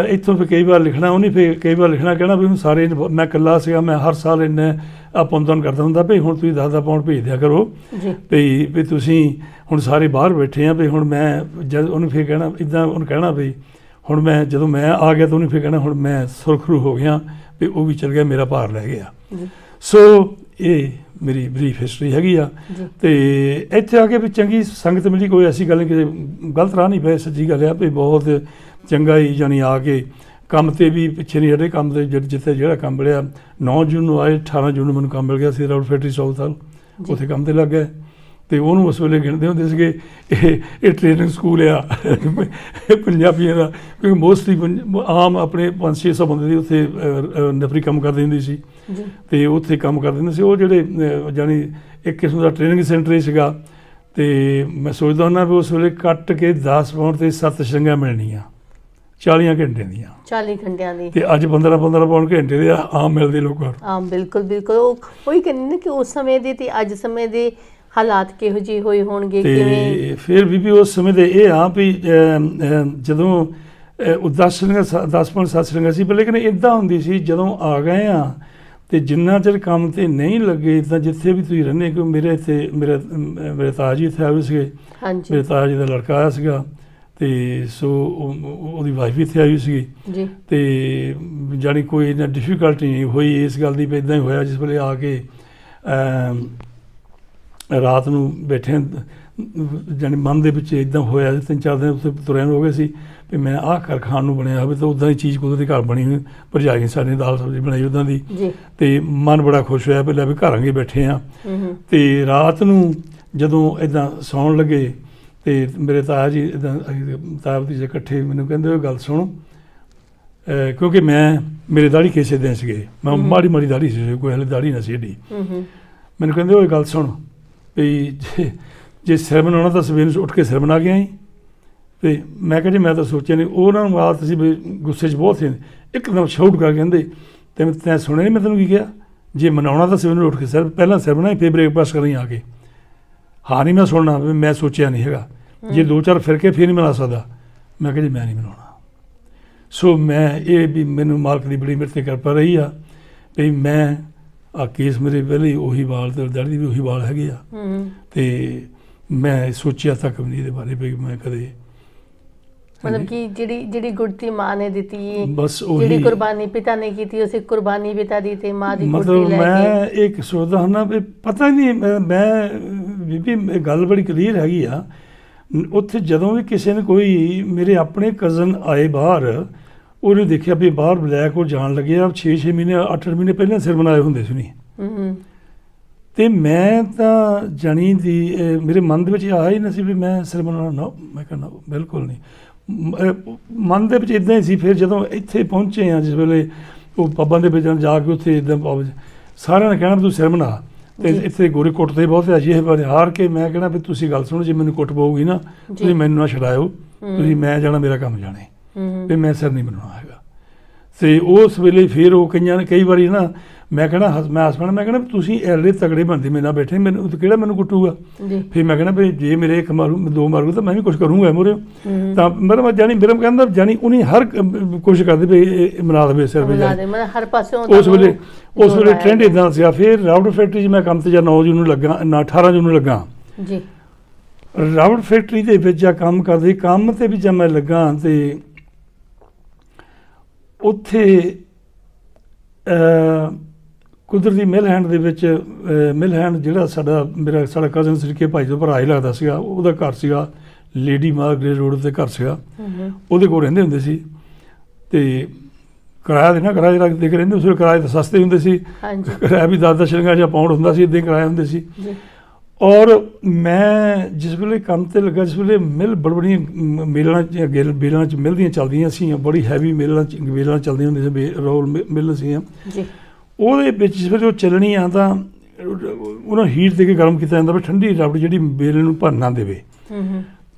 ਇੱਥੋਂ ਫਿਰ ਕਈ ਵਾਰ ਲਿਖਣਾ, ਉਹਨੇ ਫਿਰ ਕਈ ਵਾਰ ਲਿਖਣਾ ਕਹਿਣਾ ਵੀ ਹੁਣ ਸਾਰੇ, ਮੈਂ ਇਕੱਲਾ ਸੀਗਾ, ਮੈਂ ਹਰ ਸਾਲ ਇੰਨੇ ਆਪਨ ਕਰਦਾ ਹੁੰਦਾ ਵੀ ਹੁਣ ਤੁਸੀਂ 10 ਪਾਉਂਡ ਭੇਜ ਦਿਆ ਕਰੋ ਵੀ ਤੁਸੀਂ ਹੁਣ ਸਾਰੇ ਬਾਹਰ ਬੈਠੇ ਆ ਵੀ ਹੁਣ ਮੈਂ ਜਦ ਉਹਨੂੰ ਫਿਰ ਕਹਿਣਾ ਇੱਦਾਂ, ਉਹਨੂੰ ਕਹਿਣਾ ਵੀ ਹੁਣ ਮੈਂ ਜਦੋਂ ਮੈਂ ਆ ਗਿਆ ਤਾਂ ਉਹਨੇ ਫਿਰ ਕਹਿਣਾ ਹੁਣ ਮੈਂ ਸੁਰਖਰੂ ਹੋ ਗਿਆ ਵੀ ਉਹ ਵੀ ਚਲ ਗਿਆ, ਮੇਰਾ ਭਾਰ ਲੈ ਗਿਆ। ਸੋ ਇਹ ਮੇਰੀ ਬਰੀਫ ਹਿਸਟਰੀ ਹੈਗੀ ਆ। ਤੇ ਇੱਥੇ ਆ ਕੇ ਵੀ ਚੰਗੀ ਸੰਗਤ ਮਿਲੀ, ਕੋਈ ਐਸੀ ਗੱਲ ਨਹੀਂ ਕਿ ਗਲਤ ਰਾਹ ਨਹੀਂ ਪਏ, ਸੱਚੀ ਗੱਲ ਆ ਵੀ ਬਹੁਤ ਚੰਗਾ ਹੀ, ਜਾਣੀ ਆ ਕੇ ਕੰਮ ਤੇ ਵੀ ਪਿੱਛੇ ਨਹੀਂ ਹਟੇ। ਕੰਮ ਤੇ ਜਿੱਥੇ ਜਿਹੜਾ ਕੰਮ ਮਿਲਿਆ 9 ਜੂਨ ਨੂੰ ਆਏ, 18 ਜੂਨ ਨੂੰ ਮੈਨੂੰ ਕੰਮ ਮਿਲ ਗਿਆ ਸੀ ਰਾਊਟ ਫੈਕਟਰੀ ਸਾਊਥ ਹਾਲ, ਉੱਥੇ ਕੰਮ ਤੇ ਲੱਗ ਗਏ। ਤੇ ਉਹਨੂੰ ਉਸ ਵੇਲੇ ਗਿਣਦੇ ਹੁੰਦੇ ਸੀਗੇ ਇਹ ਟ੍ਰੇਨਿੰਗ ਸਕੂਲ ਆ ਪੰਜਾਬੀਆਂ ਦਾ, ਕਿਉਂਕਿ ਮੋਸਟਲੀ ਆਮ ਆਪਣੇ 500-600 ਬੰਦੇ ਦੀ ਉੱਥੇ ਨਫਰੀ ਕੰਮ ਕਰਦੇ ਹੁੰਦੀ ਸੀ ਤੇ ਉੱਥੇ ਕੰਮ ਕਰਦੇ ਹੁੰਦੇ ਸੀ। ਉਹ ਜਿਹੜੇ ਜਾਣੀ ਇੱਕ ਕਿਸਮ ਦਾ ਟ੍ਰੇਨਿੰਗ ਸੈਂਟਰ ਹੀ ਸੀਗਾ। ਤੇ ਮੈਂ ਸੋਚਦਾ ਹੁੰਦਾ ਵੀ ਉਸ ਵੇਲੇ ਕੱਟ ਕੇ 10 ਪਾਉਂਡ ਤੇ 7 ਸ਼ਿੰਗਾਂ ਮਿਲਣੀਆਂ 40 ਘੰਟੇ ਦੀਆਂ, 40 ਘੰਟਿਆਂ ਦੀ। ਤੇ ਅੱਜ 15 ਪਾਉਂਡ ਘੰਟੇ ਦੇ ਆਮ ਮਿਲਦੇ ਲੋਕਾਂ ਨੂੰ। ਆਮ ਬਿਲਕੁਲ ਉਹੀ ਕਹਿੰਦੇ ਨੇ ਕਿ ਉਸ ਸਮੇਂ ਦੇ ਤੇ ਅੱਜ ਸਮੇਂ ਦੇ ਹਾਲਾਤ ਕਿਹੋ ਜਿਹੇ ਹੋਏ ਹੋਣਗੇ। ਤੇ ਫਿਰ ਵੀ ਉਸ ਸਮੇਂ ਦੇ ਇਹ ਆ ਵੀ ਜਦੋਂ ਉਹ 10 ਪਾਉਂਡ 7 ਸ਼ਿੰਗਾਂ ਸੀ, ਲੇਕਿਨ ਇੱਦਾਂ ਹੁੰਦੀ ਸੀ ਜਦੋਂ ਆ ਗਏ ਆ ਤੇ ਜਿੰਨਾ ਚਿਰ ਕੰਮ ਤੇ ਨਹੀਂ ਲੱਗੇ ਤਾਂ ਜਿੱਥੇ ਵੀ ਤੁਸੀਂ ਰਹਿੰਦੇ, ਕਿਉਂ ਮੇਰੇ ਇੱਥੇ ਮੇਰੇ ਤਾਜ ਜੀ ਇੱਥੇ ਆਏ ਸੀਗੇ, ਮੇਰੇ ਤਾਜ ਜੀ ਦਾ ਲੜਕਾ ਆਇਆ ਸੀਗਾ ਤੇ ਸੋ ਉਹਦੀ ਵਾਈਫ ਵੀ ਇੱਥੇ ਆਈ ਸੀਗੀ ਤੇ ਜਾਣੀ ਕੋਈ ਇੰਨਾ ਡਿਫੀਕਲਟੀ ਨਹੀਂ ਹੋਈ ਇਸ ਗੱਲ ਦੀ ਵੀ ਇੱਦਾਂ ਹੀ ਹੋਇਆ। ਜਿਸ ਵੇਲੇ ਆ ਕੇ ਰਾਤ ਨੂੰ ਬੈਠੇ ਜਾਣੀ ਮਨ ਦੇ ਵਿੱਚ ਇੱਦਾਂ ਹੋਇਆ 3-4 ਦਿਨ ਉੱਥੇ ਤੁਰਿਆਂ ਹੋ ਗਏ ਸੀ ਵੀ ਮੈਂ ਆਹ ਘਰ ਖਾਣ ਨੂੰ ਬਣਿਆ ਹੋਵੇ ਤਾਂ ਉੱਦਾਂ ਦੀ ਚੀਜ਼ ਕੁਦਰਤੀ ਘਰ ਬਣੀ ਹੋਈ, ਭਰਜਾਈ ਸਾਡੇ ਦਾਲ ਸਬਜ਼ੀ ਬਣਾਈ ਉੱਦਾਂ ਦੀ, ਤੇ ਮਨ ਬੜਾ ਖੁਸ਼ ਹੋਇਆ ਪਹਿਲਾਂ ਵੀ ਘਰ ਆਂਗੇ ਬੈਠੇ ਆ। ਤੇ ਰਾਤ ਨੂੰ ਜਦੋਂ ਇੱਦਾਂ ਸੌਣ ਲੱਗੇ ਤੇ ਮੇਰੇ ਤਾਇਆ ਜੀ ਇੱਦਾਂ ਤਾਇਆ ਭਤੀਜੇ ਇਕੱਠੇ ਮੈਨੂੰ ਕਹਿੰਦੇ ਉਹ ਗੱਲ ਸੁਣ, ਕਿਉਂਕਿ ਮੇਰੇ ਦਾੜੀ ਕੇਸੇ ਦੇ ਸੀਗੇ, ਮੈਂ ਮਾੜੀ ਦਾੜੀ ਸੀ, ਕੋਈ ਹਲੇ ਦਾੜੀ ਨਾ ਸੀ ਏਡੀ। ਮੈਨੂੰ ਕਹਿੰਦੇ ਉਹ ਗੱਲ ਸੁਣ ਵੀ ਜੇ ਸਿਰ ਬਣਾਉਣਾ ਤਾਂ ਸਵੇਰ ਨੂੰ ਉੱਠ ਕੇ ਸਿਰ ਬਣਾ ਕੇ ਆਈ। ਤੇ ਮੈਂ ਕਿਹਾ ਜੀ ਮੈਂ ਤਾਂ ਸੋਚਿਆ ਨਹੀਂ। ਉਹਨਾਂ ਨੂੰ ਆਦਤ ਸੀ ਵੀ ਗੁੱਸੇ 'ਚ ਬਹੁਤ ਸੀ, ਇੱਕਦਮ ਸ਼ਾਊਟ ਕਰਕੇ ਕਹਿੰਦੇ ਤੈਂ ਸੁਣਿਆ ਨਹੀਂ ਮੈਂ ਤੈਨੂੰ ਕੀ ਕਿਹਾ, ਜੇ ਮਨਾਉਣਾ ਤਾਂ ਸਵੇਰ ਨੂੰ ਉੱਠ ਕੇ ਪਹਿਲਾਂ ਸਿਰ ਬਣਾਈ ਫਿਰ ਬ੍ਰੇਕਫਾਸਟ ਕਰੀ ਆ ਕੇ। ਹਾਂ ਨਹੀਂ ਮੈਂ ਸੁਣਨਾ, ਮੈਂ ਸੋਚਿਆ ਨਹੀਂ ਹੈਗਾ, ਜੇ 2-4 ਫਿਰ ਕੇ ਫਿਰ ਨਹੀਂ ਮਨਾ ਸਕਦਾ। ਮੈਂ ਕਿਹਾ ਜੀ ਮੈਂ ਨਹੀਂ ਮਨਾਉਣਾ। ਸੋ ਮੈਂ ਇਹ ਵੀ ਮੈਨੂੰ ਮਾਲਕ ਦੀ ਬੜੀ ਮੇਰੇ 'ਤੇ ਕਿਰਪਾ ਰਹੀ ਆ ਵੀ ਮੈਂ ਆ ਕੇਸ ਮੇਰੇ ਪਹਿਲੇ ਉਹੀ ਵਾਲ ਤੇ ਦਾੜੀ ਦੀ ਵੀ ਉਹੀ ਵਾਲ ਹੈਗੇ ਆ। ਤੇ ਮੈਂ ਸੋਚਿਆ ਤੱਕ ਨਹੀਂ ਇਹਦੇ ਬਾਰੇ ਵੀ ਮੈਂ ਕਦੇ, ਮਤਲਬ ਕਿ ਜਿਹੜੀ ਗੁੜਤੀ ਮਾਂ ਨੇ ਦਿੱਤੀ, ਬਸ ਜਿਹੜੀ ਕੁਰਬਾਨੀ ਪਿਤਾ ਨੇ ਕੀਤੀ, ਉਸੇ ਕੁਰਬਾਨੀ ਪਿਤਾ ਦੀ ਤੇ ਮਾਂ ਦੀ ਗੁੜਤੀ ਲੈ ਕੇ। ਮੈਂ ਇੱਕ ਸੋਚਦਾ ਹੁੰਦਾ ਵੀ ਪਤਾ ਨਹੀਂ, ਮੈਂ ਬੀਬੀ ਗੱਲ ਬੜੀ ਕਲੀਅਰ ਹੈਗੀ ਆ। ਉੱਥੇ ਜਦੋਂ ਵੀ ਕਿਸੇ ਨੇ ਕੋਈ ਮੇਰੇ ਆਪਣੇ ਕਜ਼ਨ ਆਏ ਬਾਹਰ, ਉਹਨੇ ਦੇਖਿਆ ਵੀ ਬਾਹਰ ਬਲੈਕ ਉਹ ਜਾਣ ਲੱਗੇ ਆ 6 ਮਹੀਨੇ 8 ਮਹੀਨੇ ਪਹਿਲਾਂ ਸਿਰ ਬਣਾਏ ਹੁੰਦੇ ਸੀ ਨਹੀਂ, ਤੇ ਮੈਂ ਤਾਂ ਜਾਣੀ ਦੀ ਮੇਰੇ ਮਨ ਦੇ ਵਿੱਚ ਆਇਆ ਹੀ ਨਹੀਂ ਸੀ ਵੀ ਮੈਂ ਸਿਰ ਬਣਾਉਣਾ ਨਾ, ਮੈਂ ਕਹਿੰਦਾ ਬਿਲਕੁਲ ਨਹੀਂ। ਮਨ ਦੇ ਵਿੱਚ ਇਦਾਂ ਹੀ ਸੀ। ਫਿਰ ਜਦੋਂ ਇੱਥੇ ਪਹੁੰਚੇ ਆ ਜਿਸ ਵੇਲੇ ਉਹ ਪੱਬਾਂ ਦੇ ਵਿੱਚ ਜਾ ਕੇ ਉੱਥੇ ਇਦਾਂ ਸਾਰਿਆਂ ਨੇ ਕਹਿਣਾ ਵੀ ਤੂੰ ਸਿਰ ਬਣਾ, ਤੇ ਇੱਥੇ ਗੋਰੇ ਕੁੱਟਦੇ ਬਹੁਤ ਆ ਜੀ। ਇਹ ਬਾਰੇ ਹਾਰ ਕੇ ਮੈਂ ਕਹਿਣਾ ਵੀ ਤੁਸੀਂ ਗੱਲ ਸੁਣੋ, ਜੇ ਮੈਨੂੰ ਕੁੱਟ ਪਊਗੀ ਨਾ ਤੁਸੀਂ ਮੈਨੂੰ ਨਾ ਛਡਾਇਓ, ਤੁਸੀਂ ਮੈਂ ਜਾਣਾ ਮੇਰਾ ਕੰਮ ਜਾਣੇ, ਵੀ ਮੈਂ ਸਿਰ ਨਹੀਂ ਬਣਾਉਣਾ ਹੈਗਾ। ਤੇ ਉਸ ਵੇਲੇ ਫਿਰ ਉਹ ਕਈ ਵਾਰੀ ਨਾ ਮੈਂ ਕਹਿਣਾ ਮੈਂ ਹਸਬੈਂਡ ਮੈਂ ਕਹਿਣਾ ਤੁਸੀਂ ਐਡੇ ਤਗੜੇ ਬੰਦੇ ਮੇਰੇ ਨਾਲ ਬੈਠੇ, ਮੈਨੂੰ ਕਿਹੜਾ ਮੈਨੂੰ ਕੁੱਟੂਗਾ। ਫਿਰ ਮੈਂ ਕਹਿਣਾ ਵੀ ਜੇ ਮੇਰੇ ਇੱਕ ਮਾਰੂ ਦੋ ਮਾਰੂ ਤਾਂ ਮੈਂ ਵੀ ਕੁਛ ਕਰੂੰਗਾ ਮੂਹਰੇ। ਤਾਂ ਮੇਰਾ ਜਾਣੀ ਮੇਰਾ ਕਹਿੰਦਾ ਜਾਣੀ ਉਹਨੇ ਹਰ ਕੋਸ਼ਿਸ਼ ਕਰਦੇ ਵੀ ਬਣਾ ਦੇਵੇ ਸਿਰ ਵੀ ਹਰ ਪਾਸੇ। ਉਸ ਵੇਲੇ ਟ੍ਰੈਂਡ ਇਦਾਂ ਸੀਗਾ। ਫਿਰ ਰਾਵੜ ਫੈਕਟਰੀ 'ਚ ਮੈਂ ਕੰਮ ਤੇ ਜਾਂ 9 ਜੂਨ ਨੂੰ ਲੱਗਾ, 18 ਜੂਨ ਨੂੰ ਲੱਗਾ ਜੀ। ਰਾਵੜ ਫੈਕਟਰੀ ਦੇ ਵਿੱਚ ਜਾਂ ਕੰਮ ਕਰਦੇ, ਕੰਮ ਤੇ ਵੀ ਜਦ ਮੈਂ ਲੱਗਾ ਤੇ ਉੱਥੇ ਕੁਦਰਤੀ ਮਿਲ ਹੈਂਡ ਦੇ ਵਿੱਚ ਮਿਲ ਹੈਂਡ ਜਿਹੜਾ ਸਾਡਾ ਕਜ਼ਨ ਸਰੀਕੇ ਭਾਈ ਤੋਂ ਭਰਾ ਹੀ ਲੱਗਦਾ ਸੀਗਾ, ਉਹਦਾ ਘਰ ਸੀਗਾ ਲੇਡੀ ਮਾਰਗਰੇਟ ਰੋਡ 'ਤੇ ਘਰ ਸੀਗਾ। ਉਹਦੇ ਕੋਲ ਰਹਿੰਦੇ ਹੁੰਦੇ ਸੀ ਤੇ ਕਿਰਾਇਆ ਜਿਹੜਾ ਦੇ ਕੇ ਰਹਿੰਦੇ ਉਸ ਵੇਲੇ ਕਿਰਾਏ ਤਾਂ ਸਸਤੇ ਹੁੰਦੇ ਸੀ, ਕਿਰਾਇਆ ਵੀ 10-10 ਸ਼ਿਲਿੰਗਾਂ ਜਾਂ ਪਾਉਂਡ ਹੁੰਦਾ ਸੀ, ਇੱਦਾਂ ਕਿਰਾਏ ਹੁੰਦੇ ਸੀ। ਔਰ ਮੈਂ ਜਿਸ ਵੇਲੇ ਕੰਮ ਤੇ ਲੱਗਾ, ਜਿਸ ਵੇਲੇ ਮਿਲ ਬੜੀਆਂ ਮੇਲਾਂ 'ਚ ਮਿਲਦੀਆਂ ਚੱਲਦੀਆਂ ਸੀ, ਬੜੀ ਹੈਵੀ ਮੇਲਾਂ ਚੱਲਦੀਆਂ ਹੁੰਦੀਆਂ ਸੀ, ਰੋਲ ਮਿਲ ਸੀਆਂ। ਉਹਦੇ ਵਿੱਚ ਜਿਸ ਵੇਲੇ ਉਹ ਚੱਲਣੀ ਆ ਤਾਂ ਉਹਨਾਂ ਹੀਟ ਦੇ ਕੇ ਗਰਮ ਕੀਤਾ ਜਾਂਦਾ ਵੀ ਠੰਡੀ ਰਬੜ ਜਿਹੜੀ ਬੇਲਣ ਨੂੰ ਭੰਨ ਨਾ ਦੇਵੇ,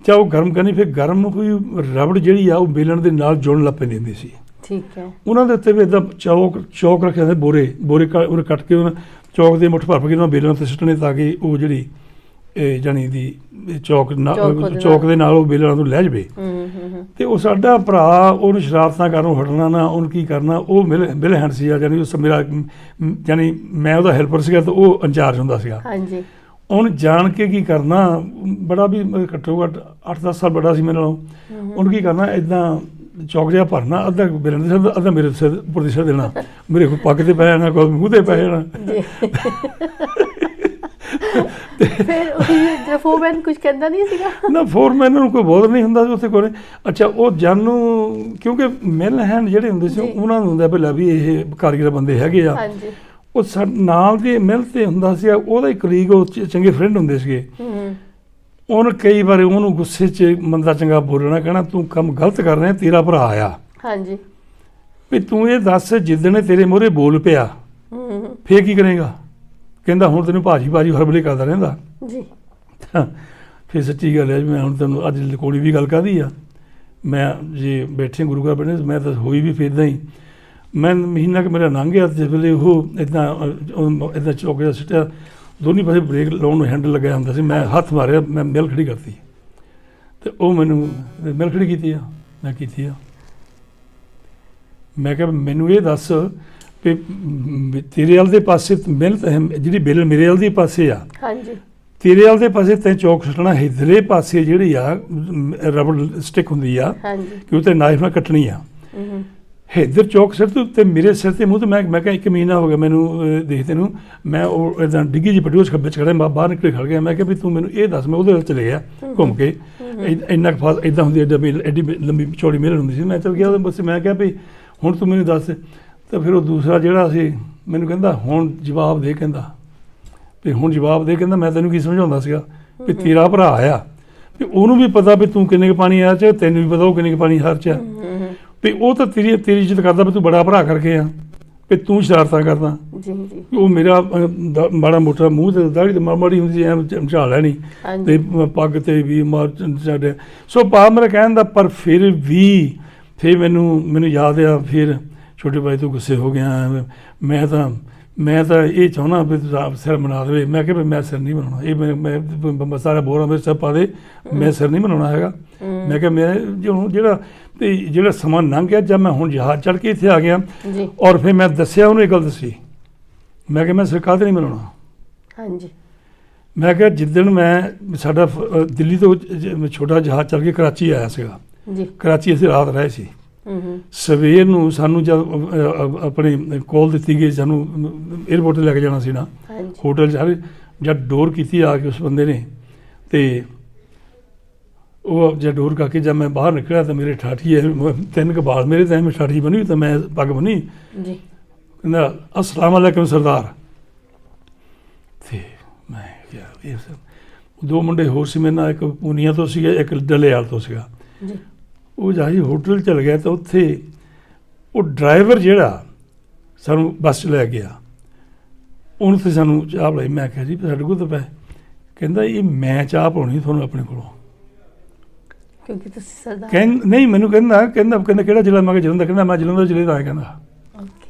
ਚਾਹ ਉਹ ਗਰਮ ਕਰਨੀ। ਫਿਰ ਗਰਮ ਹੋਈ ਰਬੜ ਜਿਹੜੀ ਆ ਉਹ ਬੇਲਣ ਦੇ ਨਾਲ ਜੁੜਨ ਲੱਗ ਪੈਂਦੀ ਹੁੰਦੀ ਸੀ। ਠੀਕ ਹੈ। ਉਹਨਾਂ ਦੇ ਉੱਤੇ ਵੀ ਇੱਦਾਂ ਚੌਕ ਰੱਖੇ ਜਾਂਦੇ, ਬੋਰੇ ਉਹਨੇ ਕੱਟ ਕੇ ਉਹਨਾਂ ਚੌਕ ਦੇ ਮੁੱਠ ਭਰ ਕੇ ਉਹਨਾਂ ਬੇਲਣ 'ਤੇ ਸੁੱਟਣੇ ਤਾਂ ਕਿ ਉਹ ਜਿਹੜੀ ਜਾਣੀ ਦੀ ਚੌਕ ਦੇ ਨਾਲ ਉਹ ਬੇਲਣਾ ਤੋਂ ਲੈ ਜਾਵੇ। ਤੇ ਉਹ ਸਾਡਾ ਭਰਾ ਉਹਨੂੰ ਸ਼ਰਾਰਤਾਂ ਕਰਨੋਂ ਹਟਣਾ ਨਾ, ਉਹਨੂੰ ਕੀ ਕਰਨਾ, ਉਹ ਮਿਲ ਹੈਂਡ ਸੀ ਜਾਣੀ ਉਸ ਮੇਰਾ ਜਾਣੀ ਮੈਂ ਉਹਦਾ ਹੈਲਪਰ ਸੀਗਾ ਤੇ ਉਹ ਇੰਚਾਰਜ ਹੁੰਦਾ ਸੀਗਾ। ਉਹਨੂੰ ਜਾਣ ਕੇ ਕੀ ਕਰਨਾ, ਬੜਾ ਵੀ ਘੱਟੋ ਘੱਟ 8-10 ਸਾਲ ਵੱਡਾ ਸੀ ਮੇਰੇ ਨਾਲੋਂ, ਉਹਨੂੰ ਕੀ ਕਰਨਾ ਇੱਦਾਂ ਚੌਕ ਜਿਹਾ ਭਰਨਾ, ਅੱਧਾ ਬੇਲਣ ਦੇ ਸਿਰ ਅੱਧਾ ਮੇਰੇ ਸਿਰ ਉੱਪਰ ਦੀ ਸਿਰ ਦੇਣਾ, ਮੇਰੇ ਕੋਈ ਪੱਗ ਤੇ ਪੈ ਜਾਣਾ, ਕੋਈ ਮੂੰਹ ਤੇ ਪੈ ਜਾਣਾ। ਫਿਰ ਫੋਰਮੈਨ ਕੁਝ ਕਹਿੰਦਾ ਨਹੀਂ ਸੀਗਾ ਨਾ, ਫੋਰਮੈਨ ਨੂੰ ਕੋਈ ਬੋਧ ਨਹੀਂ ਹੁੰਦਾ ਸੀ ਉੱਥੇ ਕੋਲ। ਅੱਛਾ, ਉਹ ਜਾਨੂ ਕਿਉਂਕਿ ਮਿਲ ਹੈਂਡ ਜਿਹੜੇ ਹੁੰਦੇ ਸੀ ਉਹਨਾਂ ਨੂੰ ਹੁੰਦਾ ਪਹਿਲਾਂ ਵੀ ਇਹ ਕਾਰੀਗਰ ਬੰਦੇ ਹੈਗੇ ਆ। ਉਹ ਨਾਲ ਦੇ ਮਿਲ ਤੇ ਹੁੰਦਾ ਸੀ ਉਹਦਾ ਹੀ ਕਲੀਗ, ਉਹ ਚੰਗੇ ਫਰੈਂਡ ਹੁੰਦੇ ਸੀਗੇ। ਉਹਨੇ ਕਈ ਵਾਰ ਉਹਨੂੰ ਗੁੱਸੇ 'ਚ ਮੰਦਾ ਚੰਗਾ ਬੋਲਣਾ, ਕਹਿਣਾ ਤੂੰ ਕੰਮ ਗਲਤ ਕਰ ਰਿਹਾ, ਤੇਰਾ ਭਰਾ ਆ ਵੀ ਤੂੰ ਇਹ ਦੱਸ ਜਿੱਦਣ ਤੇਰੇ ਮੂਹਰੇ ਬੋਲ ਪਿਆ ਫੇਰ ਕੀ ਕਰੇਗਾ। ਕਹਿੰਦਾ ਹੁਣ ਤੈਨੂੰ ਭਾਜੀ ਹਰ ਵੇਲੇ ਕਰਦਾ ਰਹਿੰਦਾ ਜੀ। ਫਿਰ ਸੱਚੀ ਗੱਲ ਹੈ, ਮੈਂ ਹੁਣ ਤੈਨੂੰ ਅੱਜ ਲਕੋੜੀ ਵੀ ਗੱਲ ਕਾਹਦੀ ਆ, ਮੈਂ ਜੇ ਬੈਠੇ ਗੁਰੂ ਘਰ ਬਣੇ ਮੈਂ ਤਾਂ ਹੋਈ ਵੀ ਫਿਰ ਇੱਦਾਂ ਹੀ। ਮੈਂ ਮਹੀਨਾ ਕਿ ਮੇਰਾ ਲੰਘ ਗਿਆ, ਜਿਸ ਵੇਲੇ ਉਹ ਇੱਦਾਂ ਚੌਕ ਜਿਹਾ ਸਿੱਟਿਆ, ਦੋਨੀ ਪਾਸੇ ਬ੍ਰੇਕ ਲਾਉਣ ਨੂੰ ਹੈਂਡਲ ਲੱਗਿਆ ਹੁੰਦਾ ਸੀ, ਮੈਂ ਹੱਥ ਮਾਰਿਆ, ਮੈਂ ਮਿਲ ਖੜੀ ਕਰਤੀ ਤੇ ਉਹ ਮੈਨੂੰ ਮਿਲ ਖੜੀ ਕੀਤੀ ਆ। ਮੈਂ ਕੀਤੀ ਆ, ਮੈਂ ਕਿਹਾ ਮੈਨੂੰ ਇਹ ਦੱਸ ਵੀ ਤੇਰੇ ਵਾਲ ਦੇ ਪਾਸੇ ਮਿਲ ਜਿਹੜੀ ਬਿੱਲ ਮੇਰੇ ਵਾਲ ਦੇ ਪਾਸੇ ਆ, ਤੇਰੇ ਵਾਲ ਦੇ ਪਾਸੇ ਤੈਂ ਚੌਕ ਸੁੱਟਣਾ, ਇੱਧਰਲੇ ਪਾਸੇ ਜਿਹੜੀ ਆ ਰਬੜ ਸਟਿਕ ਹੁੰਦੀ ਆ ਕਿ ਉਹ ਤੇ ਨਾਈਫ ਨਾਲ ਕੱਟਣੀ ਆ, ਇੱਧਰ ਚੌਕ ਸਿਰ ਤੋਂ ਤੇ ਮੇਰੇ ਸਿਰ ਤੇ ਮੂੰਹ ਤੇ ਮੈਂ ਕਿਹਾ 1 ਮਹੀਨਾ ਹੋ ਗਿਆ ਮੈਨੂੰ ਦੇਖਦੇ ਨੂੰ, ਮੈਂ ਉਹ ਇੱਦਾਂ ਡਿੱਗੀ ਜਿਹੀ ਪੱਟੀ ਉਸ ਖੱਬੇ 'ਚ ਖੜਿਆ, ਮੈਂ ਬਾਹਰ ਨਿਕਲ ਖੜ ਗਿਆ। ਮੈਂ ਕਿਹਾ ਵੀ ਤੂੰ ਮੈਨੂੰ ਇਹ ਦੱਸ, ਮੈਂ ਉਹਦੇ ਵਿੱਚ ਚਲੇ ਗਿਆ ਘੁੰਮ ਕੇ, ਇੰਨਾ ਕੁ ਫਾਸ ਇੱਦਾਂ ਹੁੰਦੀ, ਐਡੀ ਲੰਬੀ ਚੌੜੀ ਮਿਲ ਹੁੰਦੀ ਸੀ। ਮੈਂ ਚਲ ਗਿਆ ਬਸ, ਮੈਂ ਕਿਹਾ ਵੀ ਹੁਣ ਤੂੰ ਮੈਨੂੰ ਦੱਸ। ਤਾਂ ਫਿਰ ਉਹ ਦੂਸਰਾ ਜਿਹੜਾ ਸੀ ਮੈਨੂੰ ਕਹਿੰਦਾ ਹੁਣ ਜਵਾਬ ਦੇ, ਕਹਿੰਦਾ ਵੀ ਹੁਣ ਜਵਾਬ ਦੇ, ਕਹਿੰਦਾ ਮੈਂ ਤੈਨੂੰ ਕੀ ਸਮਝਾਉਂਦਾ ਸੀਗਾ ਵੀ ਤੇਰਾ ਭਰਾ ਆ, ਵੀ ਉਹਨੂੰ ਵੀ ਪਤਾ ਵੀ ਤੂੰ ਕਿੰਨੇ ਕੁ ਪਾਣੀ ਆ 'ਚ, ਤੈਨੂੰ ਵੀ ਪਤਾ ਉਹ ਕਿੰਨੇ ਕੁ ਪਾਣੀ ਹਰ 'ਚ, ਵੀ ਉਹ ਤਾਂ ਤੇਰੀ ਇੱਜ਼ਤ ਕਰਦਾ ਵੀ ਤੂੰ ਬੜਾ ਭਰਾ ਕਰਕੇ ਆ, ਵੀ ਤੂੰ ਸ਼ਰਾਰਤਾਂ ਕਰਦਾ। ਉਹ ਮੇਰਾ ਮਾੜਾ ਮੋਟਾ ਮੂੰਹ ਤੇ ਦਾੜੀ ਤੇ ਮਾੜੀ ਹੁੰਦੀ ਐ ਝਾੜ ਲੈਣੀ ਤੇ ਪੱਗ ਤੇ ਵੀ ਮਾਰ ਸਾਡੇ। ਸੋ ਭਾਵ ਮੇਰਾ ਕਹਿਣ ਦਾ, ਪਰ ਫਿਰ ਵੀ ਫਿਰ ਮੈਨੂੰ ਯਾਦ ਆ, ਫਿਰ ਛੋਟੇ ਭਾਈ ਤੋਂ ਗੁੱਸੇ ਹੋ ਗਿਆ। ਮੈਂ ਤਾਂ ਇਹ ਚਾਹੁੰਦਾ ਵੀ ਸਿਰ ਬਣਾ ਦੇਵੇ। ਮੈਂ ਕਿਹਾ ਵੀ ਮੈਂ ਸਿਰ ਨਹੀਂ ਬਣਾਉਣਾ, ਇਹ ਮੈਂ ਸਾਰਾ ਬੋਰਾ ਮੇਰੇ ਸਿਰ ਪਾ ਦੇ, ਮੈਂ ਸਿਰ ਨਹੀਂ ਬਣਾਉਣਾ ਹੈਗਾ। ਮੈਂ ਕਿਹਾ ਮੈਂ ਜਿਹੜਾ ਸਮਾਂ ਲੰਘ ਗਿਆ, ਜਦ ਮੈਂ ਹੁਣ ਜਹਾਜ਼ ਚੜ੍ਹ ਕੇ ਇੱਥੇ ਆ ਗਿਆ ਔਰ ਫਿਰ ਮੈਂ ਦੱਸਿਆ ਉਹਨੂੰ ਇਹ ਗੱਲ ਦੱਸੀ, ਮੈਂ ਕਿਹਾ ਮੈਂ ਸਿਰ ਕਾਹਤੇ ਨਹੀਂ ਬਣਾਉਣਾ। ਮੈਂ ਕਿਹਾ ਜਿੱਦਣ ਮੈਂ ਸਾਡਾ ਦਿੱਲੀ ਤੋਂ ਛੋਟਾ ਜਹਾਜ਼ ਚੱਲ ਕੇ ਕਰਾਚੀ ਆਇਆ ਸੀਗਾ, ਕਰਾਚੀ ਅਸੀਂ ਰਾਤ ਰਹੇ ਸੀ। ਸਵੇਰ ਨੂੰ ਸਾਨੂੰ ਜਦ ਆਪਣੀ ਕਾਲ ਦਿੱਤੀ ਗਈ ਸਾਨੂੰ ਏਅਰਪੋਰਟ 'ਤੇ ਲੈ ਕੇ ਜਾਣਾ ਸੀ ਨਾ, ਹੋਟਲ 'ਚ ਜਦ ਡੋਰ ਕੀਤੀ ਆ ਕੇ ਉਸ ਬੰਦੇ ਨੇ, ਤੇ ਉਹ ਜਦ ਡੋਰ ਕਰਕੇ ਜਦ ਮੈਂ ਬਾਹਰ ਨਿਕਲਿਆ ਤਾਂ ਮੇਰੇ ਠਾਠੀ 3 ਕੁ ਬਾਲ ਮੇਰੇ ਤਾਂ ਮੈਂ ਠਾਠੀ ਬਣੀ, ਤਾਂ ਮੈਂ ਪੱਗ ਬਣੀ, ਕਹਿੰਦਾ ਅਸਲਾਮ ਅਲੈਕੁਮ ਸਰਦਾਰ। ਤੇ ਮੈਂ ਯਾਰ ਇਹ ਦੋ ਮੁੰਡੇ ਹੋਰ ਸੀ ਮੇਰੇ ਨਾਲ, ਇੱਕ ਪੂਨੀਆ ਤੋਂ ਸੀਗਾ, ਇੱਕ ਡਲੇਆਲ ਤੋਂ ਸੀਗਾ ਜੀ। ਉਹ ਜਾ ਜੀ ਹੋਟਲ ਚਲ ਗਿਆ ਤਾਂ ਉੱਥੇ ਉਹ ਡਰਾਈਵਰ ਜਿਹੜਾ ਸਾਨੂੰ ਬੱਸ 'ਚ ਲੈ ਗਿਆ ਉਹਨੂੰ ਤੇ ਸਾਨੂੰ ਚਾਹ ਪਿਲਾਈ। ਮੈਂ ਕਿਹਾ ਜੀ ਸਾਡੇ ਕੋਲ ਤਾਂ ਪੈ, ਕਹਿੰਦਾ ਇਹ ਮੈਂ ਚਾਹ ਪਾਉਣੀ ਤੁਹਾਨੂੰ ਆਪਣੇ ਕੋਲੋਂ, ਕਿਉਂਕਿ ਤੁਸੀਂ ਸਰਦਾਰ। ਨਹੀਂ ਮੈਨੂੰ ਕਹਿੰਦਾ ਕਿਹੜਾ ਜ਼ਿਲ੍ਹਾ? ਮੈਂ ਕਿਹਾ ਜਲੰਧਰ। ਕਹਿੰਦਾ ਮੈਂ ਜਲੰਧਰ ਜ਼ਿਲ੍ਹੇ ਦਾ ਆਇਆ।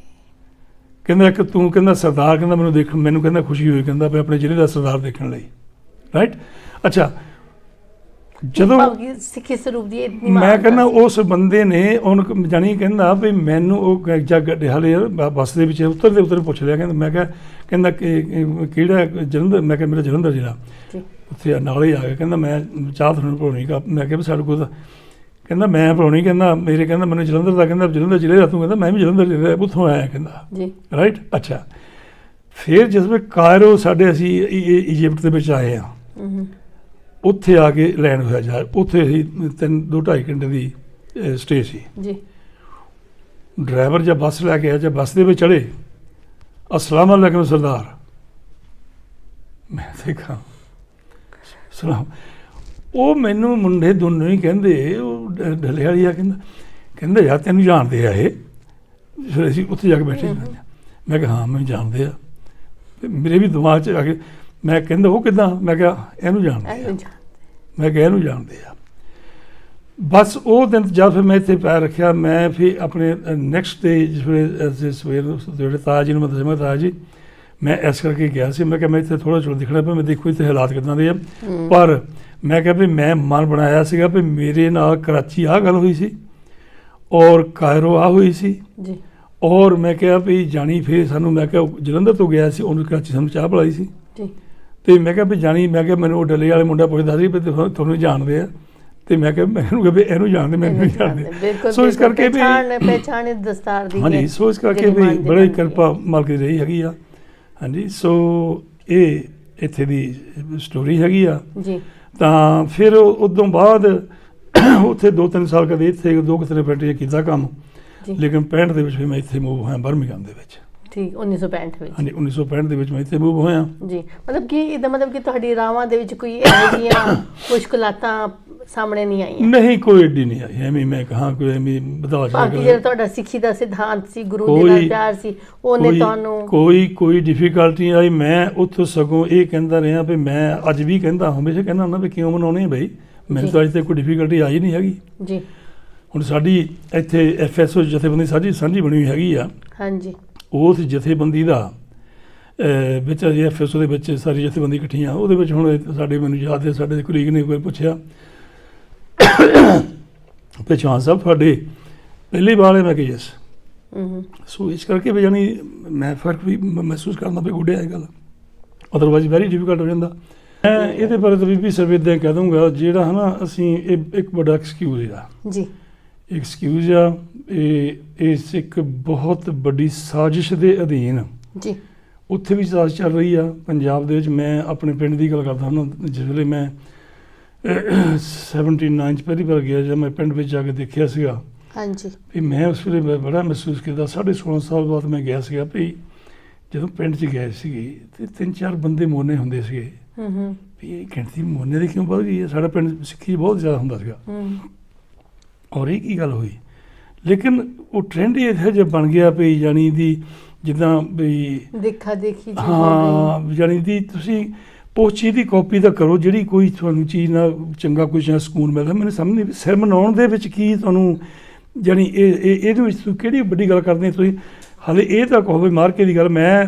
ਕਹਿੰਦਾ ਇੱਕ ਤੂੰ ਕਹਿੰਦਾ ਸਰਦਾਰ, ਕਹਿੰਦਾ ਮੈਨੂੰ ਕਹਿੰਦਾ ਖੁਸ਼ੀ ਹੋਈ, ਕਹਿੰਦਾ ਵੀ ਆਪਣੇ ਜ਼ਿਲ੍ਹੇ ਦਾ ਸਰਦਾਰ ਦੇਖਣ ਲਈ, ਰਾਈਟ। ਅੱਛਾ, ਜਦੋਂ ਸਿੱਖੀ ਸਰੂਪ ਦੀ ਮੈਂ ਕਹਿੰਦਾ ਉਸ ਬੰਦੇ ਨੇ ਉਹਨੂੰ ਜਾਣੀ ਕਹਿੰਦਾ ਵੀ ਮੈਨੂੰ ਉਹ ਹਾਲੇ ਬੱਸ ਦੇ ਵਿੱਚ ਉਤਰ ਪੁੱਛ ਲਿਆ। ਕਹਿੰਦਾ ਮੈਂ ਕਹਿੰਦਾ ਕਿਹੜਾ ਜਲੰਧਰ? ਮੈਂ ਕਿਹਾ ਮੇਰਾ ਜਲੰਧਰ ਜ਼ਿਲ੍ਹਾ। ਉੱਥੇ ਨਾਲ ਹੀ ਆ ਗਿਆ, ਕਹਿੰਦਾ ਮੈਂ ਚਾਹ ਤੁਹਾਨੂੰ ਪੜਾਉਣੀ। ਮੈਂ ਕਿਹਾ ਵੀ ਸਾਡੇ ਕੋਲ ਤਾਂ, ਕਹਿੰਦਾ ਮੈਂ ਪੜਾਉਣੀ, ਕਹਿੰਦਾ ਮੈਨੂੰ ਜਲੰਧਰ ਦਾ, ਕਹਿੰਦਾ ਜਲੰਧਰ ਜ਼ਿਲ੍ਹੇ ਦਾ ਤੂੰ? ਕਹਿੰਦਾ ਮੈਂ ਵੀ ਜਲੰਧਰ ਜ਼ਿਲ੍ਹੇ ਦਾ, ਉੱਥੋਂ ਆਇਆ ਕਹਿੰਦਾ ਜੀ, ਰਾਈਟ। ਅੱਛਾ, ਫਿਰ ਜਿਸ ਵੇਲੇ ਕਾਇਰੋ ਸਾਡੇ ਅਸੀਂ ਇਜਿਪਟ ਦੇ ਵਿੱਚ ਆਏ ਹਾਂ, ਉੱਥੇ ਆ ਕੇ ਲੈਂਡ ਹੋਇਆ ਜਹਾਜ਼। ਉੱਥੇ ਅਸੀਂ 2-2.5 ਘੰਟੇ ਦੀ ਸਟੇ ਸੀ ਜੀ। ਡਰਾਈਵਰ ਜਦ ਬੱਸ ਲੈ ਕੇ ਆਇਆ, ਜਦ ਬੱਸ ਦੇ ਵਿੱਚ ਚੜ੍ਹੇ, ਅਸਲਾਮ ਅਲੈਕੁਮ ਸਰਦਾਰ। ਮੈਂ ਦੇਖਾਂ ਸਲਾਮ, ਉਹ ਮੈਨੂੰ ਮੁੰਡੇ ਦੋਨੋਂ ਹੀ ਕਹਿੰਦੇ, ਉਹ ਢਲੇ ਵਾਲੀ ਆ, ਕਹਿੰਦਾ ਯਾਰ ਤੈਨੂੰ ਜਾਣਦੇ ਆ ਇਹ? ਫਿਰ ਅਸੀਂ ਉੱਥੇ ਜਾ ਕੇ ਬੈਠੇ। ਮੈਂ ਕਿਹਾ ਹਾਂ ਮੈਨੂੰ ਜਾਣਦੇ ਆ। ਮੇਰੇ ਵੀ ਦਿਮਾਗ 'ਚ ਆ ਕੇ ਮੈਂ ਕਹਿੰਦਾ ਉਹ ਕਿੱਦਾਂ? ਮੈਂ ਕਿਹਾ ਇਹਨੂੰ ਜਾਣਦੇ ਆ। ਮੈਂ ਕਿਹਾ ਇਹਨੂੰ ਜਾਣਦੇ ਆ। ਬਸ ਉਹ ਦਿਨ ਜਦ ਫਿਰ ਮੈਂ ਇੱਥੇ ਪੈਰ ਰੱਖਿਆ, ਮੈਂ ਫਿਰ ਆਪਣੇ ਨੈਕਸਟ ਡੇ ਸਵੇਰ ਜਿਹੜੇ ਤਾਜ ਜੀ ਨੂੰ ਮੈਂ ਦੱਸਿਆ, ਤਾਜ ਜੀ ਮੈਂ ਇਸ ਕਰਕੇ ਗਿਆ ਸੀ। ਮੈਂ ਕਿਹਾ ਮੈਂ ਇੱਥੇ ਥੋੜ੍ਹਾ ਚਲੋ ਦੇਖਣਾ ਪਿਆ, ਮੈਂ ਦੇਖੋ ਇੱਥੇ ਹਾਲਾਤ ਕਿੱਦਾਂ ਦੇ ਆ। ਪਰ ਮੈਂ ਕਿਹਾ ਵੀ ਮੈਂ ਮਨ ਬਣਾਇਆ ਸੀਗਾ ਵੀ ਮੇਰੇ ਨਾਲ ਕਰਾਚੀ ਆਹ ਗੱਲ ਹੋਈ ਸੀ ਔਰ ਕਾਇਰੋ ਆਹ ਹੋਈ ਸੀ ਜੀ। ਔਰ ਮੈਂ ਕਿਹਾ ਵੀ ਜਾਣੀ ਫਿਰ ਸਾਨੂੰ, ਮੈਂ ਕਿਹਾ ਜਲੰਧਰ ਤੋਂ ਗਿਆ ਸੀ, ਉਹਨੂੰ ਕਰਾਚੀ ਸਾਨੂੰ ਚਾਹ ਪਿਲਾਈ ਸੀ ਜੀ। ਅਤੇ ਮੈਂ ਕਿਹਾ ਵੀ ਜਾਣੀ, ਮੈਂ ਕਿਹਾ ਮੈਨੂੰ ਉਹ ਡੱਲੇ ਵਾਲੇ ਮੁੰਡਾ ਪੁੱਛਦਾ ਸੀ ਵੀ ਤੁਹਾਨੂੰ ਜਾਣਦੇ ਆ, ਅਤੇ ਮੈਂ ਕਿਹਾ ਮੈਨੂੰ ਕਿਹਾ ਵੀ ਇਹਨੂੰ ਜਾਣਦੇ, ਮੈਨੂੰ ਨਹੀਂ ਜਾਣਦੇ। ਸੋ ਇਸ ਕਰਕੇ ਵੀ ਪਹਿਚਾਣ ਦਸਤਾਰ ਦੀ, ਹਾਂਜੀ, ਸੋ ਇਸ ਕਰਕੇ ਵੀ ਬੜੀ ਕਿਰਪਾ ਮਾਲਕ ਦੀ ਰਹੀ ਹੈਗੀ ਆ। ਹਾਂਜੀ, ਸੋ ਇਹ ਇੱਥੇ ਦੀ ਸਟੋਰੀ ਹੈਗੀ ਆ ਜੀ। ਤਾਂ ਫਿਰ ਉਦੋਂ ਬਾਅਦ ਉੱਥੇ 2-3 ਸਾਲ ਕਦੇ ਇੱਥੇ 2 ਕਿਤੇ ਫੈਕਟਰੀਆਂ ਕੀਤਾ ਕੰਮ, ਲੇਕਿਨ 65 ਦੇ ਵਿੱਚ ਵੀ ਮੈਂ ਇੱਥੇ ਮੂਵ ਹੋਇਆ ਬਰਮਿੰਘਮ ਦੇ ਵਿੱਚ। ਠੀਕ, 1965 ਵਿੱਚ। ਹਾਂਜੀ, 1965 ਦੇ ਵਿੱਚ ਮੈਂ ਇੱਥੇ ਮੂਵ ਹੋਇਆ ਜੀ। ਮਤਲਬ ਕਿ ਇਹਦਾ ਮਤਲਬ ਕਿ ਤੁਹਾਡੀ ਰਾਹਾਂ ਦੇ ਵਿੱਚ ਕੋਈ ਇਹੋ ਜਿਹੀਆਂ ਮੁਸ਼ਕਲਾਤਾਂ ਸਾਹਮਣੇ ਨਹੀਂ ਆਈਆਂ? ਨਹੀਂ, ਕੋਈ ਏਡੀ ਨਹੀਂ ਆਈ। ਐਵੇਂ ਮੈਂ ਕਹਾਂ ਕੋਈ ਐਵੇਂ ਬਤਾ ਬਾਕੀ ਜਿਹੜਾ ਤੁਹਾਡਾ ਸਿੱਖੀ ਦਾ ਸਿਧਾਂਤ ਸੀ, ਗੁਰੂ ਦੇ ਨਾਲ ਪਿਆਰ ਸੀ, ਉਹਨੇ ਤੁਹਾਨੂੰ ਕੋਈ ਡਿਫੀਕਲਟੀ ਆਈ? ਮੈਂ ਉੱਥੋਂ ਸਗੋਂ ਇਹ ਕਹਿੰਦਾ ਰਿਹਾ ਵੀ ਮੈਂ ਅੱਜ ਵੀ ਕਹਿੰਦਾ, ਹਮੇਸ਼ਾ ਕਹਿੰਦਾ ਹੁੰਦਾ ਵੀ ਕਿਉਂ ਮਨਾਉਣੇ ਬਈ, ਮੈਨੂੰ ਤਾਂ ਅੱਜ ਤੱਕ ਕੋਈ ਡਿਫੀਕਲਟੀ ਆਈ ਨਹੀਂ ਹੈਗੀ ਜੀ। ਹੁਣ ਸਾਡੀ ਇੱਥੇ FSO ਜਥੇਬੰਦੀ ਸਾਂਝੀ ਬਣੀ ਹੋਈ ਹੈਗੀ ਆ। ਹਾਂਜੀ, ਉਸ ਜਥੇਬੰਦੀ ਦਾ ਵਿੱਚ FSO ਦੇ ਵਿੱਚ ਸਾਰੀ ਜਥੇਬੰਦੀ ਇਕੱਠੀਆਂ, ਉਹਦੇ ਵਿੱਚ ਹੁਣ ਸਾਡੇ ਮੈਨੂੰ ਯਾਦ ਹੈ ਸਾਡੇ ਕੁਲੀਗ ਨੇ ਕੋਈ ਪੁੱਛਿਆ ਪਹਿਚਾਣ ਸਾਹਿਬ ਤੁਹਾਡੇ ਪਹਿਲੀ ਵਾਰ ਹੈ? ਮੈਂ ਕਿਹਾ ਯੈਸ। ਸੋ ਇਸ ਕਰਕੇ ਵੀ ਜਾਣੀ ਮੈਂ ਫਰਕ ਵੀ ਮਹਿਸੂਸ ਕਰਨਾ ਵੀ ਗੁੱਡਿਆ ਇਹ ਗੱਲ, ਅਦਰਵਾਈਜ਼ ਵੈਰੀ ਡਿਫੀਕਲਟ ਹੋ ਜਾਂਦਾ। ਮੈਂ ਇਹਦੇ ਬਾਰੇ ਤਾਂ ਵੀ ਸਿਰਫ ਇੱਦਾਂ ਕਹਿ ਦੂੰਗਾ, ਜਿਹੜਾ ਹੈ ਨਾ ਅਸੀਂ ਇੱਕ ਵੱਡਾ ਐਕਸਕਿਊਜ਼ ਆ ਜੀ, ਐਕਸਕਿਊਜ਼ ਆ ਇਹ ਇੱਕ ਬਹੁਤ ਵੱਡੀ ਸਾਜ਼ਿਸ਼ ਦੇ ਅਧੀਨ ਜੀ। ਉੱਥੇ ਵੀ ਸਾਜ਼ਿਸ਼ ਚੱਲ ਰਹੀ ਆ ਪੰਜਾਬ ਦੇ ਵਿੱਚ। ਮੈਂ ਆਪਣੇ ਪਿੰਡ ਦੀ ਗੱਲ ਕਰਦਾ ਹਾਂ, ਜਿਸ ਵੇਲੇ ਮੈਂ 79 'ਚ ਪਹਿਲੀ ਵਾਰ ਗਿਆ, ਜਦ ਮੈਂ ਪਿੰਡ ਵਿੱਚ ਜਾ ਕੇ ਦੇਖਿਆ ਸੀਗਾ ਹਾਂਜੀ, ਵੀ ਮੈਂ ਉਸ ਵੇਲੇ ਬੜਾ ਮਹਿਸੂਸ ਕੀਤਾ। 16.5 ਸਾਲ ਬਾਅਦ ਮੈਂ ਗਿਆ ਸੀਗਾ ਵੀ ਜਦੋਂ ਪਿੰਡ 'ਚ ਗਏ ਸੀਗੇ ਅਤੇ 3-4 ਬੰਦੇ ਮੋਨੇ ਹੁੰਦੇ ਸੀਗੇ ਵੀ ਇਹ ਗਿਣਤੀ ਮੋਨੇ ਦੀ ਕਿਉਂ ਵੱਧ ਗਈ ਹੈ? ਸਾਡਾ ਪਿੰਡ ਸਿੱਖੀ ਬਹੁਤ ਜ਼ਿਆਦਾ ਹੁੰਦਾ ਸੀਗਾ। ਔਰ ਇਹ ਕੀ ਗੱਲ ਹੋਈ? ਲੇਕਿਨ ਉਹ ਟ੍ਰੈਂਡ ਇਹੋ ਜਿਹਾ ਬਣ ਗਿਆ ਵੀ ਜਾਣੀ ਦੀ ਜਿੱਦਾਂ ਵੀ ਦੇਖਾ ਦੇਖੀ, ਹਾਂ ਜਾਣੀ ਦੀ ਤੁਸੀਂ ਉਸ ਚੀਜ਼ ਦੀ ਕਾਪੀ ਤਾਂ ਕਰੋ ਜਿਹੜੀ ਕੋਈ ਤੁਹਾਨੂੰ ਚੀਜ਼ ਨਾਲ ਚੰਗਾ ਕੁਝ ਜਾਂ ਸਕੂਨ ਮਿਲਦਾ। ਮੈਨੂੰ ਸਮਝ ਨਹੀਂ ਸਿਰ ਮਨਾਉਣ ਦੇ ਵਿੱਚ ਕੀ ਤੁਹਾਨੂੰ ਜਾਣੀ ਇਹਦੇ ਵਿੱਚ ਤੁਸੀਂ ਕਿਹੜੀ ਵੱਡੀ ਗੱਲ ਕਰਦੇ ਤੁਸੀਂ? ਹਾਲੇ ਇਹ ਤਾਂ ਕਹੋ ਵੀ ਮਾਰਕੇ ਦੀ ਗੱਲ। ਮੈਂ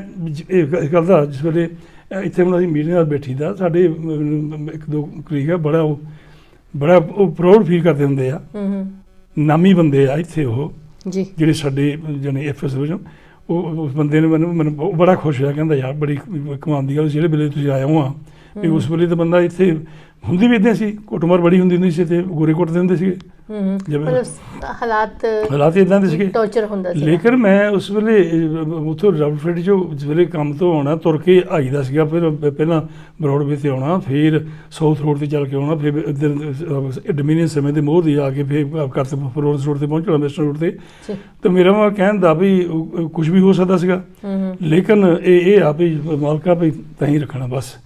ਇਹ ਕਰਦਾ ਜਿਸ ਵੇਲੇ ਇੱਥੇ ਹੁਣ ਅਸੀਂ ਮੀਡੀਆ ਨਾਲ ਬੈਠੀ ਦਾ, ਸਾਡੇ 1-2 ਕਲੀਗ ਆ, ਬੜਾ ਉਹ ਪ੍ਰਾਊਡ ਫੀਲ ਕਰਦੇ ਹੁੰਦੇ ਆ, ਨਾਮੀ ਬੰਦੇ ਆ ਇੱਥੇ ਉਹ ਜੀ, ਜਿਹੜੇ ਸਾਡੇ ਜਾਣੀ FSO ਵਜੋਂ। ਉਹ ਉਸ ਬੰਦੇ ਨੇ ਮੈਨੂੰ ਬੜਾ ਖੁਸ਼ ਹੋਇਆ, ਕਹਿੰਦਾ ਯਾਰ ਬੜੀ ਕਮਾਲ ਦੀ ਗੱਲ, ਜਿਹੜੇ ਵੇਲੇ ਤੁਸੀਂ ਆਏ ਹੋ ਆ ਵੀ ਉਸ ਵੇਲੇ ਤਾਂ ਬੰਦਾ ਇੱਥੇ ਹੁੰਦੀ ਵੀ ਇੱਦਾਂ ਸੀ, ਕੁੱਟਮਾਰ ਬੜੀ ਹੁੰਦੀ ਸੀ ਅਤੇ ਗੋਰੇ ਕੁੱਟਦੇ ਹੁੰਦੇ ਸੀਗੇ, ਹਾਲਾਤ ਇੱਦਾਂ ਦੇ ਸੀਗੇ, ਟੌਰਚਰ ਹੁੰਦਾ ਸੀ। ਲੇਕਿਨ ਮੈਂ ਉਸ ਵੇਲੇ ਉੱਥੋਂ ਰਾਵਲਪਿੰਡੀ 'ਚੋਂ ਜਿਸ ਵੇਲੇ ਕੰਮ ਤੋਂ ਆਉਣਾ ਤੁਰ ਕੇ ਆਈਦਾ ਸੀਗਾ, ਫਿਰ ਪਹਿਲਾਂ ਬਰੋਡਵੇ 'ਤੇ ਆਉਣਾ, ਫਿਰ ਸਾਊਥ ਰੋਡ 'ਤੇ ਚੱਲ ਕੇ ਆਉਣਾ, ਫਿਰ ਇੱਧਰ ਡੋਮੀਨੀਅਨ ਸਮੇਂ ਦੇ ਮੋਹ ਦੀ ਆ ਕੇ ਫਿਰ ਘਰ ਤੋਂ ਫਲੋਰੈਂਸ ਰੋਡ 'ਤੇ ਪਹੁੰਚਣਾ, ਵੈਸਟਰਨ ਰੋਡ 'ਤੇ। ਅਤੇ ਮੇਰਾ ਵਾ ਕਹਿਣ ਦਾ ਵੀ ਕੁਛ ਵੀ ਹੋ ਸਕਦਾ ਸੀਗਾ, ਲੇਕਿਨ ਇਹ ਆ ਵੀ ਮਾਲਕਾ ਵੀ ਤਾਂ ਹੀ ਰੱਖਣਾ ਬਸ।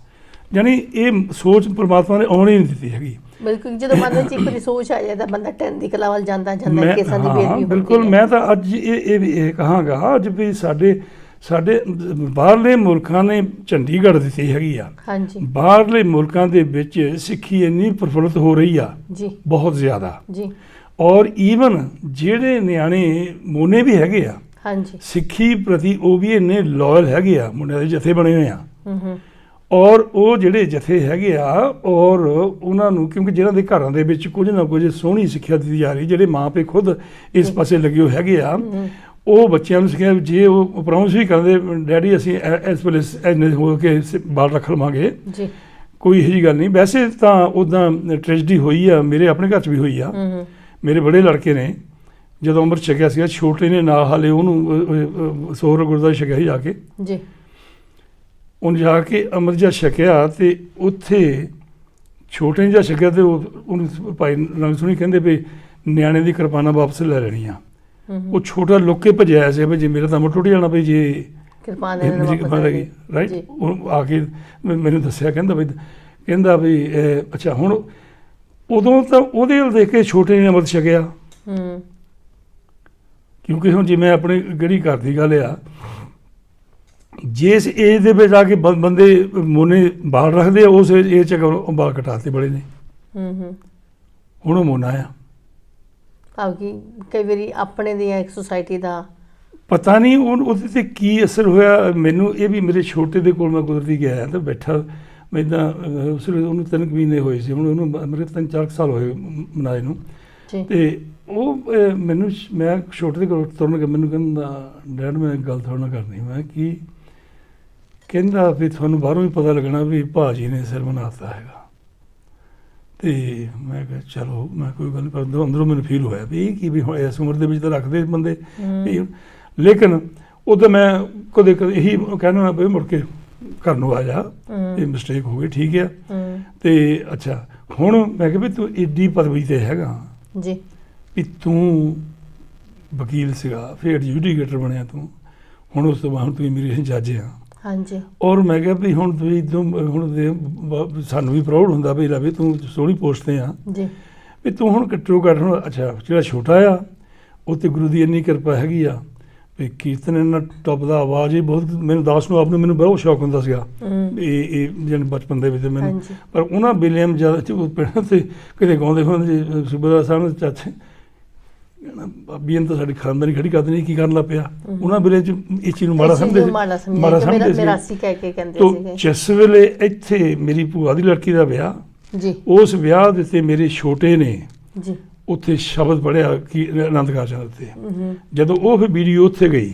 ਯਾਨੀ ਇਹ ਸੋਚ ਪ੍ਰਮਾਤਮਾ ਨੇ ਆਉਣ ਹੀ ਨਹੀਂ ਦਿੱਤੀ ਹੈਗੀ। ਬਿਲਕੁਲ, ਜਦੋਂ ਮਨ ਵਿੱਚ ਇੱਕ ਵਾਰੀ ਸੋਚ ਆ ਜਾਂਦਾ ਬੰਦਾ ਟੈਨ ਦੀ ਕਲਾ ਵੱਲ ਜਾਂਦਾ ਕੇਸਾਂ ਦੀ ਬੇਨਤੀ ਬਿਲਕੁਲ। ਮੈਂ ਤਾਂ ਅੱਜ ਇਹ ਕਹਾਂਗਾ ਅੱਜ ਵੀ ਸਾਡੇ ਬਾਹਰਲੇ ਮੁਲਕਾਂ ਨੇ ਝੰਡੀ ਗੱਡ ਦਿੱਤੀ ਹੈਗੀ ਆ। ਹਾਂਜੀ। ਬਾਹਰਲੇ ਮੁਲਕਾਂ ਦੇ ਵਿੱਚ ਸਿੱਖੀ ਇੰਨੀ ਪ੍ਰਫੁੱਲਤ ਹੋ ਰਹੀ ਆ ਜੀ, ਬਹੁਤ ਜ਼ਿਆਦਾ ਜੀ। ਔਰ ਈਵਨ ਜਿਹੜੇ ਨਿਆਣੇ ਮੋਨੇ ਵੀ ਹੈਗੇ ਆ ਹਾਂਜੀ ਸਿੱਖੀ ਪ੍ਰਤੀ ਉਹ ਵੀ ਇੰਨੇ ਲਾਇਲ ਹੈਗੇ ਆ, ਮੁੰਡਿਆਂ ਦੇ ਜਥੇ ਬਣੇ ਹੋਏ ਆ। ਹੂੰ। ਔਰ ਉਹ ਜਿਹੜੇ ਜਥੇ ਹੈਗੇ ਆ ਔਰ ਉਹਨਾਂ ਨੂੰ ਕਿਉਂਕਿ ਜਿਹਨਾਂ ਦੇ ਘਰਾਂ ਦੇ ਵਿੱਚ ਕੁਝ ਨਾ ਕੁਝ ਸੋਹਣੀ ਸਿੱਖਿਆ ਦਿੱਤੀ ਜਾ ਰਹੀ, ਜਿਹੜੇ ਮਾਂ ਪਿਓ ਖੁਦ ਇਸ ਪਾਸੇ ਲੱਗੇ ਹੋਏ ਹੈਗੇ ਆ, ਉਹ ਬੱਚਿਆਂ ਨੂੰ ਸਿੱਖਿਆ ਜੇ ਉਹ ਪ੍ਰੋਮਿਸ ਵੀ ਕਰਦੇ ਡੈਡੀ ਅਸੀਂ ਇਸ ਵੇਲੇ ਇੰਨੇ ਹੋ ਕੇ ਬਾਲ ਰੱਖ ਲਵਾਂਗੇ ਜੀ, ਕੋਈ ਇਹੋ ਜਿਹੀ ਗੱਲ ਨਹੀਂ। ਵੈਸੇ ਤਾਂ ਉੱਦਾਂ ਟ੍ਰੈਜਡੀ ਹੋਈ ਆ, ਮੇਰੇ ਆਪਣੇ ਘਰ 'ਚ ਵੀ ਹੋਈ ਆ। ਮੇਰੇ ਬੜੇ ਲੜਕੇ ਨੇ ਜਦੋਂ ਅੰਮ੍ਰਿਤ ਛਕਿਆ ਸੀਗਾ, ਛੋਟੇ ਨੇ ਨਾਲ ਹਾਲੇ ਉਹਨੂੰ ਸੋਹਰ ਗੁਰਦੁਆਰੇ ਛਕਿਆ ਸੀ ਜਾ ਕੇ ਜੀ। ਉਹਨੇ ਜਾ ਕੇ ਅੰਮ੍ਰਿਤ ਜਿਹਾ ਛਕਿਆ ਤੇ ਉੱਥੇ ਛੋਟੇ ਨੇ ਜਿਹਾ ਛਕਿਆ ਤੇ ਉਹਨੂੰ ਭਾਈ ਨੰਗ ਸੁਣੀ ਕਹਿੰਦੇ ਵੀ ਨਿਆਣੇ ਦੀ ਕਿਰਪਾਨਾਂ ਵਾਪਸ ਲੈ ਲੈਣੀਆਂ। ਉਹ ਛੋਟਾ ਲੁੱਕ ਕੇ ਭੱਜਿਆ ਸੀ ਵੀ ਜੇ ਮੇਰਾ ਤਾਂ ਮੁੱਠ ਟੁੱਟ ਜਾਣਾ ਵੀ ਜੇ ਕਿਰਪਾਨ ਮੇਰੀ ਕਿਰਪਾਨ ਲੱਗੀ ਰਾਈਟ। ਉਹ ਆ ਕੇ ਮੈਨੂੰ ਦੱਸਿਆ ਕਹਿੰਦਾ ਵੀ ਅੱਛਾ ਹੁਣ ਉਦੋਂ ਤਾਂ ਉਹਦੇ ਵੱਲ ਦੇਖ ਕੇ ਛੋਟੇ ਨੇ ਅੰਮ੍ਰਿਤ ਛਕਿਆ। ਕਿਉਂਕਿ ਹੁਣ ਜਿਵੇਂ ਆਪਣੇ ਜਿਹੜੀ ਘਰ ਦੀ ਗੱਲ ਆ, ਜਿਸ ਏਜ ਦੇ ਵਿੱਚ ਆ ਕੇ ਬੰਦੇ ਮੋਨੇ ਬਾਲ ਰੱਖਦੇ ਆ ਉਸ ਏਜ 'ਚ ਬਾਲ ਕਟਾਤੇ ਬੜੇ ਨੇ। ਹੁਣ ਉਹ ਮੋਨਾ ਆ। ਕਿ ਕਈ ਵਾਰੀ ਆਪਣੇ ਦੀਆਂ ਇੱਕ ਸੁਸਾਇਟੀ ਦਾ ਪਤਾ ਨਹੀਂ ਉਹਦੇ 'ਤੇ ਕੀ ਅਸਰ ਹੋਇਆ। ਮੈਨੂੰ ਇਹ ਵੀ ਮੇਰੇ ਛੋਟੇ ਦੇ ਕੋਲ ਮੈਂ ਕੁਦਰਤੀ ਗਿਆ ਤਾਂ ਬੈਠਾ ਮੈਂ ਇੱਦਾਂ ਉਸ ਵੇਲੇ ਉਹਨੂੰ 3 ਮਹੀਨੇ ਹੋਏ ਸੀ, ਹੁਣ ਉਹਨੂੰ ਮੇਰੇ 3-4 ਸਾਲ ਹੋਏ ਮਨਾਏ ਨੂੰ। ਅਤੇ ਉਹ ਮੈਂ ਛੋਟੇ ਦੇ ਕੋਲ ਤੁਰਨ ਕੇ ਮੈਨੂੰ ਕਹਿੰਦਾ ਡੈਡ ਮੈਂ ਗੱਲ ਤੁਹਾਡੇ ਨਾਲ ਕਰਨੀ। ਮੈਂ ਕੀ? ਕਹਿੰਦਾ ਵੀ ਤੁਹਾਨੂੰ ਬਾਹਰੋਂ ਵੀ ਪਤਾ ਲੱਗਣਾ ਵੀ ਭਾਜੀ ਨੇ ਸਿਰ ਬਣਾ ਦਿੱਤਾ ਹੈਗਾ। ਅਤੇ ਮੈਂ ਕਿਹਾ ਚਲੋ ਮੈਂ ਕੋਈ ਗੱਲ ਨਹੀਂ, ਪਰ ਅੰਦਰੋਂ ਮੈਨੂੰ ਫੀਲ ਹੋਇਆ ਵੀ ਇਹ ਕੀ ਵੀ ਹੁਣ ਇਸ ਉਮਰ ਦੇ ਵਿੱਚ ਤਾਂ ਰੱਖਦੇ ਬੰਦੇ। ਲੇਕਿਨ ਉਦੋਂ ਮੈਂ ਕਦੇ ਇਹੀ ਕਹਿਣਾ ਵੀ ਮੁੜ ਕੇ ਘਰ ਨੂੰ ਆ ਜਾ, ਇਹ ਮਿਸਟੇਕ ਹੋ ਗਈ, ਠੀਕ ਆ। ਅਤੇ ਅੱਛਾ ਹੁਣ ਮੈਂ ਕਿਹਾ ਵੀ ਤੂੰ ਏਡੀ ਪਦਵੀ 'ਤੇ ਹੈਗਾ ਜੀ ਵੀ ਤੂੰ ਵਕੀਲ ਸੀਗਾ, ਫਿਰ ਐਡਜੂਡੀਕੇਟਰ ਬਣਿਆ ਤੂੰ, ਹੁਣ ਉਸ ਤੋਂ ਬਾਅਦ ਤੂੰ ਮੇਰੀ ਜੱਜ ਆ। ਹਾਂਜੀ। ਔਰ ਮੈਂ ਕਿਹਾ ਵੀ ਹੁਣ ਤੁਸੀਂ ਹੁਣ ਸਾਨੂੰ ਵੀ ਪ੍ਰਾਊਡ ਹੁੰਦਾ ਵੀ ਲੈ ਵੀ ਤੂੰ ਸੋਹਣੀ ਪੋਸਟ 'ਤੇ ਆ ਜੀ, ਵੀ ਤੂੰ ਹੁਣ ਘੱਟੋ ਘੱਟ ਹੁਣ ਅੱਛਾ ਜਿਹੜਾ ਛੋਟਾ ਆ ਉਹ 'ਤੇ ਗੁਰੂ ਦੀ ਇੰਨੀ ਕਿਰਪਾ ਹੈਗੀ ਆ ਵੀ ਕੀਰਤਨ ਇੰਨਾ ਟੱਪਦਾ, ਆਵਾਜ਼ ਹੀ ਬਹੁਤ। ਮੈਨੂੰ ਦਾਸ ਨੂੰ ਆਪ ਨੂੰ ਮੈਨੂੰ ਬਹੁਤ ਸ਼ੌਕ ਹੁੰਦਾ ਸੀਗਾ ਇਹ ਜਾਣੀ ਬਚਪਨ ਦੇ ਵਿੱਚ ਮੈਨੂੰ। ਪਰ ਉਹਨਾਂ ਵੇਲੇ ਜ਼ਿਆਦਾ ਪਿੰਡਾਂ 'ਤੇ ਕਿਤੇ ਗਾਉਂਦੇ ਹੁੰਦੇ ਸੀ ਸੂਬੇਦਾਰ ਸਾਹਿਬ ਦੇ ਚਾਚੇ ਭਾਬੀ ਇਹਨੂੰ ਤਾਂ ਸਾਡੀ ਖਾਨਦਾਨੀ ਖੜੀ ਕਰ ਦੇਣੀ, ਕੀ ਕਰਨ ਲੱਗ ਪਿਆ। ਉਹਨਾਂ ਵੇਲੇ 'ਚ ਇਸ ਚੀਜ਼ ਨੂੰ ਮਾੜਾ ਸਮਝਦੇ ਸੀ। ਜਿਸ ਵੇਲੇ ਇੱਥੇ ਮੇਰੀ ਭੂਆ ਦੀ ਲੜਕੀ ਦਾ ਵਿਆਹ ਜੀ, ਉਸ ਵਿਆਹ ਦੇ ਉੱਤੇ ਮੇਰੇ ਛੋਟੇ ਨੇ ਜੀ ਉੱਥੇ ਸ਼ਬਦ ਪੜ੍ਹਿਆ ਕਿ ਆਨੰਦ ਕਾਰਜਾਂ ਦੇ ਉੱਤੇ। ਜਦੋਂ ਉਹ ਫਿਰ ਵੀਡੀਓ ਉੱਥੇ ਗਈ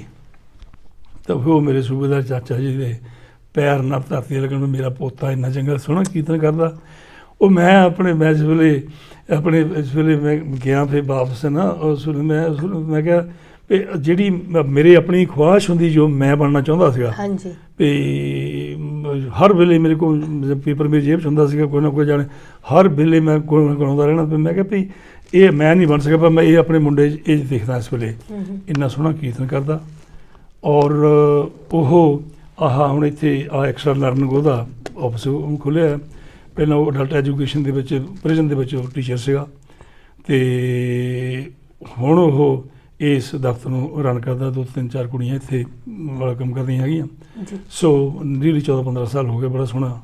ਤਾਂ ਉਹ ਮੇਰੇ ਸੂਬੇਦਾਰ ਚਾਚਾ ਜੀ ਦੇ ਪੈਰ ਨਾਲ ਧਰਤੀ ਲੱਗਣ, ਮੇਰਾ ਪੋਤਾ ਇੰਨਾ ਚੰਗਾ ਸੋਹਣਾ ਕੀਰਤਨ ਕਰਦਾ। ਉਹ ਮੈਂ ਇਸ ਵੇਲੇ ਮੈਂ ਗਿਆ ਫਿਰ ਵਾਪਸ ਨਾ, ਉਸ ਵੇਲੇ ਮੈਂ ਕਿਹਾ ਵੀ ਜਿਹੜੀ ਮੇਰੇ ਆਪਣੀ ਖੁਆਇਸ਼ ਹੁੰਦੀ ਜੋ ਮੈਂ ਬਣਨਾ ਚਾਹੁੰਦਾ ਸੀਗਾ ਵੀ ਹਰ ਵੇਲੇ ਮੇਰੇ ਕੋਲ ਪੇਪਰ ਮੇਰੀ ਜੇਬ 'ਚ ਹੁੰਦਾ ਸੀਗਾ, ਕੋਈ ਨਾ ਕੋਈ ਜਾਣੇ ਹਰ ਵੇਲੇ ਮੈਂ ਗਾਉਂਦਾ ਰਹਿਣਾ। ਮੈਂ ਕਿਹਾ ਵੀ ਇਹ ਮੈਂ ਨਹੀਂ ਬਣ ਸਕਿਆ, ਪਰ ਮੈਂ ਇਹ ਆਪਣੇ ਮੁੰਡੇ ਇਹ ਦੇਖਦਾ ਇਸ ਵੇਲੇ ਇੰਨਾ ਸੋਹਣਾ ਕੀਰਤਨ ਕਰਦਾ। ਔਰ ਉਹ ਹੁਣ ਇੱਥੇ ਐਕਸਟਰਾ ਲਰਨਿੰਗ ਉਹਦਾ ਆਫਿਸ ਖੁੱਲ੍ਹਿਆ। ਪਹਿਲਾਂ ਉਹ ਅਡਲਟ ਐਜੂਕੇਸ਼ਨ ਦੇ ਵਿੱਚ ਪ੍ਰਿਜ਼ਨ ਦੇ ਵਿੱਚ ਉਹ ਟੀਚਰ ਸੀਗਾ ਅਤੇ ਹੁਣ ਉਹ ਇਸ ਦਫ਼ਤਰ ਨੂੰ ਰਨ ਕਰਦਾ। 2-3-4 ਕੁੜੀਆਂ ਇੱਥੇ ਵਾਲਾ ਕੰਮ ਕਰਦੀਆਂ ਹੈਗੀਆਂ। ਸੋ ਨੀਅਰਲੀ 14-15 ਸਾਲ ਹੋ ਗਏ, ਬੜਾ ਸੋਹਣਾ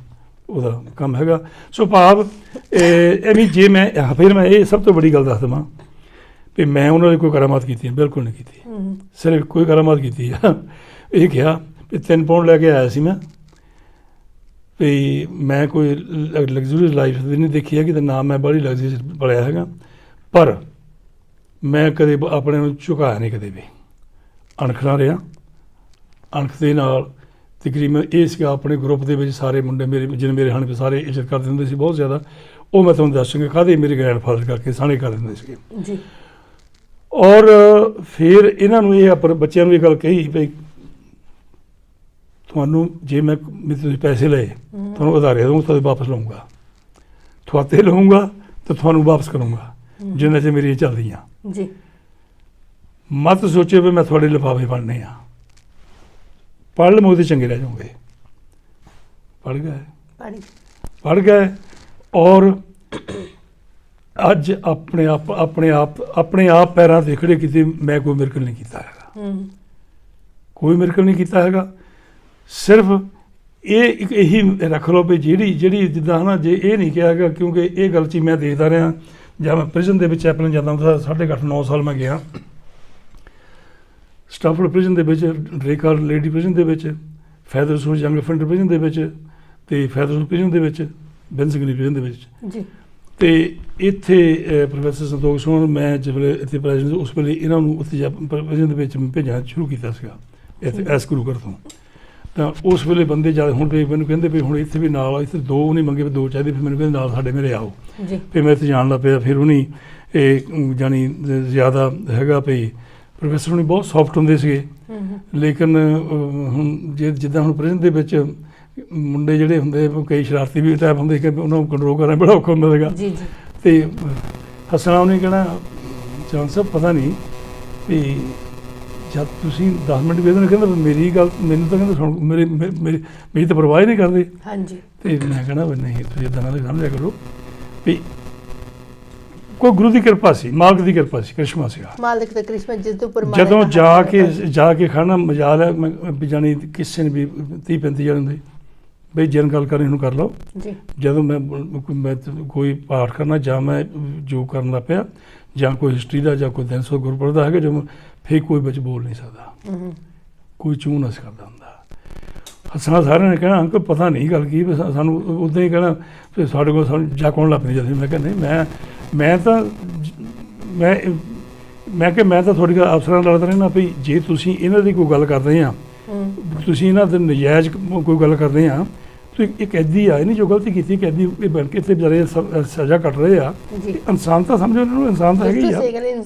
ਉਹਦਾ ਕੰਮ ਹੈਗਾ। ਸੋ ਭਾਵ ਇਹ ਵੀ ਜੇ ਮੈਂ ਫਿਰ ਮੈਂ ਇਹ ਸਭ ਤੋਂ ਵੱਡੀ ਗੱਲ ਦੱਸ ਦੇਵਾਂ ਵੀ ਮੈਂ ਉਹਨਾਂ ਦੀ ਕੋਈ ਕਰਾਮਾਤ ਕੀਤੀ ਬਿਲਕੁਲ ਨਹੀਂ ਕੀਤੀ। ਸਿਰਫ ਕੋਈ ਕਰਾਮਾਤ ਕੀਤੀ ਆ ਇਹ ਕਿਹਾ ਵੀ 3 ਪਾਉਂਡ ਲੈ ਕੇ ਆਇਆ ਸੀ ਮੈਂ, ਵੀ ਮੈਂ ਕੋਈ ਲਗਜ਼ਰੀ ਲਾਈਫ ਨਹੀਂ ਦੇਖੀ ਹੈਗੀ, ਅਤੇ ਨਾ ਮੈਂ ਬੜੀ ਲਗਜ਼ਰੀ ਪਲਿਆ ਹੈਗਾ, ਪਰ ਮੈਂ ਕਦੇ ਆਪਣੇ ਨੂੰ ਝੁਕਾਇਆ ਨਹੀਂ ਕਦੇ ਵੀ। ਅਣਖ ਨਾਲ ਰਿਹਾ, ਅਣਖ ਦੇ ਨਾਲ ਤਕਰੀਬਨ ਇਹ ਸੀਗਾ ਆਪਣੇ ਗਰੁੱਪ ਦੇ ਵਿੱਚ ਸਾਰੇ ਮੁੰਡੇ ਜਿਹਨੇ ਮੇਰੇ ਹਨ ਸਾਰੇ ਇੱਜ਼ਤ ਕਰਦੇ ਹੁੰਦੇ ਸੀ ਬਹੁਤ ਜ਼ਿਆਦਾ। ਉਹ ਮੈਂ ਤੁਹਾਨੂੰ ਦੱਸਾਂਗਾ ਕਾਹਦੇ ਮੇਰੇ ਗ੍ਰੈਂਡਫਾਦਰ ਕਰਕੇ ਸਾਰੇ ਕਰ ਦਿੰਦੇ ਸੀਗੇ ਜੀ। ਔਰ ਫਿਰ ਇਹਨਾਂ ਨੂੰ ਇਹ ਬੱਚਿਆਂ ਨੂੰ ਇਹ ਗੱਲ ਕਹੀ ਵੀ ਤੁਹਾਨੂੰ ਜੇ ਮੈਂ ਤੁਸੀਂ ਪੈਸੇ ਲਏ ਤੁਹਾਨੂੰ ਉਧਾਰੇ ਦਊਂ ਤਾਂ ਵਾਪਸ ਲਊਂਗਾ, ਤੁਹਾਤੇ ਲਊਂਗਾ ਤਾਂ ਤੁਹਾਨੂੰ ਵਾਪਸ ਕਰੂੰਗਾ ਜਿੰਨਾ 'ਚ ਮੇਰੀਆਂ ਚੱਲਦੀਆਂ ਜੀ। ਮਤ ਸੋਚੇ ਵੀ ਮੈਂ ਤੁਹਾਡੇ ਲਿਫਾਫੇ ਪੜ੍ਹਨੇ ਆ, ਪੜ੍ਹ ਲਵੋ ਉਹਦੇ ਚੰਗੇ ਰਹਿ ਜਾਓਗੇ। ਪੜ੍ਹ ਗਏ ਪੜ੍ਹ ਗਏ ਔਰ ਅੱਜ ਆਪਣੇ ਆਪ ਪੈਰਾਂ ਤੇ ਖੜੇ ਕੀਤੇ। ਮੈਂ ਕੋਈ ਮਿਰਕਲ ਨਹੀਂ ਕੀਤਾ ਹੈਗਾ, ਕੋਈ ਮਿਰਕਲ ਨਹੀਂ ਕੀਤਾ ਹੈਗਾ। ਸਿਰਫ ਇਹ ਇਹੀ ਰੱਖ ਲਓ ਵੀ ਜਿਹੜੀ ਜਿੱਦਾਂ ਨਾ, ਜੇ ਇਹ ਨਹੀਂ ਕਿਹਾ ਹੈਗਾ, ਕਿਉਂਕਿ ਇਹ ਗੱਲ 'ਚ ਮੈਂ ਦੇਖਦਾ ਰਿਹਾ ਜਾਂ ਮੈਂ ਪ੍ਰਿਜ਼ਨ ਦੇ ਵਿੱਚ ਚੈਪਲਨ ਜਾਂਦਾ ਹੁੰਦਾ, 8.5-9 ਸਾਲ ਮੈਂ ਗਿਆ ਸਟਾਫੋਰਡ ਪ੍ਰਿਜ਼ਨ ਦੇ ਵਿੱਚ, ਡਰੇਕਾਰ ਲੇਡੀ ਪ੍ਰਿਜ਼ਨ ਦੇ ਵਿੱਚ, ਫੈਦਰਸੋਰ ਯੰਗ ਅਫੈਂਡਰ ਪ੍ਰਿਜ਼ਨ ਦੇ ਵਿੱਚ ਅਤੇ ਫੈਦਰਸੋਰ ਪ੍ਰਿਜ਼ਨ ਦੇ ਵਿੱਚ, ਬੈਂਸਗਲੀ ਪ੍ਰਿਜ਼ਨ ਦੇ ਵਿੱਚ ਜੀ। ਅਤੇ ਇੱਥੇ ਪ੍ਰੋਫੈਸਰ ਸੰਤੋਖ ਸੋਹਣ, ਮੈਂ ਜਿਸ ਵੇਲੇ ਇੱਥੇ ਪ੍ਰੈਜ਼ੀਡੈਂਟ, ਉਸ ਵੇਲੇ ਇਹਨਾਂ ਨੂੰ ਉੱਥੇ ਪ੍ਰਿਜ਼ਨ ਦੇ ਵਿੱਚ ਭੇਜਣਾ ਸ਼ੁਰੂ ਕੀਤਾ ਸੀਗਾ ਇੱਥੇ ਐਸ ਗੁਰੂ ਘਰ ਤੋਂ। ਤਾਂ ਉਸ ਵੇਲੇ ਬੰਦੇ ਜ਼ਿਆਦਾ, ਹੁਣ ਵੀ ਮੈਨੂੰ ਕਹਿੰਦੇ ਵੀ ਹੁਣ ਇੱਥੇ ਵੀ ਨਾਲ, ਇੱਥੇ 2 ਨਹੀਂ ਮੰਗੇ ਵੀ 2 ਚਾਹੀਦੇ, ਫਿਰ ਮੈਨੂੰ ਕਹਿੰਦੇ ਨਾਲ ਸਾਡੇ ਮੇਰੇ ਆਓ। ਫਿਰ ਮੈਂ ਇੱਥੇ ਜਾਣ ਲੱਗ ਪਿਆ। ਫਿਰ ਉਹਨੀ ਇਹ ਜਾਣੀ ਜ਼ਿਆਦਾ ਹੈਗਾ ਵੀ ਪ੍ਰੋਫੈਸਰ ਹੁਣੀ ਬਹੁਤ ਸੌਫਟ ਹੁੰਦੇ ਸੀਗੇ, ਲੇਕਿਨ ਹੁਣ ਜਿੱਦਾਂ ਹੁਣ ਪ੍ਰਿਜ਼ਨ ਦੇ ਵਿੱਚ ਮੁੰਡੇ ਜਿਹੜੇ ਹੁੰਦੇ, ਕਈ ਸ਼ਰਾਰਤੀ ਵੀ ਟਾਈਪ ਹੁੰਦੇ ਕਿ ਉਹਨਾਂ ਨੂੰ ਕੰਟਰੋਲ ਕਰਨਾ ਬੜਾ ਔਖਾ ਹੁੰਦਾ ਸੀਗਾ। ਅਤੇ ਹੱਸਣਾ ਉਹਨੇ ਕਹਿਣਾ, ਚੌਹਾਨ ਸਾਹਿਬ ਪਤਾ ਨਹੀਂ ਵੀ ਜਦ ਤੁਸੀਂ 10 ਮਿੰਟ ਵੀ ਕਹਿੰਦਾ ਮੇਰੀ ਗੱਲ, ਮੈਨੂੰ ਤਾਂ ਕਹਿੰਦਾ ਸੁਣ, ਮੇਰੀ ਤਾਂ ਪਰਵਾਹ ਹੀ ਨਹੀਂ ਕਰਦੇ। ਅਤੇ ਮੈਂ ਕਹਿਣਾ ਵੀ ਨਹੀਂ, ਤੁਸੀਂ ਇੱਦਾਂ ਨਾਲ ਸਮਝਿਆ ਕਰੋ ਵੀ ਕੋਈ ਗੁਰੂ ਦੀ ਕਿਰਪਾ ਸੀ, ਮਾਲਕ ਦੀ ਕਿਰਪਾ ਸੀ, ਕ੍ਰਿਸ਼ਮਾ ਸੀਗਾ, ਮਾਲਕ ਦਾ ਕ੍ਰਿਸ਼ਮਾ ਜਿਸ ਦੇ ਉੱਪਰ ਜਦੋਂ ਜਾ ਕੇ ਖੜਨਾ ਮਜਾਲ ਹੈ। ਮੈਂ ਜਾਣੀ ਕਿਸੇ ਨੇ ਵੀ 30-35 ਜਣੇ ਹੁੰਦੇ ਬਈ ਜਿਨ ਗੱਲ ਕਰਨੀ ਉਹਨੂੰ ਕਰ ਲਓ। ਜਦੋਂ ਮੈਂ ਕੋਈ ਪਾਠ ਕਰਨਾ ਜਾਂ ਮੈਂ ਜੋ ਕਰਨ ਲੱਗ ਪਿਆ ਜਾਂ ਕੋਈ ਹਿਸਟਰੀ ਦਾ ਜਾਂ ਕੋਈ 300 ਗੁਰਪੁਰਬ ਦਾ ਹੈਗਾ, ਜਦੋਂ ਫਿਰ ਕੋਈ ਵਿੱਚ ਬੋਲ ਨਹੀਂ ਸਕਦਾ, ਕੋਈ ਚੂੰ ਨਾ ਕਰਦਾ ਹੁੰਦਾ। ਹੱਸਣਾ ਸਾਰਿਆਂ ਨੇ ਕਹਿਣਾ ਅੰਕਲ ਪਤਾ ਨਹੀਂ ਗੱਲ ਕੀ, ਸਾਨੂੰ ਉੱਦਾਂ ਹੀ ਕਹਿਣਾ ਫਿਰ ਸਾਡੇ ਕੋਲ ਸਾਨੂੰ ਜਾ ਕੌਣ ਲੱਗ ਪਈ ਜਾਂਦੀ। ਮੈਂ ਕਿਹਾ ਨਹੀਂ, ਮੈਂ ਤਾਂ ਤੁਹਾਡੀ ਗੱਲ ਅਫਸਰਾਂ ਨਾਲ ਲੜਦਾ ਰਹਿਣਾ ਵੀ ਜੇ ਤੁਸੀਂ ਇਹਨਾਂ ਦੀ ਕੋਈ ਗੱਲ ਕਰਦੇ ਆ, ਤੁਸੀਂ ਇਹਨਾਂ ਦੇ ਨਜਾਇਜ਼ ਕੋਈ ਗੱਲ ਕਰਦੇ ਆ, ਤੁਸੀਂ ਇੱਕ ਕੈਦੀ ਆ, ਇਹਨੇ ਜੋ ਗਲਤੀ ਕੀਤੀ ਕੈਦੀ ਇਹ ਬਣ ਕੇ ਇੱਥੇ ਵਿਚਾਰੇ ਸਜ਼ਾ ਕੱਟ ਰਹੇ ਆ, ਇਨਸਾਨ ਤਾਂ ਸਮਝੋ ਇਹਨਾਂ ਨੂੰ, ਇਨਸਾਨ ਤਾਂ ਹੈਗੇ ਹੀ ਆ,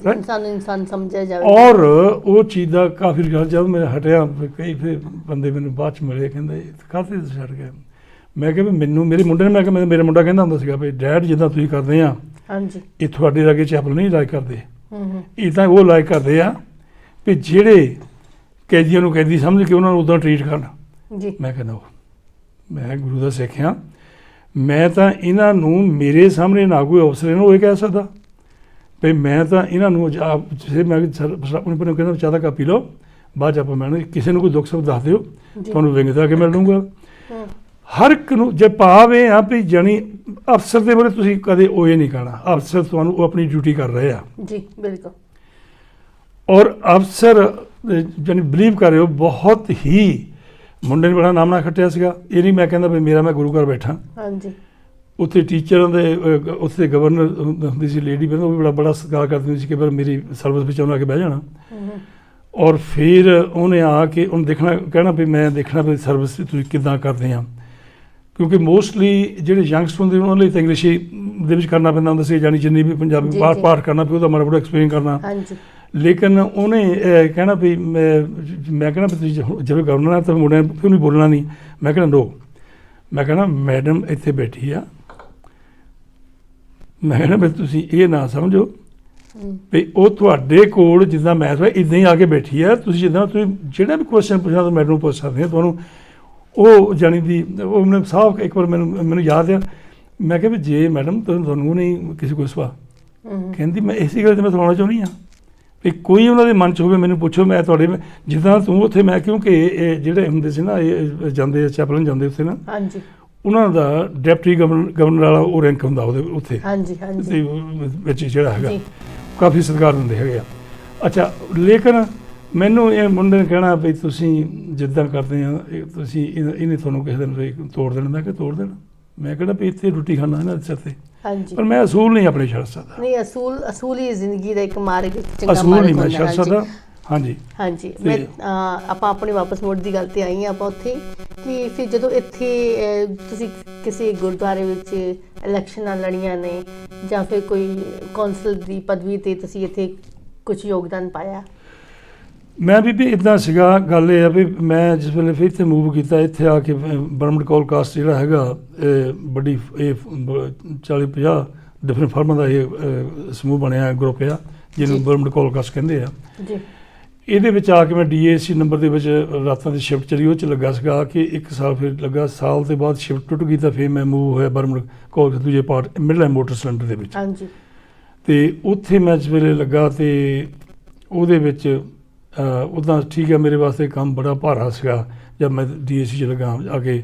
ਇਨਸਾਨ ਸਮਝਿਆ ਜਾਵੇ। ਔਰ ਉਹ ਚੀਜ਼ ਦਾ ਕਾਫੀ ਰਿਗਾਰਡ ਜਦ ਮੈਂ ਹਟਿਆ, ਕਈ ਫਿਰ ਬੰਦੇ ਮੈਨੂੰ ਬਾਅਦ 'ਚ ਮਿਲੇ, ਕਹਿੰਦੇ ਕਾਹਤੇ ਛੱਡ ਗਏ। ਮੈਂ ਕਿਹਾ ਵੀ ਮੈਨੂੰ ਮੇਰੇ ਮੁੰਡੇ ਨੇ, ਮੈਂ ਕਿਹਾ ਮੇਰਾ ਮੁੰਡਾ ਕਹਿੰਦਾ ਹੁੰਦਾ ਸੀਗਾ ਵੀ ਡੈਡ ਜਿੱਦਾਂ ਤੁਸੀਂ ਕਰਦੇ ਆ ਇਹ ਤੁਹਾਡੇ ਲਾਗੇ ਚੈਪਲ ਨਹੀਂ ਲਾਇਕ ਕਰਦੇ, ਇਹ ਤਾਂ ਉਹ ਲਾਇਕ ਕਰਦੇ ਆ ਵੀ ਜਿਹੜੇ ਕੈਦੀਆਂ ਨੂੰ ਕੈਦੀ ਸਮਝ ਕੇ ਉਹਨਾਂ ਨੂੰ ਉੱਦਾਂ ਟਰੀਟ ਕਰਨ। ਮੈਂ ਕਹਿੰਦਾ ਮੈਂ ਗੁਰੂ ਦਾ ਸਿੱਖ ਹਾਂ, ਮੈਂ ਤਾਂ ਇਹਨਾਂ ਨੂੰ ਮੇਰੇ ਸਾਹਮਣੇ ਨਾ ਕੋਈ ਅਫਸਰ ਇਹਨੂੰ ਇਹ ਕਹਿ ਸਕਦਾ ਵੀ ਮੈਂ ਤਾਂ ਇਹਨਾਂ ਨੂੰ ਮੈਂ ਆਪਣੇ ਕਹਿੰਦਾ ਚਾਹ ਦਾ ਕੱਪ ਪੀ ਲਓ, ਬਾਅਦ 'ਚ ਆਪਾਂ ਮੈਨੂੰ ਕਿਸੇ ਨੂੰ ਕੋਈ ਦੁੱਖ ਸੁੱਖ ਦੱਸ ਦਿਓ, ਤੁਹਾਨੂੰ ਵਿੰਗ ਦਾ ਕੇ ਮਿਲ ਲੂੰਗਾ। ਹਰ ਇੱਕ ਨੂੰ ਜੇ ਭਾਵ ਇਹ ਆ ਵੀ ਜਾਣੀ ਅਫਸਰ ਦੇ ਬਾਰੇ ਤੁਸੀਂ ਕਦੇ ਉਹ ਇਹ ਨਹੀਂ ਕਹਿਣਾ, ਅਫਸਰ ਤੁਹਾਨੂੰ ਉਹ ਆਪਣੀ ਡਿਊਟੀ ਕਰ ਰਹੇ ਆ ਜੀ, ਬਿਲਕੁਲ। ਔਰ ਅਫਸਰ ਜਾਣੀ ਬਿਲੀਵ ਕਰ ਰਹੇ ਹੋ ਬਹੁਤ ਹੀ। ਮੁੰਡੇ ਨੇ ਬੜਾ ਨਾਮਣਾ ਖੱਟਿਆ ਸੀਗਾ, ਇਹ ਨਹੀਂ ਮੈਂ ਕਹਿੰਦਾ ਵੀ ਮੈਂ ਗੁਰੂ ਘਰ ਬੈਠਾ, ਉੱਥੇ ਟੀਚਰਾਂ ਦੇ ਉੱਥੇ ਗਵਰਨਰ ਹੁੰਦੀ ਸੀ ਲੇਡੀ, ਉਹ ਵੀ ਬੜਾ ਸਤਿਕਾਰ ਕਰਦੀ ਹੁੰਦੀ ਸੀ ਕਿ ਮੇਰੀ ਸਰਵਿਸ ਵਿੱਚ ਉਹਨੇ ਆ ਕੇ ਬਹਿ ਜਾਣਾ। ਔਰ ਫਿਰ ਉਹਨੇ ਆ ਕੇ ਉਹਨੂੰ ਦੇਖਣਾ, ਕਹਿਣਾ ਵੀ ਮੈਂ ਦੇਖਣਾ ਵੀ ਸਰਵਿਸ ਤੁਸੀਂ ਕਿੱਦਾਂ ਕਰਦੇ ਆ, ਕਿਉਂਕਿ ਮੋਸਟਲੀ ਜਿਹੜੇ ਯੰਗਸਟਰ ਹੁੰਦੇ ਉਹਨਾਂ ਲਈ ਤਾਂ ਇੰਗਲਿਸ਼ ਦੇ ਵਿੱਚ ਕਰਨਾ ਪੈਂਦਾ ਹੁੰਦਾ ਸੀ, ਜਾਣੀ ਜਿੰਨੀ ਵੀ ਪੰਜਾਬੀ ਪਾਠ ਕਰਨਾ ਵੀ ਉਹਦਾ ਮਾੜਾ ਮੋਟਾ ਐਕਸਪਲੇਨ ਕਰਨਾ। ਲੇਕਿਨ ਉਹਨੇ ਕਹਿਣਾ ਵੀ ਮੈਂ ਕਹਿਣਾ ਵੀ ਤੁਸੀਂ ਜਿਵੇਂ ਗਵਰਨਰ ਆ ਤਾਂ ਮੁੰਡਿਆਂ ਕਿਉਂ ਨਹੀਂ ਬੋਲਣਾ ਨਹੀਂ। ਮੈਂ ਕਹਿਣਾ ਨੋ, ਮੈਂ ਕਹਿਣਾ ਮੈਡਮ ਇੱਥੇ ਬੈਠੀ ਆ, ਮੈਂ ਕਹਿਣਾ ਵੀ ਤੁਸੀਂ ਇਹ ਨਾ ਸਮਝੋ ਵੀ ਉਹ ਤੁਹਾਡੇ ਕੋਲ ਜਿੱਦਾਂ ਮੈਂ ਇੱਦਾਂ ਹੀ ਆ ਕੇ ਬੈਠੀ ਆ, ਤੁਸੀਂ ਜਿੱਦਾਂ ਤੁਸੀਂ ਜਿਹੜਾ ਵੀ ਕੁਐਸਚਨ ਪੁੱਛਣਾ ਤਾਂ ਮੈਡਮ ਨੂੰ ਪੁੱਛ ਸਕਦੇ ਆ, ਤੁਹਾਨੂੰ ਉਹ ਜਾਣੀ ਦੀ ਉਹ ਮੈਨੂੰ ਸਾਫ਼ ਇੱਕ ਵਾਰ ਮੈਨੂੰ ਯਾਦ ਆ, ਮੈਂ ਕਿਹਾ ਵੀ ਜੇ ਮੈਡਮ ਤੁਹਾਨੂੰ ਨਹੀਂ ਕਿਸੇ ਕੋਈ ਸਵਾਲ, ਕਹਿੰਦੀ ਮੈਂ ਇਸੇ ਗੱਲ 'ਤੇ ਮੈਂ ਸੁਣਾਉਣਾ ਚਾਹੁੰਦੀ ਹਾਂ ਵੀ ਕੋਈ ਉਹਨਾਂ ਦੇ ਮਨ 'ਚ ਹੋਵੇ ਮੈਨੂੰ ਪੁੱਛੋ, ਮੈਂ ਤੁਹਾਡੇ ਜਿੱਦਾਂ ਤੂੰ ਉੱਥੇ ਮੈਂ ਕਿਉਂਕਿ ਇਹ ਜਿਹੜੇ ਹੁੰਦੇ ਸੀ ਨਾ ਇਹ ਜਾਂਦੇ ਚੈਪਲਨ ਜਾਂਦੇ ਉੱਥੇ ਨਾ, ਉਹਨਾਂ ਦਾ ਡਿਪਟੀ ਗਵਰਨਰ ਵਾਲਾ ਉਹ ਰੈਂਕ ਹੁੰਦਾ ਉਹਦੇ ਉੱਥੇ ਵਿੱਚ ਜਿਹੜਾ ਹੈਗਾ ਕਾਫੀ ਸਤਿਕਾਰ ਦਿੰਦੇ ਹੈਗੇ ਆ। ਅੱਛਾ, ਲੇਕਿਨ ਮੈਨੂੰ ਇਹ ਮੁੰਡੇ ਨੇ ਕਹਿਣਾ ਵੀ ਤੁਸੀਂ ਜਿੱਦਾਂ ਕਰਦੇ ਆ ਤੁਸੀਂ ਇਹਨੇ ਤੁਹਾਨੂੰ ਕਿਸੇ ਦਿਨ ਤੋੜ ਦੇਣਾ। ਮੈਂ ਕਿਹਾ ਤੋੜ ਦੇਣਾ, ਮੈਂ ਕਿਹੜਾ ਵੀ ਇੱਥੇ ਰੋਟੀ ਖਾਣਾ ਇਹਨਾਂ ਦੇ ਸਿਰ 'ਤੇ, ਪਰ ਮੈਂ ਅਸੂਲ ਨਹੀਂ ਆਪਣੇ ਛੱਡ ਸਕਦਾ। ਨਹੀਂ, ਅਸੂਲ ਹੀ ਜ਼ਿੰਦਗੀ ਦਾ ਇੱਕ ਮਾਰਗ, ਅਸੂਲ ਨਹੀਂ ਮੈਂ ਛੱਡ ਸਕਦਾ। ਹਾਂਜੀ ਮੈਂ ਆਪਾਂ ਆਪਣੀ ਵਾਪਸ ਮੋੜ ਦੀ ਗੱਲ 'ਤੇ ਆਈ ਹਾਂ ਆਪਾਂ ਉੱਥੇ ਕਿ ਫਿਰ ਜਦੋਂ ਇੱਥੇ ਤੁਸੀਂ ਕਿਸੇ ਗੁਰਦੁਆਰੇ ਵਿੱਚ ਇਲੈਕਸ਼ਨਾਂ ਲੜੀਆਂ ਨੇ ਜਾਂ ਫਿਰ ਕੋਈ ਕੌਂਸਲ ਦੀ ਪਦਵੀ 'ਤੇ ਤੁਸੀਂ ਇੱਥੇ ਕੁਝ ਯੋਗਦਾਨ ਪਾਇਆ? ਮੈਂ ਬੀਬੀ ਇੱਦਾਂ ਸੀਗਾ, ਗੱਲ ਇਹ ਆ ਵੀ ਮੈਂ ਜਿਸ ਵੇਲੇ ਫਿਰ ਇੱਥੇ ਮੂਵ ਕੀਤਾ, ਇੱਥੇ ਆ ਕੇ ਬਰਮਡ ਕੌਲ ਕਾਸਟ ਜਿਹੜਾ ਹੈਗਾ ਵੱਡੀ ਇਹ 40-50 ਡਿਫਰੈਂਟ ਫਾਰਮਾਂ ਦਾ ਇਹ ਸਮੂਹ ਬਣਿਆ, ਗਰੁੱਪ ਆ ਜਿਹਨੂੰ ਬਰਮਡ ਕੌਲ ਕਾਸਟ ਕਹਿੰਦੇ ਆ। ਇਹਦੇ ਵਿੱਚ ਆ ਕੇ ਮੈਂ DAC ਨੰਬਰ ਦੇ ਵਿੱਚ ਰਾਤਾਂ ਦੀ ਸ਼ਿਫਟ ਚਲੀ, ਉਹ 'ਚ ਲੱਗਾ ਸੀਗਾ ਕਿ 1 ਸਾਲ ਫਿਰ ਲੱਗਾ। ਸਾਲ ਦੇ ਬਾਅਦ ਸ਼ਿਫਟ ਟੁੱਟ ਗਈ ਤਾਂ ਫਿਰ ਮੈਂ ਮੂਵ ਹੋਇਆ ਬਰਮੁਡ ਕੋਲ ਦੂਜੇ ਪਾਰਟ ਮਿਡਲੈਂਡ ਮੋਟਰ ਸਿਲੰਡਰ ਦੇ ਵਿੱਚ। ਹਾਂਜੀ। ਅਤੇ ਉੱਥੇ ਮੈਂ ਜਿਸ ਵੇਲੇ ਲੱਗਾ ਅਤੇ ਉਹਦੇ ਵਿੱਚ ਉੱਦਾਂ ਠੀਕ ਹੈ, ਮੇਰੇ ਵਾਸਤੇ ਕੰਮ ਬੜਾ ਭਾਰਾ ਸੀਗਾ। ਜਦ ਮੈਂ DAC 'ਚ ਲੱਗਾ ਆ ਕੇ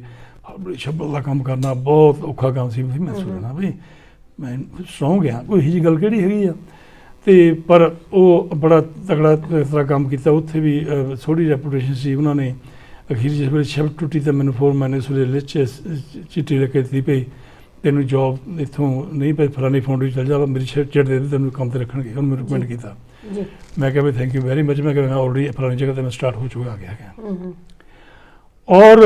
ਸ਼ਬਦ ਦਾ ਕੰਮ ਕਰਨਾ ਬਹੁਤ ਔਖਾ ਕੰਮ ਸੀ। ਮੈਂ ਸੋਚਣਾ ਵੀ ਮੈਂ ਸੌਂ ਗਿਆ, ਕੋਈ ਇਹੋ ਜਿਹੀ ਗੱਲ ਕਿਹੜੀ ਹੈਗੀ ਆ। ਅਤੇ ਪਰ ਉਹ ਬੜਾ ਤਗੜਾ ਇਸ ਤਰ੍ਹਾਂ ਕੰਮ ਕੀਤਾ। ਉੱਥੇ ਵੀ ਥੋੜ੍ਹੀ ਰੈਪੂਟੇਸ਼ਨ ਸੀ। ਉਹਨਾਂ ਨੇ ਅਖੀਰ ਜਿਸ ਵੇਲੇ ਸ਼ਿਫਟ ਟੁੱਟੀ ਤਾਂ ਮੈਨੂੰ ਫੋਰਮੈਨ ਨੇ ਉਸ ਵੇਲੇ ਲਿਖ ਚਿੱਠੀ ਲਿਖ ਕੇ ਦਿੱਤੀ ਭਈ ਤੈਨੂੰ ਜੋਬ ਇੱਥੋਂ ਨਹੀਂ ਪਈ, ਫਲਾਣੀ ਫਾਊਂਡਰੀ ਚੱਲ ਜਾ, ਮੇਰੀ ਚਿੱਟ ਦੇ ਦੇ, ਤੈਨੂੰ ਕੰਮ 'ਤੇ ਰੱਖਣਗੇ। ਉਹਨੂੰ ਮੈਨੂੰ ਰਿਕਮੈਂਡ ਕੀਤਾ। ਮੈਂ ਕਿਹਾ ਵੀ ਥੈਂਕ ਯੂ ਵੈਰੀ ਮਚ। ਮੈਂ ਕਿਹਾ ਆਲਰੇਡੀ ਫਲਾਣੀ ਜਗ੍ਹਾ 'ਤੇ ਮੈਂ ਸਟਾਰਟ ਹੋ ਚੁੱਕਾ ਆ ਗਿਆ। ਔਰ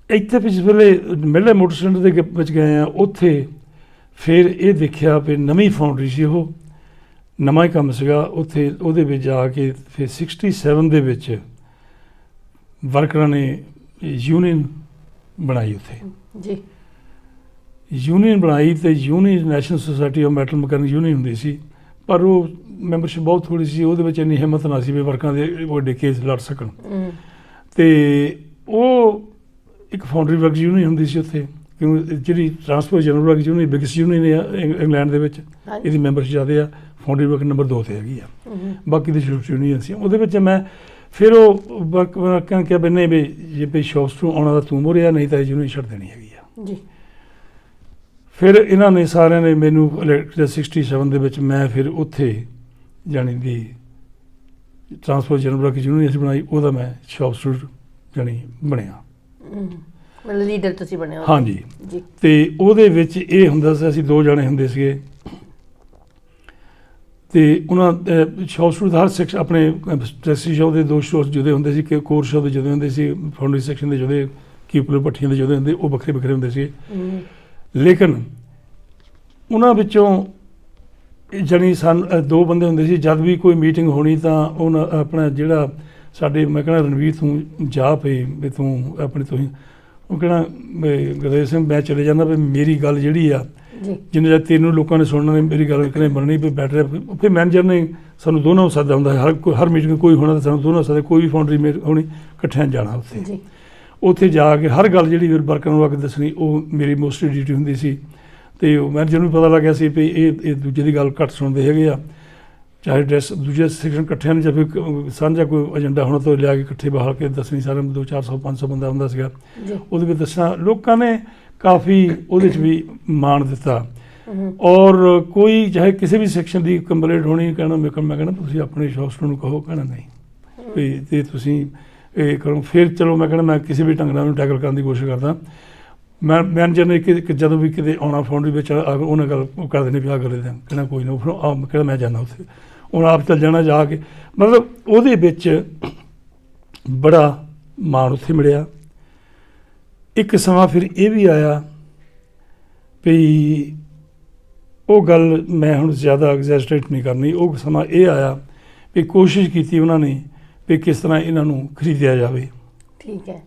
ਇੱਥੇ ਜਿਸ ਵੇਲੇ ਮਿਡਲੈਂਡ ਮੋਟਰ ਸਿਲੰਡਰ ਦੇ ਵਿੱਚ ਗਏ ਆ, ਉੱਥੇ ਫਿਰ ਇਹ ਦੇਖਿਆ ਵੀ ਨਵੀਂ ਫਾਊਂਡਰੀ ਸੀ, ਉਹ ਨਵਾਂ ਹੀ ਕੰਮ ਸੀਗਾ। ਉੱਥੇ ਉਹਦੇ ਵਿੱਚ ਜਾ ਕੇ ਫਿਰ 67 ਦੇ ਵਿੱਚ ਵਰਕਰਾਂ ਨੇ ਯੂਨੀਅਨ ਬਣਾਈ। ਉੱਥੇ ਜੀ ਯੂਨੀਅਨ ਬਣਾਈ ਅਤੇ union national society of metal mechanic union ਹੁੰਦੀ ਸੀ, ਪਰ ਉਹ ਮੈਂਬਰਸ਼ਿਪ ਬਹੁਤ ਥੋੜ੍ਹੀ ਸੀ। ਉਹਦੇ ਵਿੱਚ ਇੰਨੀ ਹਿੰਮਤ ਨਾ ਸੀ ਵੀ ਵਰਕਰਾਂ ਦੇ ਵੱਡੇ ਕੇਸ ਲੜ ਸਕਣ। ਅਤੇ ਉਹ ਇੱਕ ਫਾਊਂਡਰੀ ਵਰਕਸ ਯੂਨੀਅਨ ਹੁੰਦੀ ਸੀ ਉੱਥੇ, ਕਿਉਂਕਿ ਜਿਹੜੀ transport general works union biggest union ਹੈ ਇੰਗਲੈਂਡ ਦੇ ਵਿੱਚ, ਇਹਦੀ ਮੈਂਬਰਸ਼ਿਪ ਜ਼ਿਆਦਾ ਆ। ਫਾਊਂਡਰੀ ਵਰਕ ਨੰਬਰ 2 'ਤੇ ਹੈਗੀ ਆ। ਬਾਕੀ ਦੀ ਛੋਟੀ ਯੂਨੀਅਨ ਸੀ। ਉਹਦੇ ਵਿੱਚ ਮੈਂ ਫਿਰ ਉਹ ਵਰਕਾਂ ਕਿਹਾ ਵੀ ਨਹੀਂ ਵੀ ਜੇ ਵੀ ਸ਼ੌਪਸ ਤੋਂ ਆਉਣਾ ਤਾਂ ਤੂੰ ਮੋਰਿਆ, ਨਹੀਂ ਤਾਂ ਯੂਨੀਅਨ ਛੱਡ ਦੇਣੀ ਹੈਗੀ ਆ। ਜੀ ਫਿਰ ਇਹਨਾਂ ਨੇ ਸਾਰਿਆਂ ਨੇ ਮੈਨੂੰ 67 ਦੇ ਵਿੱਚ ਮੈਂ ਫਿਰ ਉੱਥੇ ਜਾਣੀ ਦੀ ਟਰਾਂਸਪੋਰਟ ਜਨਰਲ ਵਰਕ ਯੂਨੀਅਨ ਬਣਾਈ। ਉਹਦਾ ਮੈਂ ਸ਼ੌਪਸ ਜਾਣੀ ਬਣਿਆ, ਮਤਲਬ ਲੀਡਰ ਤੁਸੀਂ ਬਣੇ ਹੋ। ਹਾਂਜੀ ਜੀ। ਅਤੇ ਉਹਦੇ ਵਿੱਚ ਇਹ ਹੁੰਦਾ ਸੀ, ਅਸੀਂ 2 ਜਣੇ ਹੁੰਦੇ ਸੀਗੇ। ਅਤੇ ਉਹਨਾਂ ਸ਼ੌਪ ਹਰ ਸੈਕਸ਼ਨ ਆਪਣੇ ਟੈਕਸੀ ਸ਼ੌਪ ਦੇ 2 ਸ਼ੋਅ ਜੁਦੇ ਹੁੰਦੇ ਸੀ, ਕਿ ਕੋਰ ਸ਼ੌਪ ਦੇ ਜੁਦੇ ਹੁੰਦੇ ਸੀ, ਫਾਊਂਡਰੀ ਸੈਕਸ਼ਨ ਦੇ ਜੁਦੇ, ਕੀਪਰ ਭੱਠੀਆਂ ਦੇ ਜੁਦੇ ਹੁੰਦੇ, ਉਹ ਵੱਖਰੇ ਵੱਖਰੇ ਹੁੰਦੇ ਸੀ। ਲੇਕਿਨ ਉਹਨਾਂ ਵਿੱਚੋਂ ਜਾਣੀ ਸਾਨੂੰ 2 ਬੰਦੇ ਹੁੰਦੇ ਸੀ। ਜਦ ਵੀ ਕੋਈ ਮੀਟਿੰਗ ਹੋਣੀ ਤਾਂ ਉਹਨਾਂ ਆਪਣਾ ਜਿਹੜਾ ਸਾਡੇ ਮੈਂ ਕਹਿਣਾ ਰਣਵੀਰ ਤੂੰ ਜਾ ਪਈ ਵੀ ਤੂੰ ਆਪਣੀ ਤੁਸੀਂ, ਉਹ ਕਹਿਣਾ ਗੁਰਦੇਵ ਸਿੰਘ ਮੈਂ ਚਲੇ ਜਾਂਦਾ ਵੀ ਮੇਰੀ ਗੱਲ ਜਿਹੜੀ ਆ ਜਿੰਨੇ ਚਿਰ ਤੈਨੂੰ ਲੋਕਾਂ ਨੇ ਸੁਣਨਾ ਨਹੀਂ, ਮੇਰੀ ਗੱਲ ਕਿਵੇਂ ਬਣਨੀ ਵੀ ਬੈਟਰ। ਫਿਰ ਮੈਨੇਜਰ ਨੇ ਸਾਨੂੰ ਦੋਨਾਂ ਨੂੰ ਸੱਦਾ ਹੁੰਦਾ, ਹਰ ਮੀਟਿੰਗ ਕੋਈ ਹੋਣਾ ਤਾਂ ਸਾਨੂੰ ਦੋਨਾਂ ਸੱਦਾ, ਕੋਈ ਵੀ ਫਾਊਂਡਰੀ ਹੋਣੀ ਇਕੱਠਿਆਂ ਜਾਣਾ ਉੱਥੇ। ਉੱਥੇ ਜਾ ਕੇ ਹਰ ਗੱਲ ਜਿਹੜੀ ਫਿਰ ਵਰਕਰਾਂ ਨੂੰ ਆ ਕੇ ਦੱਸਣੀ, ਉਹ ਮੇਰੀ ਮੋਸਟਲੀ ਡਿਊਟੀ ਹੁੰਦੀ ਸੀ। ਅਤੇ ਉਹ ਮੈਨੇਜਰ ਨੂੰ ਪਤਾ ਲੱਗ ਗਿਆ ਸੀ ਵੀ ਇਹ ਦੂਜੇ ਦੀ ਗੱਲ ਘੱਟ ਸੁਣਦੇ ਹੈਗੇ ਆ। ਚਾਹੇ ਡਰੈਸ ਦੂਜੇ ਸੈਕਸ਼ਨ ਇਕੱਠਿਆਂ ਨੂੰ ਜਾਂ ਫਿਰ ਸਾਂਝਾ ਕੋਈ ਏਜੰਡਾ ਹੋਣਾ ਤਾਂ ਲਿਆ ਕੇ ਇਕੱਠੇ ਬਾਹਰ ਕੇ ਦੱਸਣੀ। ਸਾਰਿਆਂ ਨੂੰ 200-400 500 ਬੰਦਾ ਹੁੰਦਾ ਸੀਗਾ, ਉਹਦੇ ਵਿੱਚ ਦੱਸਣਾ। ਲੋਕਾਂ ਨੇ ਕਾਫੀ ਉਹਦੇ 'ਚ ਵੀ ਮਾਣ ਦਿੱਤਾ। ਔਰ ਕੋਈ ਚਾਹੇ ਕਿਸੇ ਵੀ ਸੈਕਸ਼ਨ ਦੀ ਕੰਪਲੇਂਟ ਹੋਣੀ, ਕਹਿਣਾ ਮੈਂ ਕਹਿਣਾ ਤੁਸੀਂ ਆਪਣੇ ਸ਼ੌਪਸ ਨੂੰ ਕਹੋ, ਕਹਿਣਾ ਨਹੀਂ ਵੀ ਅਤੇ ਤੁਸੀਂ ਇਹ ਕਰੋ। ਫਿਰ ਚਲੋ ਮੈਂ ਕਹਿਣਾ ਮੈਂ ਕਿਸੇ ਵੀ ਢੰਗ ਨਾਲ ਉਹਨੂੰ ਟੈਕਲ ਕਰਨ ਦੀ ਕੋਸ਼ਿਸ਼ ਕਰਦਾ। ਮੈਂ ਮੈਨੇਜਰ ਨੇ ਜਦੋਂ ਵੀ ਕਿਤੇ ਆਉਣਾ ਫਾਊਂਡਰੀ ਵਿੱਚ ਉਹਨਾਂ ਗੱਲ ਕਰ ਦੇਣੀ ਵੀ ਆਹ ਗੱਲ ਦੇ ਕਹਿਣਾ ਕੋਈ ਨਾ, ਕਹਿੰਦਾ ਮੈਂ ਜਾਂਦਾ ਉੱਥੇ, ਹੁਣ ਆਪ ਚੱਲ ਜਾਣਾ ਜਾ ਕੇ। ਮਤਲਬ ਉਹਦੇ ਵਿੱਚ ਬੜਾ ਮਾਣ ਉੱਥੇ ਮਿਲਿਆ। ਇੱਕ ਸਮਾਂ ਫਿਰ ਇਹ ਵੀ ਆਇਆ ਵੀ ਉਹ ਗੱਲ ਮੈਂ ਹੁਣ ਜ਼ਿਆਦਾ ਐਗਜ਼ੈਜਰੇਟ ਨਹੀਂ ਕਰਨੀ। ਉਹ ਸਮਾਂ ਇਹ ਆਇਆ ਵੀ ਕੋਸ਼ਿਸ਼ ਕੀਤੀ ਉਹਨਾਂ ਨੇ ਵੀ ਕਿਸ ਤਰ੍ਹਾਂ ਇਹਨਾਂ ਨੂੰ ਖਰੀਦਿਆ ਜਾਵੇ। ਠੀਕ ਹੈ।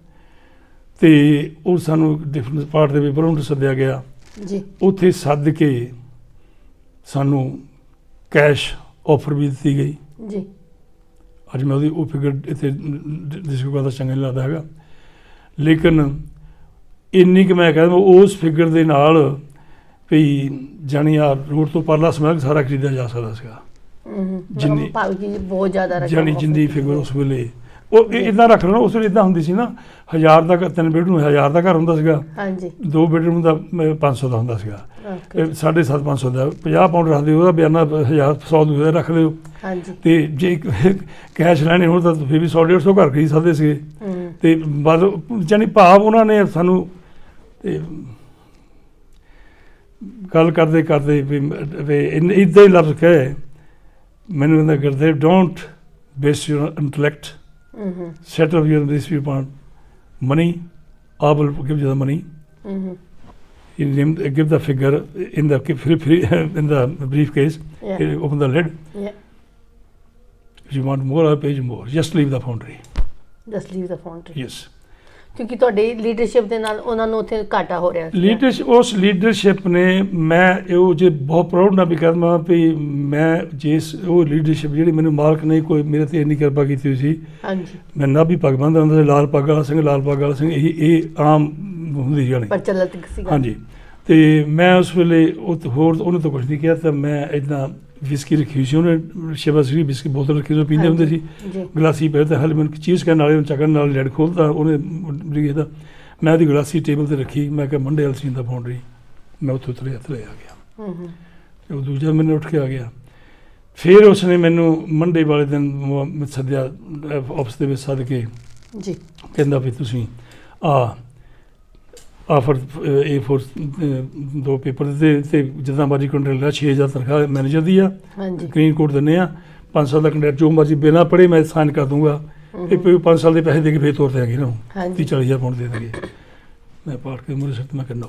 ਅਤੇ ਉਹ ਸਾਨੂੰ ਡਿਫਰੈਂਟ ਪਾਰਟ ਦੇ ਵਿੱਚ ਬਰਮੁਡ ਸੱਦਿਆ ਗਿਆ ਜੀ। ਉੱਥੇ ਸੱਦ ਕੇ ਸਾਨੂੰ ਕੈਸ਼ ਆਫਰ ਵੀ ਦਿੱਤੀ ਗਈ ਜੀ। ਅੱਜ ਮੈਂ ਉਹਦੀ ਉਹ ਫਿਗਰ ਇੱਥੇ ਡਿਸਕਸ ਕਰਦਾ ਚੰਗਾ ਨਹੀਂ ਲੱਗਦਾ ਹੈਗਾ, ਲੇਕਿਨ ਇੰਨੀ ਕਿ ਮੈਂ ਕਹਿੰਦਾ ਉਸ ਫਿਗਰ ਦੇ ਨਾਲ ਵੀ ਜਾਣੀ ਆ ਰੋਡ ਤੋਂ ਪਰਲਾ ਸਮੈਕ ਸਾਰਾ ਖਰੀਦਿਆ ਜਾ ਸਕਦਾ ਸੀਗਾ। ਜਿੰਨੀ ਬਹੁਤ ਜ਼ਿਆਦਾ ਜਾਣੀ ਜਿੰਨੀ ਫਿਗਰ ਉਸ ਵੇਲੇ ਉਹ ਇੱਦਾਂ ਰੱਖ ਲੈਣਾ। ਉਸ ਵੇਲੇ ਇੱਦਾਂ ਹੁੰਦੀ ਸੀ ਨਾ, 1000 ਦਾ 3 ਬੈਡਰੂਮ 1000 ਦਾ ਘਰ ਹੁੰਦਾ ਸੀਗਾ। ਹਾਂਜੀ। 2 ਬੈਡਰੂਮ ਦਾ 500 ਦਾ ਹੁੰਦਾ ਸੀਗਾ। 750 ਦਾ 50 ਪਾਉਂਡ ਰੱਖਦੇ, ਉਹਦਾ ਬਿਆਨਾ 100 ਦਾ ਰੱਖ ਲਿਓ। ਅਤੇ ਜੇ ਕੈਸ਼ ਲੈਣੇ ਹੋਣ ਤਾਂ ਫਿਰ ਵੀ 100-150 ਘਰ ਖਰੀਦ ਸਕਦੇ ਸੀਗੇ। ਅਤੇ ਬਸ ਜਾਣੀ ਭਾਵ ਉਹਨਾਂ ਨੇ ਸਾਨੂੰ ਗੱਲ ਕਰਦੇ ਕਰਦੇ ਵੀ ਇੱਦਾਂ ਹੀ ਲਫ਼ਜ਼ ਕਹੇ ਮੈਨੂੰ ਕਹਿੰਦਾ Gurdev don't base your intellect, settle your dispute upon money. I will give you the money. You give the figure in the briefcase. Open the lid. If you want more, I'll pay you more. Just leave the foundry. Just leave the foundry. Yes. ਕਿਉਂਕਿ ਤੁਹਾਡੀ leadership ਦੇ ਨਾਲ ਉਹਨਾਂ ਨੂੰ ਉੱਥੇ ਘਾਟਾ ਹੋ ਰਿਹਾ ਸੀ। ਉਸ ਲੀਡਰਸ਼ਿਪ ਨੇ ਮੈਂ ਇਹ ਜੇ ਬਹੁਤ ਪ੍ਰਾਊਡ ਨਾਲ ਵੀ ਕਹਾਂ ਵੀ ਮੈਂ ਜਿਸ ਉਹ ਲੀਡਰਸ਼ਿਪ ਜਿਹੜੀ ਮੈਨੂੰ ਮਾਲਕ ਨੇ ਕੋਈ ਮੇਰੇ ਤੇ ਇੰਨੀ ਕਿਰਪਾ ਕੀਤੀ ਹੋਈ ਸੀ। ਹਾਂਜੀ, ਮੈਂ ਨਾ ਵੀ ਪੱਗ ਬੰਨ੍ਹਦਾ ਹੁੰਦਾ ਸੀ, ਲਾਲ ਪੱਗ ਵਾਲਾ ਸਿੰਘ ਇਹ ਆਮ ਹੁੰਦੀ ਜਾਣੀ ਪ੍ਰਚਲਿਤ ਸੀ। ਹਾਂਜੀ, ਤੇ ਮੈਂ ਉਸ ਵੇਲੇ ਹੋਰ ਉਹਨੇ ਤਾਂ ਕੁਛ ਨਹੀਂ ਕਿਹਾ, ਤਾਂ ਮੈਂ ਇੱਦਾਂ ਵਿਸਕੀ ਰੱਖੀ ਹੋਈ ਸੀ, ਉਹਨੇ ਸ਼ਿਵਾ ਸੀ ਵਿਸਕੀ ਬੋਤਲ ਰੱਖੀ ਸੀ, ਪੀਂਦੇ ਹੁੰਦੇ ਸੀ ਗਲਾਸੀ ਪਏ, ਤਾਂ ਹਾਲੇ ਮੈਨੂੰ ਚੀਜ਼ ਕਰਨ ਵਾਲੇ ਚੱਕਣ ਨਾਲ ਲੈਡ ਖੋਲ੍ਹਤਾ ਉਹਨੇ ਦਾ, ਮੈਂ ਉਹਦੀ ਗਲਾਸੀ ਟੇਬਲ 'ਤੇ ਰੱਖੀ, ਮੈਂ ਕਿਹਾ ਮੰਡੇ ਵਾਲੀ ਸੀਨ ਦਾ ਫਾਊਂਡਰੀ, ਮੈਂ ਉੱਥੇ ਉਤਰੇ ਆ ਗਿਆ। ਉਹ ਦੂਜਾ ਮੈਨੂੰ ਉੱਠ ਕੇ ਆ ਗਿਆ। ਫਿਰ ਉਸਨੇ ਮੈਨੂੰ ਮੰਡੇ ਵਾਲੇ ਦਿਨ ਸੱਦਿਆ ਆਫਿਸ ਦੇ ਵਿੱਚ ਸੱਦ ਕੇ ਜੀ, ਕਹਿੰਦਾ ਵੀ ਤੁਸੀਂ ਆਫਰ A4 2 ਪੇਪਰ ਦਿੱਤੇ ਤੇ ਜਿੱਦਾਂ ਮਰਜ਼ੀ ਕੰਟਰੈਕਟ 6000 ਤਨਖਾਹ ਮੈਨੇਜਰ ਦੀ ਆ, ਗ੍ਰੀਨ ਕੋਡ ਦਿੰਦੇ ਆ, 5 ਸਾਲ ਦਾ ਕੰਟਰੈਕਟ ਜੋ ਮਰਜ਼ੀ ਬਿਨਾਂ ਪੜ੍ਹੇ ਮੈਂ ਸਾਈਨ ਕਰ ਦੂੰਗਾ, ਇਹ 5 ਸਾਲ ਦੇ ਪੈਸੇ ਦੇ ਕੇ ਫਿਰ ਤੋਰ ਦਿਆਂਗੇ ਨਾ 30-40 ਪਾਉਂਡ ਦੇ ਦੇਂਗੇ। ਮੈਂ ਪਾੜ ਕੇ ਮੁਰੇ ਸਿਰ ਮੈਂ ਕਹਿੰਦਾ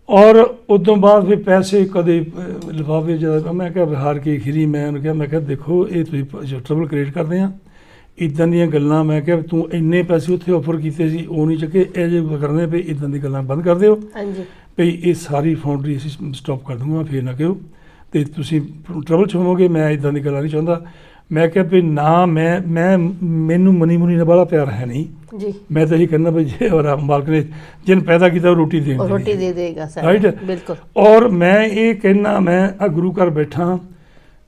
ਔਰ ਉਦੋਂ ਬਾਅਦ ਫਿਰ ਪੈਸੇ ਕਦੇ ਲਿਫਾਫੇ ਜਿਆਦਾ ਮੈਂ ਕਿਹਾ ਹਾਰ ਕੇ ਖੀਰੀ ਮੈਂ ਉਹਨੂੰ ਕਿਹਾ, ਮੈਂ ਕਿਹਾ ਦੇਖੋ ਇਹ ਤੁਸੀਂ ਟਰਬਲ ਕ੍ਰੀਏਟ ਕਰਦੇ ਆ, ਇੱਦਾਂ ਦੀਆਂ ਗੱਲਾਂ, ਮੈਂ ਕਿਹਾ ਤੂੰ ਇੰਨੇ ਪੈਸੇ ਉੱਥੇ ਆਫਰ ਕੀਤੇ ਸੀ ਉਹ ਨਹੀਂ ਚੱਕੇ, ਇਹ ਜੇ ਕਰਨੇ ਪਈ ਇੱਦਾਂ ਦੀ ਗੱਲਾਂ ਬੰਦ ਕਰ ਦਿਓ ਭਈ ਇਹ ਸਾਰੀ ਫਾਊਂਡਰੀ ਅਸੀਂ ਸਟਾਪ ਕਰ ਦੂੰਗਾ, ਫਿਰ ਨਾ ਕਿਹੋ ਅਤੇ ਤੁਸੀਂ ਟਰਬਲ 'ਚ ਹੋਵੋਗੇ, ਮੈਂ ਇੱਦਾਂ ਦੀ ਗੱਲਾਂ ਨਹੀਂ ਚਾਹੁੰਦਾ। ਮੈਂ ਕਿਹਾ ਵੀ ਨਾ ਮੈਂ ਮੈਨੂੰ ਮਨੀ ਮੁਨੀ ਨਾਲ ਬੜਾ ਪਿਆਰ ਹੈ ਨਹੀਂ ਜੀ, ਮੈਂ ਤਾਂ ਇਹੀ ਕਹਿੰਦਾ ਵੀ ਜੇ ਔਰ ਮਾਲਕ ਨੇ ਜਿਨ ਪੈਦਾ ਕੀਤਾ ਉਹ ਰੋਟੀ ਦੇ ਦੇਗਾ ਰਾਈਟ ਬਿਲਕੁਲ। ਔਰ ਮੈਂ ਇਹ ਕਹਿਣਾ ਮੈਂ ਆ ਗੁਰੂ ਘਰ ਬੈਠਾ,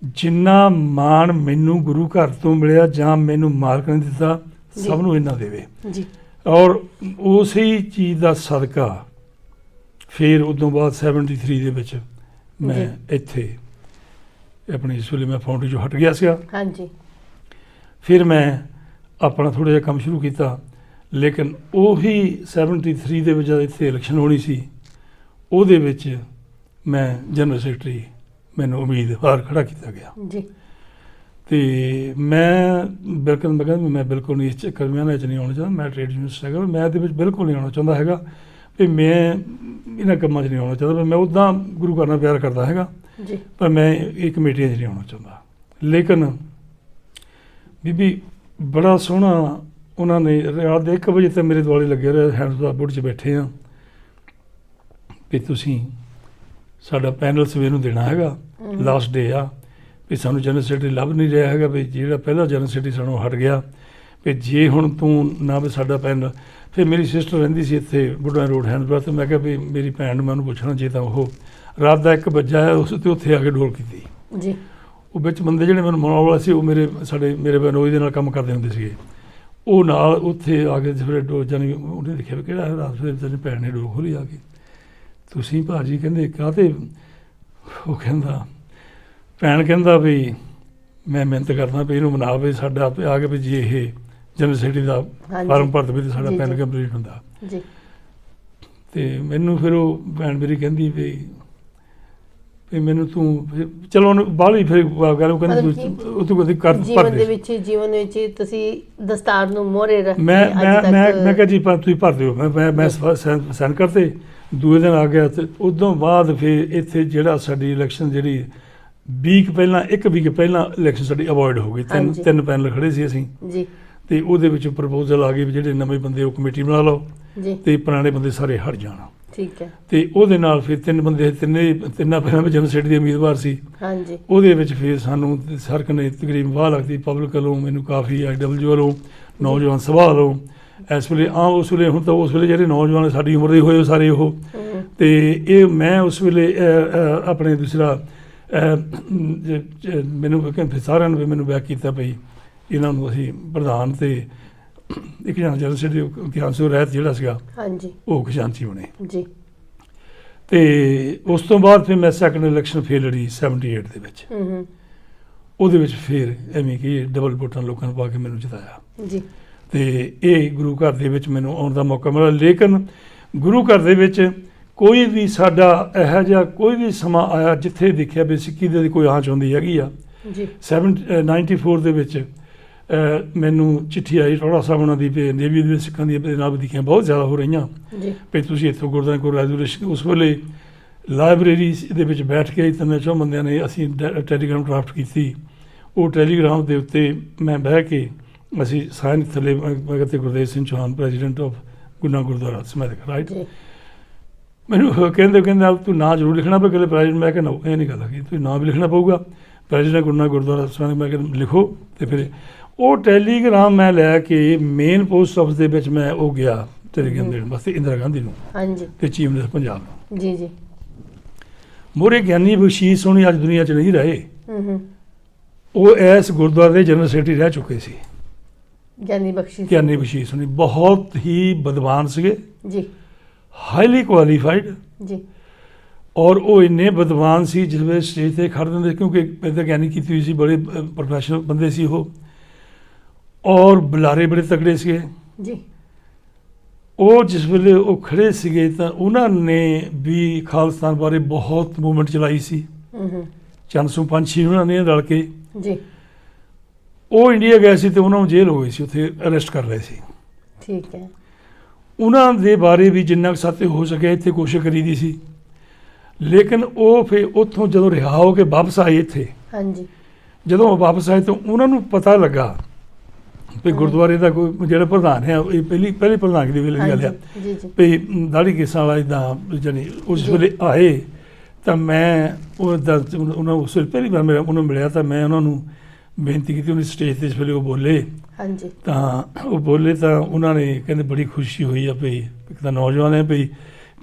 ਜਿੰਨਾ ਮਾਣ ਮੈਨੂੰ ਗੁਰੂ ਘਰ ਤੋਂ ਮਿਲਿਆ ਜਾਂ ਮੈਨੂੰ ਮਾਲਕ ਨੇ ਦਿੱਤਾ ਸਭ ਨੂੰ ਇੰਨਾ ਦੇਵੇ ਜੀ। ਔਰ ਉਸੇ ਚੀਜ਼ ਦਾ ਸਦਕਾ ਫਿਰ ਉਦੋਂ ਬਾਅਦ 73 ਦੇ ਵਿੱਚ ਮੈਂ ਇੱਥੇ ਆਪਣੀ ਇਸ ਵੇਲੇ ਮੈਂ ਫਾਊਂਡਰੀ 'ਚੋਂ ਹਟ ਗਿਆ ਸੀਗਾ। ਹਾਂਜੀ, ਫਿਰ ਮੈਂ ਆਪਣਾ ਥੋੜ੍ਹਾ ਜਿਹਾ ਕੰਮ ਸ਼ੁਰੂ ਕੀਤਾ, ਲੇਕਿਨ ਉਹੀ 73 ਦੇ ਵਿੱਚ ਜਦ ਇੱਥੇ ਇਲੈਕਸ਼ਨ ਹੋਣੀ ਸੀ ਉਹਦੇ ਵਿੱਚ ਮੈਂ ਜਨਰਲ ਸੈਕਟਰੀ ਮੈਨੂੰ ਉਮੀਦਵਾਰ ਖੜਾ ਕੀਤਾ ਗਿਆ ਜੀ। ਅਤੇ ਮੈਂ ਬਿਲਕੁਲ ਨਹੀਂ ਇਸ ਚੱਕਰ 'ਚ ਨਹੀਂ ਆਉਣਾ ਚਾਹੁੰਦਾ, ਮੈਂ ਟ੍ਰੇਡ ਯੂਨੀਅਨਿਸਟ ਹੈਗਾ, ਮੈਂ ਇਹਦੇ ਵਿੱਚ ਬਿਲਕੁਲ ਨਹੀਂ ਆਉਣਾ ਚਾਹੁੰਦਾ ਹੈਗਾ ਵੀ ਮੈਂ ਇਹਨਾਂ ਕੰਮਾਂ 'ਚ ਨਹੀਂ ਆਉਣਾ ਚਾਹੁੰਦਾ, ਮੈਂ ਉੱਦਾਂ ਗੁਰੂ ਘਰ ਨਾਲ ਪਿਆਰ ਕਰਦਾ ਹੈਗਾ ਜੀ, ਪਰ ਮੈਂ ਇਹ ਕਮੇਟੀਆਂ 'ਚ ਨਹੀਂ ਆਉਣਾ ਚਾਹੁੰਦਾ। ਲੇਕਿਨ ਬੀਬੀ ਬੜਾ ਸੋਹਣਾ ਉਹਨਾਂ ਨੇ ਰਾਤ ਦੇ 1 ਵਜੇ ਤੱਕ ਮੇਰੇ ਦੁਆਲੇ ਲੱਗੇ ਰਹੇ, ਹੈਂਡਸਬੋਰਡ 'ਚ ਬੈਠੇ ਆ ਵੀ ਤੁਸੀਂ ਸਾਡਾ ਪੈਨਲ ਸਵੇਰ ਨੂੰ ਦੇਣਾ ਹੈਗਾ, ਲਾਸਟ ਡੇ ਆ, ਵੀ ਸਾਨੂੰ ਜਨਰਲ ਸੈਕਟਰੀ ਲੱਭ ਨਹੀਂ ਰਿਹਾ ਹੈਗਾ, ਵੀ ਜਿਹੜਾ ਪਹਿਲਾ ਜਨਰਲ ਸੈਕਟਰੀ ਸਾਨੂੰ ਹਟ ਗਿਆ, ਵੀ ਜੇ ਹੁਣ ਤੂੰ ਨਾ ਵੀ ਸਾਡਾ ਪੈਨਲ। ਫਿਰ ਮੇਰੀ ਸਿਸਟਰ ਰਹਿੰਦੀ ਸੀ ਇੱਥੇ ਬੁੱਢਾ ਰੋਡ ਹੈਂਡਸਬੋਰਡ, ਅਤੇ ਮੈਂ ਕਿਹਾ ਵੀ ਮੇਰੀ ਭੈਣ ਨੂੰ ਮੈਂ ਉਹਨੂੰ ਪੁੱਛਣਾ ਜੇ ਤਾਂ ਉਹ ਰਾਤ ਦਾ 1 ਵਜਾ ਹੈ ਉਸ 'ਤੇ ਉੱਥੇ ਆ ਕੇ ਡੋਲ ਕੀਤੀ ਜੀ। ਉਹ ਵਿੱਚ ਬੰਦੇ ਜਿਹੜੇ ਮੈਨੂੰ ਮਨਾਉਣ ਵਾਲੇ ਸੀ ਉਹ ਮੇਰੇ ਬਨੋਈ ਦੇ ਨਾਲ ਕੰਮ ਕਰਦੇ ਹੁੰਦੇ ਸੀਗੇ, ਉਹ ਨਾਲ ਉੱਥੇ ਆ ਕੇ ਫਿਰ ਜਾਨੀ ਉਹਨੇ ਦੇਖਿਆ ਵੀ ਕਿਹੜਾ ਰਾਤ ਫਿਰ ਤੇਰੀ ਭੈਣ ਨੇ ਡੋਲ ਖੋਲ੍ਹੀ ਆ ਕੇ, ਤੁਸੀਂ ਭਾਜੀ ਕਹਿੰਦੇ ਕਾਹਤੇ, ਉਹ ਕਹਿੰਦਾ ਭੈਣ ਕਹਿੰਦਾ ਵੀ ਮੈਂ ਮਿਹਨਤ ਕਰਦਾ ਵੀ ਇਹਨੂੰ ਮਨਾ ਵੀ ਸਾਡਾ ਆ ਕੇ ਵੀ ਜੇ ਇਹ ਜਨਰਲ ਸੈਕਟਰੀ ਦਾ ਫਾਰਮ ਭਰ ਦੇਵੇ ਤਾਂ ਸਾਡਾ ਪੈਨ ਕੰਪਲੀਟ ਹੁੰਦਾ ਜੀ। ਅਤੇ ਮੈਨੂੰ ਫਿਰ ਉਹ ਭੈਣ ਮੇਰੀ ਕਹਿੰਦੀ ਵੀ ਮੈਨੂੰ ਤੂੰ ਚਲੋ ਉਹਨੂੰ ਬਾਹਲੀ ਫਿਰ ਗੱਲ ਉਹ ਕਹਿੰਦੀ ਉਹ ਤੂੰ ਕਦੇ ਕਰ ਜੀਵਨ ਦੇ ਵਿੱਚ ਤੁਸੀਂ ਦਸਤਾਰ ਨੂੰ ਮੋਹਰੇ ਰੱਖ ਮੈਂ ਕਿਹਾ ਜੀ ਤੁਸੀਂ ਭਰ ਦਿਓ, ਮੈਂ ਸਾਈਨ ਕਰਤੇ। ਦੂਏ ਦਿਨ ਆ ਗਿਆ ਅਤੇ ਉਦੋਂ ਬਾਅਦ ਫਿਰ ਇੱਥੇ ਜਿਹੜਾ ਸਾਡੀ ਇਲੈਕਸ਼ਨ ਜਿਹੜੀ ਵੀਕ ਪਹਿਲਾਂ 1 ਵੀਕ ਪਹਿਲਾਂ ਇਲੈਕਸ਼ਨ ਸਾਡੀ ਅਵੋਇਡ ਹੋ ਗਈ, ਤਿੰਨ ਪੈਨਲ ਖੜ੍ਹੇ ਸੀ ਅਸੀਂ ਜੀ, ਅਤੇ ਉਹਦੇ ਵਿੱਚ ਪ੍ਰਪੋਜ਼ਲ ਆ ਗਏ ਵੀ ਜਿਹੜੇ ਨਵੇਂ ਬੰਦੇ ਉਹ ਕਮੇਟੀ ਬਣਾ ਲਓ ਅਤੇ ਪੁਰਾਣੇ ਬੰਦੇ ਸਾਰੇ ਹਟ ਜਾਣ। ਠੀਕ ਹੈ, ਅਤੇ ਉਹਦੇ ਨਾਲ ਫਿਰ 3 ਬੰਦੇ ਤਿੰਨਾਂ ਪਹਿਲਾਂ ਵਿੱਚ ਜਨਰਲ ਸੈਕਟਰੀ ਦੇ ਉਮੀਦਵਾਰ ਸੀ। ਹਾਂਜੀ, ਉਹਦੇ ਵਿੱਚ ਫਿਰ ਸਾਨੂੰ ਸਰਕ ਨੇ ਤਕਰੀਬਨ ਵਾਹ ਲੱਗਦੀ ਪਬਲਿਕ ਵੱਲੋਂ, ਮੈਨੂੰ ਕਾਫੀ IW ਵੱਲੋਂ, ਨੌਜਵਾਨ ਸਭਾ ਵੱਲੋਂ। ਇਸ ਵੇਲੇ ਉਸ ਵੇਲੇ ਹੁਣ ਤਾਂ ਉਸ ਵੇਲੇ ਜਿਹੜੇ ਨੌਜਵਾਨ ਸਾਡੀ ਉਮਰ ਦੇ ਹੋਏ ਸਾਰੇ ਉਹ, ਅਤੇ ਇਹ ਮੈਂ ਉਸ ਵੇਲੇ ਆਪਣੇ ਦੂਸਰਾ ਮੈਨੂੰ ਸਾਰਿਆਂ ਨੂੰ ਮੈਨੂੰ ਬੈਕ ਕੀਤਾ ਪਈ ਇਹਨਾਂ ਨੂੰ ਅਸੀਂ ਪ੍ਰਧਾਨ ਅਤੇ ਇੱਕ ਜਣਾ ਜਨਰਲ ਸੈਕਟਰੀ ਖਿਆਨਸੋ ਰਹਿਤ ਜਿਹੜਾ ਸੀਗਾ ਹਾਂਜੀ ਉਹ ਖਜ਼ਾਨਚੀ ਬਣੇ ਜੀ। ਅਤੇ ਉਸ ਤੋਂ ਬਾਅਦ ਫਿਰ ਮੈਂ ਸੈਕੰਡ ਇਲੈਕਸ਼ਨ ਫਿਰ ਲੜੀ 78 ਦੇ ਵਿੱਚ, ਉਹਦੇ ਵਿੱਚ ਫਿਰ ਐਵੇਂ ਕਿ ਡਬਲ ਵੋਟਾਂ ਲੋਕਾਂ ਨੂੰ ਪਾ ਕੇ ਮੈਨੂੰ ਜਿਤਾਇਆ ਜੀ। ਅਤੇ ਇਹ ਗੁਰੂ ਘਰ ਦੇ ਵਿੱਚ ਮੈਨੂੰ ਆਉਣ ਦਾ ਮੌਕਾ ਮਿਲਿਆ, ਲੇਕਿਨ ਗੁਰੂ ਘਰ ਦੇ ਵਿੱਚ ਕੋਈ ਵੀ ਸਾਡਾ ਇਹੋ ਜਿਹਾ ਕੋਈ ਵੀ ਸਮਾਂ ਆਇਆ ਜਿੱਥੇ ਦੇਖਿਆ ਵੀ ਸਿੱਖੀ ਦੀ ਕੋਈ ਆਂਚ ਹੁੰਦੀ ਹੈਗੀ ਆ ਜੀ। 94 ਦੇ ਵਿੱਚ ਮੈਨੂੰ ਚਿੱਠੀ ਆਈ ਟੋੜਾ ਸਾਹਿਬ ਉਹਨਾਂ ਦੀ ਵੀ ਨੇਵੀ ਦੇ ਸਿੱਖਾਂ ਦੀਆਂ ਨਾਬਦੀਕੀਆਂ ਬਹੁਤ ਜ਼ਿਆਦਾ ਹੋ ਰਹੀਆਂ ਵੀ ਤੁਸੀਂ ਇੱਥੋਂ ਗੁਰਦੁਆਰੇ ਕੋਲ ਰੈਜ਼ੋਲੂਸ਼ਨ। ਉਸ ਵੇਲੇ ਲਾਇਬ੍ਰੇਰੀ ਦੇ ਵਿੱਚ ਬੈਠ ਕੇ 3-4 ਬੰਦਿਆਂ ਨੇ ਅਸੀਂ ਟੈਲੀਗ੍ਰਾਮ ਡਰਾਫਟ ਕੀਤੀ। ਉਹ ਟੈਲੀਗ੍ਰਾਮ ਦੇ ਉੱਤੇ ਮੈਂ ਬਹਿ ਕੇ ਅਸੀਂ ਸਾਇਨ ਥੱਲੇ ਮੈਂ ਕਿਹਾ ਗੁਰਦੇਵ ਸਿੰਘ ਚੌਹਾਨ ਪ੍ਰੈਜ਼ੀਡੈਂਟ ਆਫ ਗੁਨਾ ਗੁਰਦੁਆਰਾ ਸਮੈਦਕ ਰਾਈਟ। ਜੀ ਮੈਨੂੰ ਕਹਿੰਦੇ ਤੂੰ ਨਾਂ ਜ਼ਰੂਰ ਲਿਖਣਾ ਪਏ ਕਹਿੰਦੇ ਪ੍ਰੈਜ਼ੀਡੈਂਟ। ਮੈਂ ਕਿਹਾ ਇਹ ਨਹੀਂ ਗੱਲ ਹੈਗੀ, ਤੁਸੀਂ ਨਾਂ ਵੀ ਲਿਖਣਾ ਪਊਗਾ ਪ੍ਰੈਜ਼ੀਡੈਂਟ ਗੁਨਾ ਗੁਰਦੁਆਰਾ ਸਮੈਦਕ। ਮੈਂ ਕਿਹਾ ਲਿਖੋ। ਅਤੇ ਫਿਰ ਉਹ ਟੈਲੀਗ੍ਰਾਮ ਮੈਂ ਲੈ ਕੇ ਮੇਨ ਪੋਸਟ ਆਫਿਸ ਦੇ ਵਿੱਚ ਮੈਂ ਉਹ ਗਿਆ ਟੈਲੀਗ੍ਰਾਮ ਦੇਣ ਵਾਸਤੇ ਇੰਦਰਾ ਗਾਂਧੀ ਨੂੰ ਹਾਂਜੀ ਅਤੇ ਚੀਫ ਮਿਨਿਸਟਰ ਪੰਜਾਬ ਨੂੰ। ਜੀ ਜੀ ਮੋਰੇ ਗਿਆਨੀ ਬਖਸ਼ੀਸ਼ ਹੋਣੀ ਅੱਜ ਦੁਨੀਆ 'ਚ ਨਹੀਂ ਰਹੇ। ਹੂੰ ਉਹ ਇਸ ਗੁਰਦੁਆਰੇ ਦੇ ਜਨਰਲ ਸੈਕਟਰੀ ਰਹਿ ਚੁੱਕੇ ਸੀ। ਗਿਆਨੀ ਬਖਸ਼ੀਸ਼ ਗਿਆਨੀ ਬਖਸ਼ੀਸ਼ ਹੋਣੀ ਬਹੁਤ ਹੀ ਵਿਦਵਾਨ ਸੀਗੇ, ਜੀ ਹਾਈਲੀ ਕੁਆਲੀਫਾਈਡ। ਜੀ ਔਰ ਉਹ ਇੰਨੇ ਵਿਦਵਾਨ ਸੀ ਜਿਸ ਵੇਲੇ ਸਟੇਜ 'ਤੇ ਖੜ੍ਹਦੇ ਹੁੰਦੇ, ਕਿਉਂਕਿ ਪਹਿਲਾਂ ਗਿਆਨੀ ਕੀਤੀ ਹੋਈ ਸੀ, ਬੜੇ ਪ੍ਰੋਫੈਸ਼ਨਲ ਬੰਦੇ ਸੀ ਉਹ, ਔਰ ਬੁਲਾਰੇ ਬੜੇ ਤਕੜੇ ਸੀਗੇ। ਜੀ ਉਹ ਜਿਸ ਵੇਲੇ ਉਹ ਖੜ੍ਹੇ ਸੀਗੇ ਤਾਂ ਉਹਨਾਂ ਨੇ ਵੀ ਖਾਲਿਸਤਾਨ ਬਾਰੇ ਬਹੁਤ ਮੂਵਮੈਂਟ ਚਲਾਈ ਸੀ। ਚੰਦ ਸਿੰਘ ਪੰਛੀ ਉਹਨਾਂ ਨੇ ਰਲ ਕੇ। ਜੀ ਉਹ ਇੰਡੀਆ ਗਏ ਸੀ ਅਤੇ ਉਹਨਾਂ ਨੂੰ ਜੇਲ੍ਹ ਹੋ ਗਈ ਸੀ, ਉੱਥੇ ਅਰੈਸਟ ਕਰ ਲਏ ਸੀ। ਠੀਕ ਹੈ। ਉਹਨਾਂ ਦੇ ਬਾਰੇ ਵੀ ਜਿੰਨਾ ਕੁ ਸਾਤੇ ਹੋ ਸਕਿਆ ਇੱਥੇ ਕੋਸ਼ਿਸ਼ ਕਰੀ ਦੀ ਸੀ, ਲੇਕਿਨ ਉਹ ਫਿਰ ਉੱਥੋਂ ਜਦੋਂ ਰਿਹਾ ਹੋ ਕੇ ਵਾਪਸ ਆਏ ਇੱਥੇ, ਹਾਂਜੀ ਜਦੋਂ ਉਹ ਵਾਪਸ ਆਏ ਤਾਂ ਉਹਨਾਂ ਨੂੰ ਪਤਾ ਲੱਗਾ ਵੀ ਗੁਰਦੁਆਰੇ ਦਾ ਕੋਈ ਜਿਹੜਾ ਪ੍ਰਧਾਨ ਹੈ, ਇਹ ਪਹਿਲੀ ਪ੍ਰਧਾਨਗੀ ਦੀ ਵੇਲੇ ਦੀ ਗੱਲ ਆ, ਜੀ ਜੀ ਵੀ ਦਾੜੀ ਕੇਸਾਂ ਵਾਲਾ ਇੱਦਾਂ ਜਾਣੀ ਉਸ ਵੇਲੇ ਆਏ ਤਾਂ ਮੈਂ ਉਹਨਾਂ ਉਸ ਵੇਲੇ ਪਹਿਲੀ ਵਾਰ ਮੇਰਾ ਉਹਨੂੰ ਮਿਲਿਆ ਤਾਂ ਮੈਂ ਉਹਨਾਂ ਨੂੰ ਬੇਨਤੀ ਕੀਤੀ। ਉਹਨੇ ਸਟੇਜ 'ਤੇ ਇਸ ਵੇਲੇ ਉਹ ਬੋਲੇ ਹਾਂਜੀ ਤਾਂ ਉਹ ਬੋਲੇ ਤਾਂ ਉਹਨਾਂ ਨੇ ਕਹਿੰਦੇ ਬੜੀ ਖੁਸ਼ੀ ਹੋਈ ਆ ਵੀ ਇੱਕ ਤਾਂ ਨੌਜਵਾਨ ਹੈ ਵੀ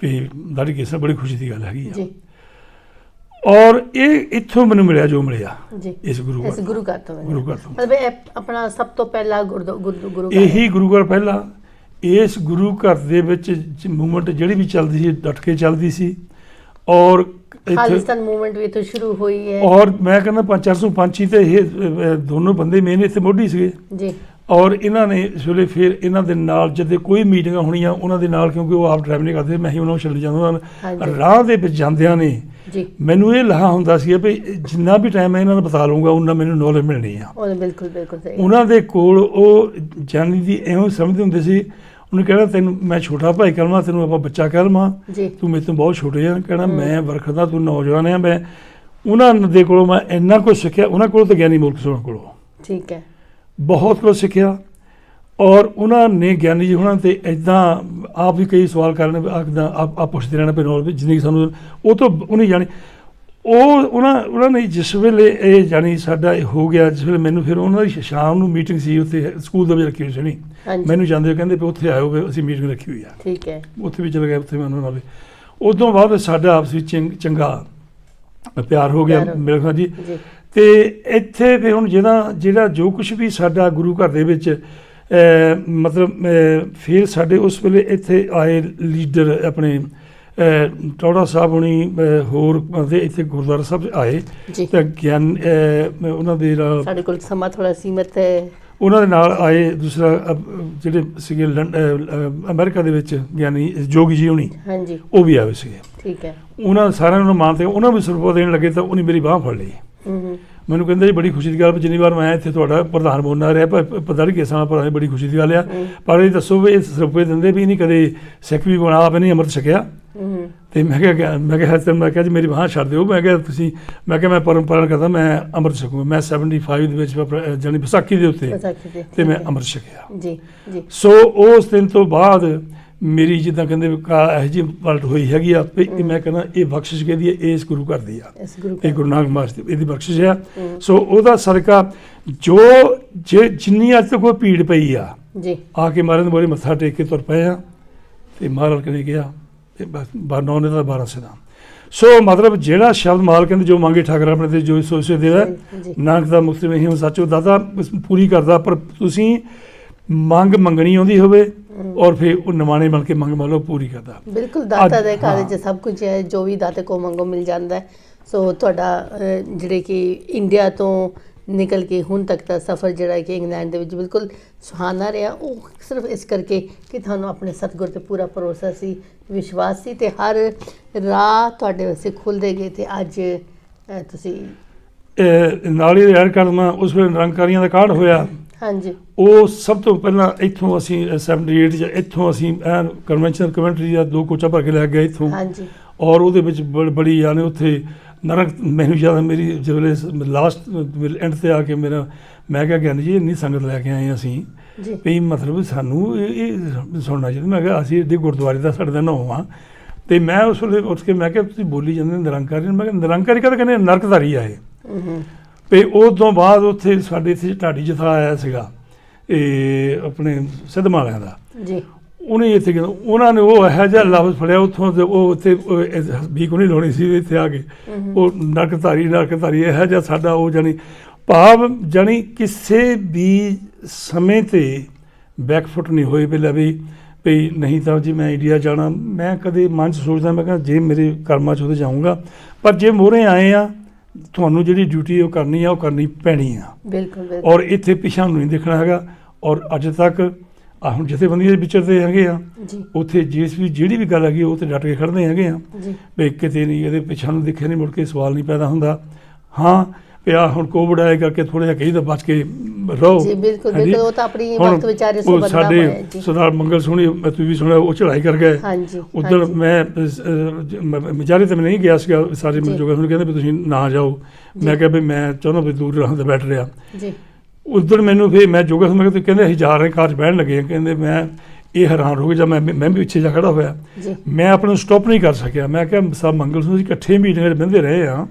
ਦਾੜੀ ਕੇਸਾਂ ਬੜੀ ਖੁਸ਼ੀ ਦੀ ਗੱਲ ਹੈਗੀ ਆ। ਜੀ ਔਰ ਇਹ ਇੱਥੋਂ ਮੈਨੂੰ ਮਿਲਿਆ ਜੋ ਮਿਲਿਆ ਜੀ ਇਸ ਗੁਰੂ ਇਸ ਗੁਰੂ ਘਰ ਤੋਂ ਗੁਰੂ ਘਰ ਤੋਂ। ਮਤਲਬ ਇਹ ਆਪਣਾ ਸਭ ਤੋਂ ਪਹਿਲਾ ਗੁਰੂ ਘਰ ਇਹੀ ਗੁਰੂ ਘਰ ਪਹਿਲਾ। ਇਸ ਗੁਰੂ ਘਰ ਦੇ ਵਿੱਚ ਮੂਵਮੈਂਟ ਜਿਹੜੀ ਵੀ ਚੱਲਦੀ ਸੀ ਡਟ ਕੇ ਚੱਲਦੀ ਸੀ। ਔਰ ਖਾਲਿਸਤਾਨ ਮੂਵਮੈਂਟ ਵੀ ਇੱਥੋਂ ਸ਼ੁਰੂ ਹੋਈ ਹੈ। ਔਰ ਮੈਂ ਕਹਿੰਦਾ 400 ਪੰਛੀ ਤੇ ਇਹ ਦੋਨੋਂ ਬੰਦੇ ਮੇਨ ਇੱਥੇ ਮੋਢੀ ਸੀਗੇ। ਜੀ ਔਰ ਇਹਨਾਂ ਨੇ ਇਸ ਵੇਲੇ ਫਿਰ ਇਹਨਾਂ ਦੇ ਨਾਲ ਜਦੋਂ ਕੋਈ ਮੀਟਿੰਗਾਂ ਹੋਣੀਆਂ ਉਹਨਾਂ ਦੇ ਨਾਲ, ਕਿਉਂਕਿ ਉਹ ਆਪ ਡਰਾਈਵ ਨਹੀਂ ਕਰਦੇ, ਮੈਂ ਹੀ ਉਹਨਾਂ ਨੂੰ ਛੱਡ ਜਾਂਦਾ। ਰਾਹ ਦੇ ਵਿੱਚ ਜਾਂਦਿਆਂ ਨੇ ਜੀ ਮੈਨੂੰ ਇਹ ਲਾਹਾ ਹੁੰਦਾ ਸੀ ਵੀ ਜਿੰਨਾ ਵੀ ਟਾਈਮ ਮੈਂ ਇਹਨਾਂ ਨੂੰ ਬਤਾ ਲਊਂਗਾ ਉਹਨਾਂ ਮੈਨੂੰ ਨੌਲੇਜ ਮਿਲਣੀ ਆ। ਬਿਲਕੁਲ ਬਿਲਕੁਲ ਸਹੀ। ਉਹਨਾਂ ਦੇ ਕੋਲ ਉਹ ਜਾਨੀ ਦੀ ਇਉਂ ਸਮਝਦੇ ਹੁੰਦੇ ਸੀ, ਉਹਨੇ ਕਹਿਣਾ ਤੈਨੂੰ ਮੈਂ ਛੋਟਾ ਭਾਈ ਕਹਿ ਲਵਾਂ, ਤੈਨੂੰ ਆਪਾਂ ਬੱਚਾ ਕਹਿ ਲਵਾਂ, ਤੂੰ ਮੇਰੇ ਤੋਂ ਬਹੁਤ ਛੋਟੇ ਆ। ਕਹਿਣਾ ਮੈਂ ਵਰਖਦਾ, ਤੂੰ ਨੌਜਵਾਨ ਆ। ਮੈਂ ਉਹਨਾਂ ਦੇ ਕੋਲੋਂ ਮੈਂ ਇੰਨਾ ਕੁਝ ਸਿੱਖਿਆ। ਉਹਨਾਂ ਕੋਲੋਂ ਤਾਂ ਗਿਆਨੀ ਮੁਲਕ ਸਿੰਘ ਕੋਲੋਂ ਠੀਕ ਹੈ ਬਹੁਤ ਕੁਝ ਸਿੱਖਿਆ। ਔਰ ਉਹਨਾਂ ਨੇ ਗਿਆਨੀ ਜੀ ਉਹਨਾਂ 'ਤੇ ਇੱਦਾਂ ਆਪ ਵੀ ਕਈ ਸਵਾਲ ਕਰਨ ਆਪ ਪੁੱਛਦੇ ਰਹਿਣਾ ਪਏ ਨੌਲੇਜ ਜਿੰਨੀ ਸਾਨੂੰ ਉਹ ਤੋਂ ਉਹਨੇ ਜਾਣੀ ਉਹਨਾਂ ਨੇ ਜਿਸ ਵੇਲੇ ਇਹ ਜਾਣੀ ਸਾਡਾ ਹੋ ਗਿਆ, ਜਿਸ ਵੇਲੇ ਮੈਨੂੰ ਫਿਰ ਉਹਨਾਂ ਦੀ ਸ਼ਾਮ ਨੂੰ ਮੀਟਿੰਗ ਸੀ ਉੱਥੇ ਸਕੂਲ ਦੇ ਵਿੱਚ ਰੱਖੀ ਹੋਈ ਸੀ ਨਹੀਂ, ਮੈਨੂੰ ਜਾਂਦੇ ਹੋਏ ਕਹਿੰਦੇ ਵੀ ਉੱਥੇ ਆਇਓ ਵੀ ਅਸੀਂ ਮੀਟਿੰਗ ਰੱਖੀ ਹੋਈ ਆ। ਠੀਕ ਹੈ। ਉੱਥੇ ਵੀ ਚਲੇ ਗਏ, ਉੱਥੇ ਮੈਂ ਉਹਨਾਂ ਨਾਲ ਉਸ ਤੋਂ ਬਾਅਦ ਸਾਡਾ ਆਪਸ ਵਿੱਚ ਚੰਗਾ ਪਿਆਰ ਹੋ ਗਿਆ ਮੇਰੇ ਖਿਆਲ ਜੀ। ਅਤੇ ਇੱਥੇ ਫਿਰ ਹੁਣ ਜਿਹੜਾ ਜੋ ਕੁਛ ਵੀ ਸਾਡਾ ਗੁਰੂ ਘਰ ਦੇ ਵਿੱਚ ਮਤਲਬ ਫਿਰ ਸਾਡੇ ਉਸ ਵੇਲੇ ਇੱਥੇ ਆਏ ਲੀਡਰ ਆਪਣੇ ਟੌੜਾ ਸਾਹਿਬ ਹੋਣੀ ਹੋਰ ਦੇ ਇੱਥੇ ਗੁਰਦੁਆਰਾ ਸਾਹਿਬ ਆਏ ਤਾਂ ਗਿਆਨ ਉਹਨਾਂ ਦੇ ਨਾਲ ਸਾਡੇ ਕੋਲ ਸਮਾਂ ਥੋੜ੍ਹਾ ਸੀਮਤ ਹੈ। ਉਹਨਾਂ ਦੇ ਨਾਲ ਆਏ ਦੂਸਰਾ ਜਿਹੜੇ ਸੀਗੇ ਅਮਰੀਕਾ ਦੇ ਵਿੱਚ ਗਿਆਨੀ ਜੋਗੀ ਜੀ ਹੋਣੀ, ਹਾਂਜੀ ਉਹ ਵੀ ਆਏ ਸੀਗੇ। ਠੀਕ ਹੈ। ਉਹਨਾਂ ਸਾਰਿਆਂ ਨੂੰ ਮਾਨਤੇ ਉਹਨਾਂ ਵੀ ਸਰੂਪਾ ਦੇਣ ਲੱਗੇ ਤਾਂ ਉਹਨੇ ਮੇਰੀ ਬਾਂਹ ਫੜ ਲਈ। ਮੈਨੂੰ ਕਹਿੰਦਾ ਜੀ ਬੜੀ ਖੁਸ਼ੀ ਦੀ ਗੱਲ, ਜਿੰਨੀ ਵਾਰ ਮੈਂ ਇੱਥੇ ਤੁਹਾਡਾ ਪ੍ਰਧਾਨ ਬਣਨਾ ਰਿਹਾ ਪਤਾ ਨਹੀਂ ਕੇਸਾਂ ਪ੍ਰਧਾਨ, ਬੜੀ ਖੁਸ਼ੀ ਦੀ ਗੱਲ ਆ, ਪਰ ਇਹ ਦੱਸੋ ਵੀ ਇਹ ਸਰੂਪੇ ਦਿੰਦੇ ਵੀ ਨਹੀਂ ਕਦੇ ਸਿੱਖ ਵੀ ਬਣਾ ਆਪ ਨਹੀਂ ਅੰਮ੍ਰਿਤ ਛਕਿਆ। ਅਤੇ ਮੈਂ ਕਿਹਾ ਜੀ ਮੇਰੀ ਬਾਂਹ ਛੱਡ ਦਿਓ। ਮੈਂ ਕਿਹਾ ਮੈਂ ਪਰਮ ਕਰਦਾ, ਮੈਂ ਅੰਮ੍ਰਿਤ ਛਕੂੰਗਾ। ਮੈਂ 75 ਦੇ ਵਿੱਚ ਜਾਣੀ ਵਿਸਾਖੀ ਦੇ ਉੱਤੇ ਅਤੇ ਮੈਂ ਅੰਮ੍ਰਿਤ ਛਕਿਆ। ਸੋ ਉਸ ਦਿਨ ਤੋਂ ਬਾਅਦ ਮੇਰੀ ਜਿੱਦਾਂ ਕਹਿੰਦੇ ਇਹੋ ਜਿਹੀ ਪਲਟ ਹੋਈ ਹੈਗੀ ਆ ਵੀ ਮੈਂ ਕਹਿੰਦਾ ਇਹ ਬਖਸ਼ਿਸ਼ ਕਿਹਦੀ ਹੈ, ਇਸ ਗੁਰੂ ਘਰ ਦੀ ਆ, ਇਹ ਗੁਰੂ ਨਾਨਕ ਮਹਾਰਾਜ ਦੀ ਇਹਦੀ ਬਖਸ਼ਿਸ਼ ਆ। ਸੋ ਉਹਦਾ ਸਦਕਾ ਜਿੰਨੀ ਅੱਜ ਤੱਕ ਕੋਈ ਭੀੜ ਪਈ ਆ ਆ ਕੇ ਮਹਾਰਾਜ ਦੇ ਮੋਹਰੇ ਮੱਥਾ ਟੇਕ ਕੇ ਤੁਰ ਪਏ ਆ ਅਤੇ ਮਹਾਰਾਜ ਨੇ ਕਿਹਾ ਅਤੇ ਬਸ 9 ਨੇ ਤਾਂ 12 ਸੇ ਦਾ। ਸੋ ਮਤਲਬ ਜਿਹੜਾ ਸ਼ਬਦ ਮਾਲ ਕਹਿੰਦੇ ਜੋ ਮੰਗੇ ਠਾਕਰ ਆਪਣੇ ਤੇ ਜੋ ਸੋਚੇ ਦੇਵਾ, ਨਾਨਕ ਦਾ ਮੁਕਤ ਨਹੀਂ ਹੋ ਸੱਚੋ ਦਾਤਾ ਪੂਰੀ ਕਰਦਾ। ਪਰ ਤੁਸੀਂ ਮੰਗ ਮੰਗਣੀ ਆਉਂਦੀ ਹੋਵੇ ਔਰ ਫਿਰ ਉਹ ਨਿਮਾਣੇ ਬਣ ਕੇ ਮੰਗ ਮੰਨ ਪੂਰੀ ਕਰਦਾ। ਬਿਲਕੁਲ ਦਾਤਾ ਦੇ ਘਰ 'ਚ ਸਭ ਕੁਝ ਹੈ, ਜੋ ਵੀ ਦਾਤੇ ਕੋ ਮੰਗੋ ਮਿਲ ਜਾਂਦਾ ਹੈ। ਸੋ ਤੁਹਾਡਾ ਜਿਹੜੇ ਕਿ ਇੰਡੀਆ ਤੋਂ ਨਿਕਲ ਕੇ ਹੁਣ ਤੱਕ ਦਾ ਸਫ਼ਰ ਜਿਹੜਾ ਕਿ ਇੰਗਲੈਂਡ ਦੇ ਵਿੱਚ ਬਿਲਕੁਲ ਸੁਹਾਨਾ ਰਿਹਾ, ਉਹ ਸਿਰਫ ਇਸ ਕਰਕੇ ਕਿ ਤੁਹਾਨੂੰ ਆਪਣੇ ਸਤਿਗੁਰ 'ਤੇ ਪੂਰਾ ਭਰੋਸਾ ਸੀ, ਵਿਸ਼ਵਾਸ ਸੀ ਅਤੇ ਹਰ ਰਾਹ ਤੁਹਾਡੇ ਵਾਸਤੇ ਖੁੱਲ੍ਹਦੇ ਗਏ। ਅਤੇ ਅੱਜ ਤੁਸੀਂ ਨਾਲ ਹੀ ਐਡ ਕਰਨਾ ਉਸ ਵੇਲੇ ਨਿਰੰਕਾਰੀਆਂ ਦਾ ਕਾਢ ਹੋਇਆ। ਹਾਂਜੀ। ਉਹ ਸਭ ਤੋਂ ਪਹਿਲਾਂ ਇੱਥੋਂ ਅਸੀਂ 78 'ਚ ਇੱਥੋਂ ਅਸੀਂ ਕਨਵੈਨਸ਼ਨਲ ਕਮੈਂਟਰੀ ਦਾ 2 ਕੋਚਾਂ ਭਰ ਕੇ ਲੈ ਗਏ ਇੱਥੋਂ। ਹਾਂਜੀ। ਔਰ ਉਹਦੇ ਵਿੱਚ ਬੜੀ ਯਾਨੀ ਉੱਥੇ ਨਰਕ ਮੈਨੂੰ ਜ਼ਿਆਦਾ ਮੇਰੀ ਜਦੋਂ ਲਾਸਟ ਐਂਡ ਤੇ ਆ ਕੇ ਮੈਂ ਕਿਹਾ ਗਿਆਨੀ ਜੀ ਇੰਨੀ ਸੰਗਤ ਲੈ ਕੇ ਆਏ ਅਸੀਂ ਜੀ ਵੀ ਮਤਲਬ ਸਾਨੂੰ ਇਹ ਸੁਣਨਾ ਚਾਹੀਦਾ। ਮੈਂ ਕਿਹਾ ਅਸੀਂ ਇੱਥੇ ਗੁਰਦੁਆਰੇ ਦਾ ਸਾਡੇ ਦਾ ਨਾਂ ਆ ਤੇ ਮੈਂ ਉਸ ਵੇਲੇ ਉੱਠ ਕੇ ਮੈਂ ਕਿਹਾ ਤੁਸੀਂ ਬੋਲੀ ਜਾਂਦੇ ਨਿਰੰਕਾਰੀ, ਮੈਂ ਕਿਹਾ ਨਿਰੰਕਾਰੀ ਕਦ ਕਹਿੰਦੇ ਨਰਕਧਾਰੀ ਆਏ। ਤੇ ਉਹ ਤੋਂ ਬਾਅਦ ਉੱਥੇ ਸਾਡੇ ਇੱਥੇ ਢਾਡੀ ਜਥਾ ਆਇਆ ਸੀਗਾ ਇਹ ਆਪਣੇ ਸਿੱਧਮਾਲਿਆਂ ਦਾ ਜੀ, ਉਹਨੇ ਇੱਥੇ ਕਹਿੰਦਾ ਉਹਨਾਂ ਨੇ ਉਹ ਇਹੋ ਜਿਹਾ ਲਫ਼ਜ਼ ਫੜਿਆ ਉੱਥੋਂ ਤੇ ਉਹ ਉੱਥੇ ਵੀ ਕੋਈ ਨਹੀਂ ਲਾਉਣੀ ਸੀ ਇੱਥੇ ਆ ਕੇ ਉਹ ਨਰਕਧਾਰੀ ਇਹੋ ਜਿਹਾ ਸਾਡਾ ਉਹ ਜਾਣੀ ਭਾਵ ਜਾਣੀ ਕਿਸੇ ਵੀ ਸਮੇਂ ਤੇ ਬੈਕਫੁੱਟ ਨਹੀਂ ਹੋਏ ਪਹਿਲਾਂ ਵੀ ਨਹੀਂ ਤਾਂ ਜੀ ਮੈਂ ਇੰਡੀਆ ਜਾਣਾ। ਮੈਂ ਕਦੇ ਮਨ 'ਚ ਸੋਚਦਾ ਮੈਂ ਕਿਹਾ ਜੇ ਮੇਰੇ ਕਰਮਾਂ 'ਚ ਉਹਦੇ ਜਾਊਂਗਾ, ਪਰ ਜੇ ਮੋਹਰੇ ਆਏ ਆ ਤੁਹਾਨੂੰ ਜਿਹੜੀ ਡਿਊਟੀ ਉਹ ਕਰਨੀ ਆ ਉਹ ਕਰਨੀ ਪੈਣੀ ਆ। ਬਿਲਕੁਲ ਔਰ ਇੱਥੇ ਪਿੱਛਾ ਨੂੰ ਨਹੀਂ ਦੇਖਣਾ ਹੈਗਾ। ਔਰ ਅੱਜ ਤੱਕ ਹੁਣ ਜਥੇਬੰਦੀਆਂ ਦੇ ਵਿਚਰਦੇ ਹੈਗੇ ਆ ਉੱਥੇ ਜਿਹੜੀ ਵੀ ਗੱਲ ਹੈਗੀ ਉਹ ਤੇ ਡਟ ਕੇ ਖੜ੍ਹਦੇ ਹੈਗੇ ਆ ਵੀ ਕਿਤੇ ਨਹੀਂ ਇਹਦੇ ਪਿੱਛਾ ਨੂੰ ਦੇਖਿਆ ਨਹੀਂ ਮੁੜ ਕੇ ਸਵਾਲ ਨਹੀਂ ਪੈਦਾ ਹੁੰਦਾ। ਹਾਂ ਪਿਆ ਹੁਣ ਕੋਵਿਡ ਆਏ ਕਰਕੇ ਥੋੜ੍ਹਾ ਜਿਹਾ ਕਹੀ ਤਾਂ ਬਚ ਕੇ ਰਹੋ ਜੀ, ਬਿਲਕੁਲ ਬਿਲਕੁਲ ਉਹ ਤਾਂ ਆਪਣੀ ਵਕਤ ਵਿਚਾਰੇ ਸੋ ਬੰਦਾ ਸਾਡੇ ਹੋਇਆ ਜੀ। ਸਰਦਾਰ ਮੰਗਲ ਸੋਹਣੀ ਤੁਸੀਂ ਵੀ ਸੁਣਿਆ ਉਹ ਚੜ੍ਹਾਈ ਕਰ ਗਏ ਉੱਧਰ। ਮੈਂ ਵਿਚਾਰੇ ਤੇ ਮੈਂ ਨਹੀਂ ਗਿਆ ਸੀਗਾ ਸਾਰੇ ਮਿਲ ਜੋਗੇ ਮੈਨੂੰ ਕਹਿੰਦੇ ਵੀ ਤੁਸੀਂ ਨਾ ਜਾਓ। ਮੈਂ ਕਿਹਾ ਵੀ ਮੈਂ ਚਾਹੁੰਦਾ ਵੀ ਦੂਰ ਰਹਾਂ ਤੇ ਬੈਠ ਰਿਹਾ ਜੀ। ਉੱਧਰ ਮੈਨੂੰ ਫਿਰ ਮੈਂ ਜੋਗਾ ਸਮਝ ਕੇ ਕਹਿੰਦੇ ਅਸੀਂ ਜਾ ਰਹੇ ਕਾਰ 'ਚ ਬਹਿਣ ਲੱਗੇ ਕਹਿੰਦੇ ਮੈਂ ਇਹ ਹੈਰਾਨ ਹੋ ਗਿਆ ਜਦ ਮੈਂ ਵੀ ਪਿੱਛੇ ਜਾ ਖੜਾ ਹੋਇਆ ਮੈਂ ਆਪਣੇ ਨੂੰ ਸਟਾਪ ਨਹੀਂ ਕਰ ਸਕਿਆ। ਮੈਂ ਕਿਹਾ ਸਭ ਮੰਗਲ ਸਿੰਘ ਅਸੀਂ ਇਕੱਠੇ ਮੀਟਿੰਗ 'ਚ ਬਹਿੰਦੇ ਰਹੇ ਆ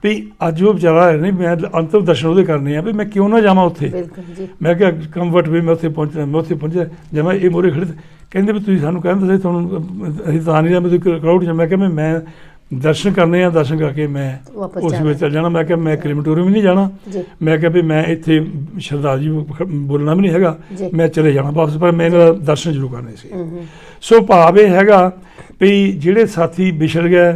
ਵੀ ਅੱਜ ਉਹ ਵਿਚਾਰਾ ਨਹੀਂ ਮੈਂ ਅੰਤਿਮ ਦਰਸ਼ਨ ਉਹਦੇ ਕਰਨੇ ਆ ਵੀ ਮੈਂ ਕਿਉਂ ਨਾ ਜਾਵਾਂ ਉੱਥੇ। ਮੈਂ ਕਿਹਾ ਕੰਫਰਟ ਵੀ ਮੈਂ ਉੱਥੇ ਪਹੁੰਚਿਆ ਜਦ ਮੈਂ ਇਹ ਮੋਰੇ ਖੜੇ ਕਹਿੰਦੇ ਵੀ ਤੁਸੀਂ ਸਾਨੂੰ ਕਹਿੰਦੇ ਸੀ ਤੁਹਾਨੂੰ ਅਸੀਂ ਤਾਂ ਨਹੀਂ ਜਾਂਦੇ ਕਰਾਊਡ 'ਚ। ਮੈਂ ਕਿਹਾ ਮੈਂ ਦਰਸ਼ਨ ਕਰਨੇ ਆ, ਦਰਸ਼ਨ ਕਰਕੇ ਮੈਂ ਉਸ ਵਿੱਚ ਚੱਲ ਜਾਣਾ। ਮੈਂ ਕਿਹਾ ਮੈਂ ਕ੍ਰੀਮੇਟੋਰੀਅਮ ਵੀ ਨਹੀਂ ਜਾਣਾ। ਮੈਂ ਕਿਹਾ ਵੀ ਮੈਂ ਇੱਥੇ ਸ਼ਰਧਾਲ ਜੀ ਬੋਲਣਾ ਵੀ ਨਹੀਂ ਹੈਗਾ, ਮੈਂ ਚਲੇ ਜਾਣਾ ਵਾਪਸ, ਪਰ ਮੈਂ ਇਹਨਾਂ ਦਾ ਦਰਸ਼ਨ ਜ਼ਰੂਰ ਕਰਨੇ ਸੀ। ਸੋ ਭਾਵ ਇਹ ਹੈਗਾ ਵੀ ਜਿਹੜੇ ਸਾਥੀ ਵਿਛੜ ਗਏ